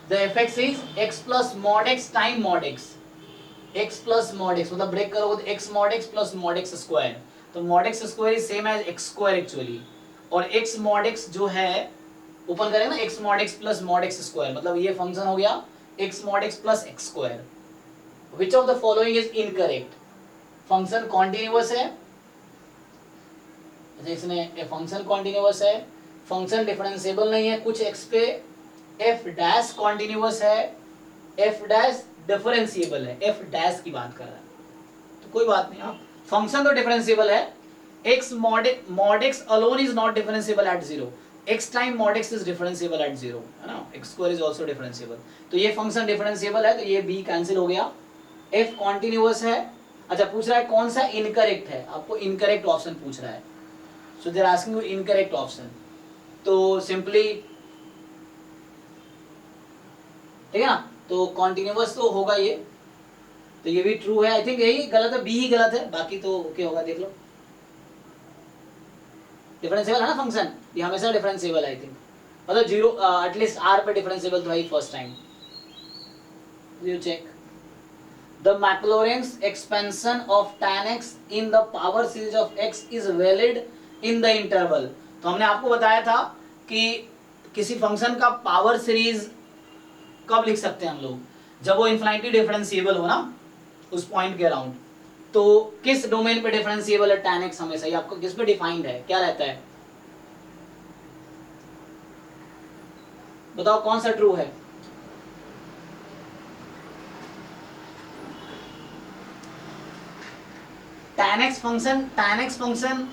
The fx is x plus mod x time mod x, x plus mod x, मतलब ब्रेक करोगे तो x mod x plus mod x square, तो mod x square is same as x square actually, और x mod x जो है open करेंगे ना, x mod x plus mod x square, मतलब ये फंक्शन हो गया x mod x plus x square। Which of the following is incorrect? Function continuous है, इसने फंक्शन कॉन्टिन्यूअस है, फंक्शन डिफरेंशिएबल नहीं है कुछ x पे, f डैश कॉन्टिन्यूअस है, f डैश डिफरेंशिएबल है, f डैश की बात कर रहा है, तो कोई बात नहीं, आप फंक्शन तो डिफरेंशिएबल है, x mod x alone is not differentiable at 0, x time mod x is differentiable at 0, है ना, x square is also differentiable, तो ये फंक्शन डिफरेंशिएबल है, तो ये b कैंसिल हो गया, f कॉन्टिन्यूअस है। अच्छा पूछ रहा है कौन सा इनकरेक्ट है, आपको इनकरेक्ट ऑप्शन पूछ रहा है, so they are asking you incorrect option, तो सिंपली ठीक है ना, तो कॉन्टिन्यूअस तो होगा ये, तो ये भी ट्रू है, आई थिंक यही गलत है, बी ही गलत है, बाकी तो ओके होगा, देख लो। डिफरेंशिएबल है ना फंक्शन, ये हमेशा डिफरेंशिएबल है आई थिंक, मतलब 0 एटलीस्ट आर पे डिफरेंशिएबल तो है first time, you check. The Maclaurin's expansion of tan x in the power series of x is valid in the interval. तो हमने आपको बताया था कि किसी फंक्शन का पावर सीरीज कब लिख सकते हैं हम लोग, जब वो इनफिनिटली डिफरेंशिएबल हो ना उस पॉइंट के अराउंड, तो किस डोमेन पे डिफरेंशिएबल है tan x हमेशा, ये आपको किस पे डिफाइंड है, क्या रहता है बताओ कौन सा ट्रू है, tan x फंक्शन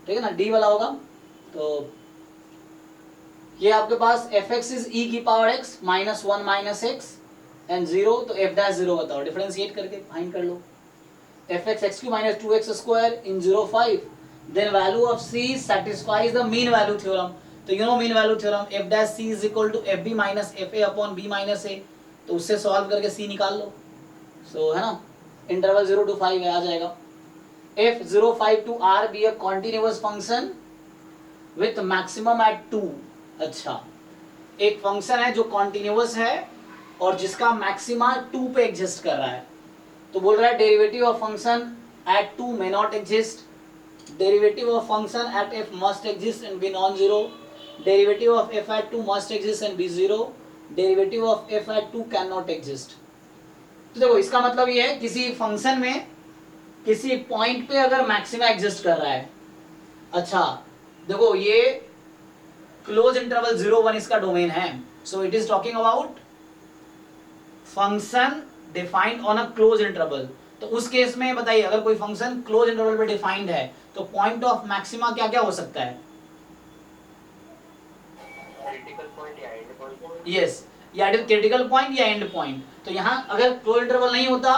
ठीक है ना, डी वाला होगा, तो ये आपके पास fx इज e की power x minus 1 minus x and 0, तो f डैश 0 बताओ, डिफरेंशिएट करके फाइंड कर लो, fx x cube minus 2x square in 0 5 then value of C satisfies the mean value theorem. तो you know mean value theorem, f dash C is equal to fb minus fa upon b minus a, तो उससे solve करके C निकाल लो. So है ना, interval 0 to 5 है, आ जाएगा. F 0 5 to R be a continuous function with maximum at 2. अच्छा, एक फंक्शन है जो कॉन्टिन्यूअस है और जिसका मैक्सिमा 2 पे एग्जिस्ट कर रहा है. तो बोल रहा है derivative of function at 2 may not exist, derivative of function at f must exist and be non zero, derivative of f at 2 must exist and be zero, derivative of f at 2 can not exist. तो देखो इसका मतलब ये है किसी function में किसी point पे अगर मैक्सिमा एग्जिस्ट कर रहा है. अच्छा देखो ये क्लोज इंटरवल 0 1 इसका डोमेन है. सो it is talking about function defined on a close interval. तो उस केस में बताइए अगर कोई फंक्शन क्लोज इंटरवल पे डिफाइंड है तो पॉइंट ऑफ मैक्सिमा क्या क्या हो सकता है? क्रिटिकल पॉइंट या एंड पॉइंट. यस, या क्रिटिकल पॉइंट या एंड पॉइंट. तो यहाँ अगर क्लोज इंटरवल नहीं होता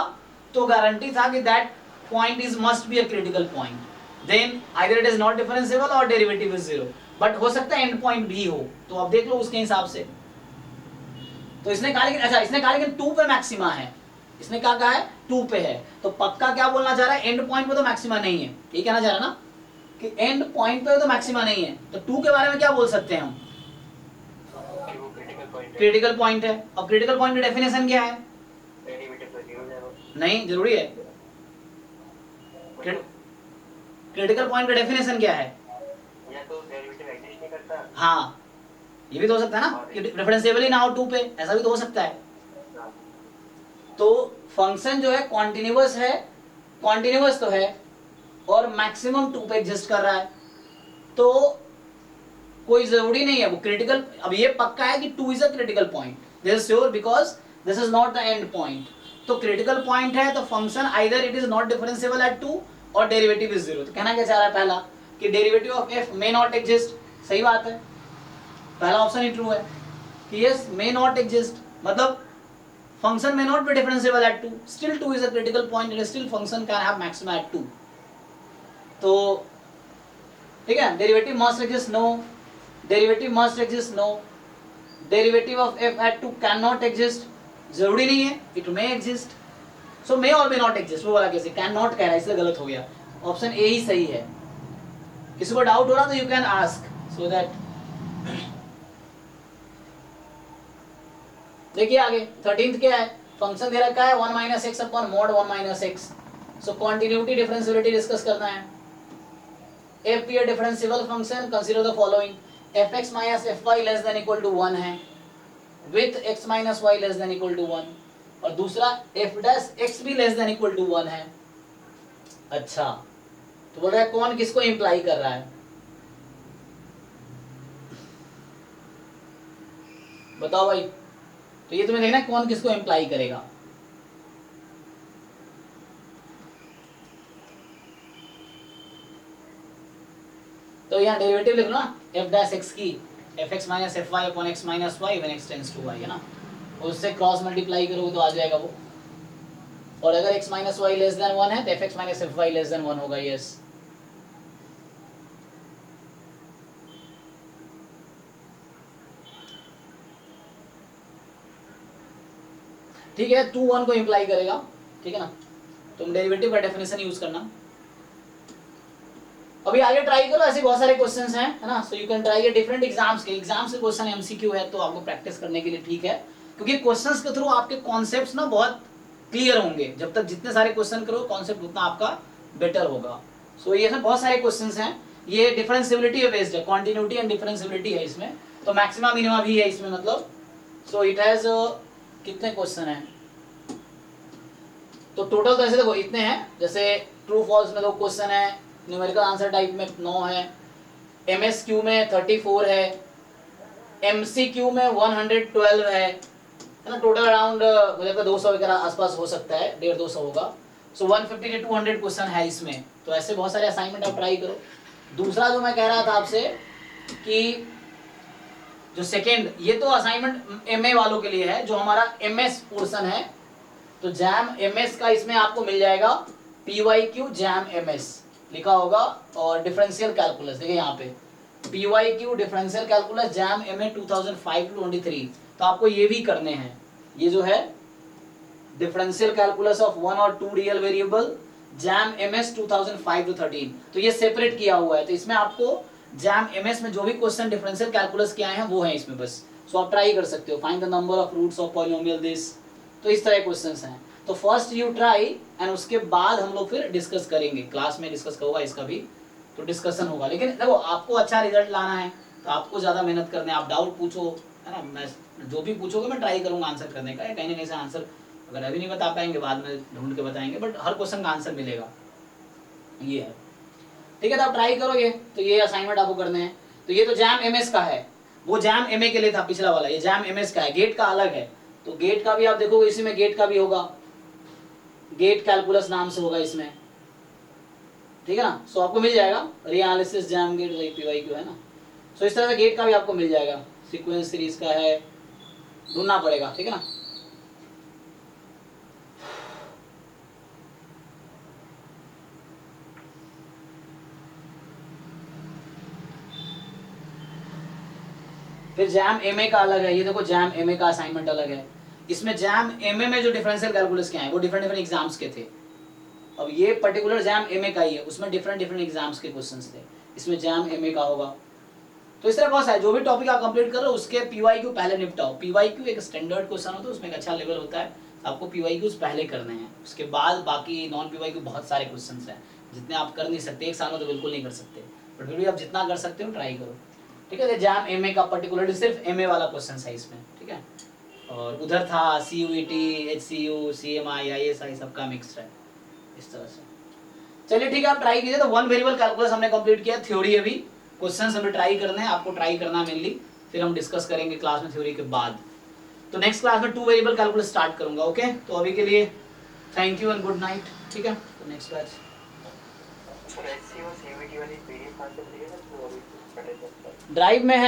तो गारंटी था कि that point is must be a critical point, then either it is not differentiable और डेरिवेटिव इज जीरो. बट हो सकता है एंड पॉइंट भी हो, तो आप देख लो उसके हिसाब से. तो इसने कहा लेकिन अच्छा इसने कहा लेकिन 2 पे मैक्सिमा है, इसने क्या कहा है 2 पे है. तो पक्का क्या बोलना चाह रहा है, एंड पॉइंट पे तो मैक्सिमा नहीं है. ये कहना चाह रहा है ना कि एंड पॉइंट पे तो मैक्सिमा नहीं है. तो 2 के बारे में क्या बोल सकते हैं हम? क्रिटिकल पॉइंट है. अब क्रिटिकल पॉइंट की डेफिनेशन क्या है? नहीं जरूरी है. क्रिटिकल पॉइंट का डेफिनेशन क्या है? या तो डेरिवेटिव एग्जिस्ट नहीं करता. हाँ ये भी तो हो सकता है ना कि डिफरेंशिएबल ही ना हो 2 पे, ऐसा भी तो हो सकता है. तो फंक्शन जो है कॉन्टिन्यूअस है, कॉन्टिन्यूअस तो है और मैक्सिमम 2 पे एग्जिस्ट कर रहा है. तो कोई जरूरी नहीं है वो क्रिटिकल. अब ये पक्का है कि 2 is a critical point, this is sure because this is not the end point. तो क्रिटिकल पॉइंट है तो function either it is not differentiable at 2 और डेरिवेटिव इज जीरो. तो कहना क्या चाह रहा है पहला कि derivative of f may not exist. सही बात है, पहला ऑप्शन ही ट्रू है कि यस मे नॉट एग्जिस्ट, मतलब function may not be differentiable at 2, still 2 is a critical point and still function can have maxima at 2. तो ठीक है, derivative must exist no, derivative must exist no, derivative of f at 2 can not exist, जरूरी नहीं है, it may exist. सो मे और मे not exist, वो वाला कैसे कैन नॉट कह रहा है इसलिए गलत हो गया. ऑप्शन ए ही सही है. किसी को डाउट हो रहा तो you can ask so that. देखिए आगे 13th क्या है, फंक्शन दे रखा है 1 minus x upon mod 1 minus x. So continuity differentiability discuss करना है. F be a differentiable function, consider the following. F x minus f y less than equal to 1 है with x minus y less than equal to 1, और दूसरा f dash x भी less than equal to 1 है. अच्छा तो बोल रहा है कौन किसको इंप्लाई कर रहा है, बताओ भाई. तो ये तुम्हें देखना कौन किसको इंप्लाई करेगा. तो यहाँ डेरिवेटिव लिख लो ना एफ डैश एक्स की, f x minus f y upon x minus y when x tends to y है ना, उससे क्रॉस मल्टीप्लाई करोगे तो आ जाएगा वो. और अगर x minus y less than 1 है तो f x minus f y less than 1 होगा. यस ठीक है, 2 1 को इंप्लाई करेगा. ठीक है ना, तुम डेरिवेटिव का डेफिनेशन यूज करना. अभी आगे ट्राई करो, ऐसे बहुत सारे क्वेश्चंस हैं है ना. सो यू कैन ट्राई ये डिफरेंट एग्जाम्स के, एग्जाम्स के क्वेश्चन एमसीक्यू है तो आपको प्रैक्टिस करने के लिए ठीक है, क्योंकि क्वेश्चंस के थ्रू आपके कॉन्सेप्ट्स ना बहुत क्लियर होंगे. जब तक जितने सारे क्वेश्चन करो कॉन्सेप्ट उतना आपका बेटर होगा. सो ये सब बहुत सारे क्वेश्चंस हैं, ये डिफरेंशिएबिलिटी पे बेस्ड है, कॉन्टिन्यूटी एंड डिफरेंशिएबिलिटी है इसमें, तो मैक्सिमा मिनिमा भी है इसमें मतलब. सो इट हैज कितने क्वेश्चन हैं, तो टोटल तो ऐसे देखो इतने हैं, जैसे ट्रू फॉल्स में 2 क्वेश्चन है, न्यूमेरिकल आंसर टाइप में 9 है, एमएसक्यू में 34 है, एमसीक्यू में 112 है ना. टोटल अराउंड मुझे लगता है 200 के आसपास हो सकता है, 150-200 होगा. सो 150 से 200 क्वेश्चन है इसमें. तो ऐसे बहुत सारे असाइनमेंट आप ट्राई करो. दूसरा जो मैं कह रहा था आपसे कि जो सेकेंड, ये तो असाइनमेंट एमए वालों के लिए है, जो हमारा एमएस पोर्शन है तो जैम एमएस का इसमें आपको मिल जाएगा PYQ जैम एमएस. लिखा होगा और डिफरेंशियल कैलकुलस, देखिए यहाँ पे PYQ differential calculus jam MA 2005-23, तो आपको ये भी करने हैं। ये जो है डिफरेंशियल कैलकुलस ऑफ 1 और 2 रियल वेरिएबल जैम MS 2005-13, तो ये सेपरेट किया हुआ है। तो इसमें आपको जैम MS में जो भी क्वेश्चन डिफरेंशियल कैलकुलस के आए हैं वो हैं इसमें बस। सो आप ट्राई कर सकते हो, find the number of roots of polynomial this, तो इस तरह के क्वेश्चंस हैं। तो फर्स्ट यू ट्राई एंड उसके बाद हम लोग फिर डिस्कस करेंगे, क्लास में डिस्कस होगा इसका भी, तो डिस्कशन होगा। लेकिन देखो आपको अच्छा रिजल्ट लाना है तो आपको ज़्यादा मेहनत करना है। आप डाउट पूछो, है ना, मैं जो भी पूछोगे मैं ट्राई करूँगा आंसर करने का, कहीं ना कहीं से आंसर अगर अभी नहीं बता पाएंगे बाद में ढूंढ के बताएंगे, बट हर क्वेश्चन का आंसर मिलेगा, ये है। ठीक है, तो आप ट्राई करोगे। तो ये असाइनमेंट आपको करने हैं। तो ये तो जैम MS का है, वो जैम MA के लिए था पिछला वाला, ये जैम MS का है, गेट का अलग है। तो गेट का भी आप देखोगे, इसी में गेट का भी होगा, गेट कैलकुलस नाम से होगा इसमें, ठीक है ना। सो आपको मिल जाएगा रीएनालिसिस जैम गेट PYQ, है ना। सो इस तरह से गेट का भी आपको मिल जाएगा, सीक्वेंस सीरीज का है, ढूंढना पड़ेगा, ठीक है ना। फिर जैम MA का अलग है, ये देखो जैम MA का असाइनमेंट अलग है। इसमें जैम MA में जो डिफरेंशियल कैलकुलस के हैं वो डिफरेंट डिफरेंट एग्जाम्स के थे। अब ये पर्टिकुलर जैम MA का ही है, उसमें डिफरेंट डिफरेंट एग्जाम्स के क्वेश्चंस थे, इसमें जैम MA का होगा। तो इस तरह बहुत है, जो भी टॉपिक आप कंप्लीट करो उसके PYQ पहले निपटाओ। PYQ एक स्टैंडर्ड क्वेश्चन होता है, उसमें एक अच्छा लेवल होता है, आपको PYQs पहले करने हैं, उसके बाद बाकी नॉन PYQ बहुत सारे क्वेश्चंस हैं जितने आप कर नहीं सकते, एक साल में तो बिल्कुल नहीं कर सकते, बट फिर भी आप जितना कर सकते हो ट्राई करो, ठीक है। जैम MA का पर्टिकुलरली सिर्फ MA वाला क्वेश्चन है इसमें, ठीक है। और उधर था CUET, HCU, CMI, ISI सबका मिक्स है इस तरह से। चलिए ठीक है, आप ट्राई कीजिए। तो 1 वेरिएबल कैलकुलस हमने कंप्लीट किया, थ्योरी अभी, क्वेश्चंस हमें ट्राई करने हैं, आपको ट्राई करना मेनली, फिर हम डिस्कस करेंगे क्लास में थ्योरी के बाद। तो नेक्स्ट क्लास में 2 वेरिएबल कैलकुलस स्टार्ट करूंगा, ओके। तो अभी के लिए thank you and good night, ठीक है। तो नेक्स्ट बैच HCU CVT वाली PDF आंसर दिए ना, तो अभी ड्राइव में है।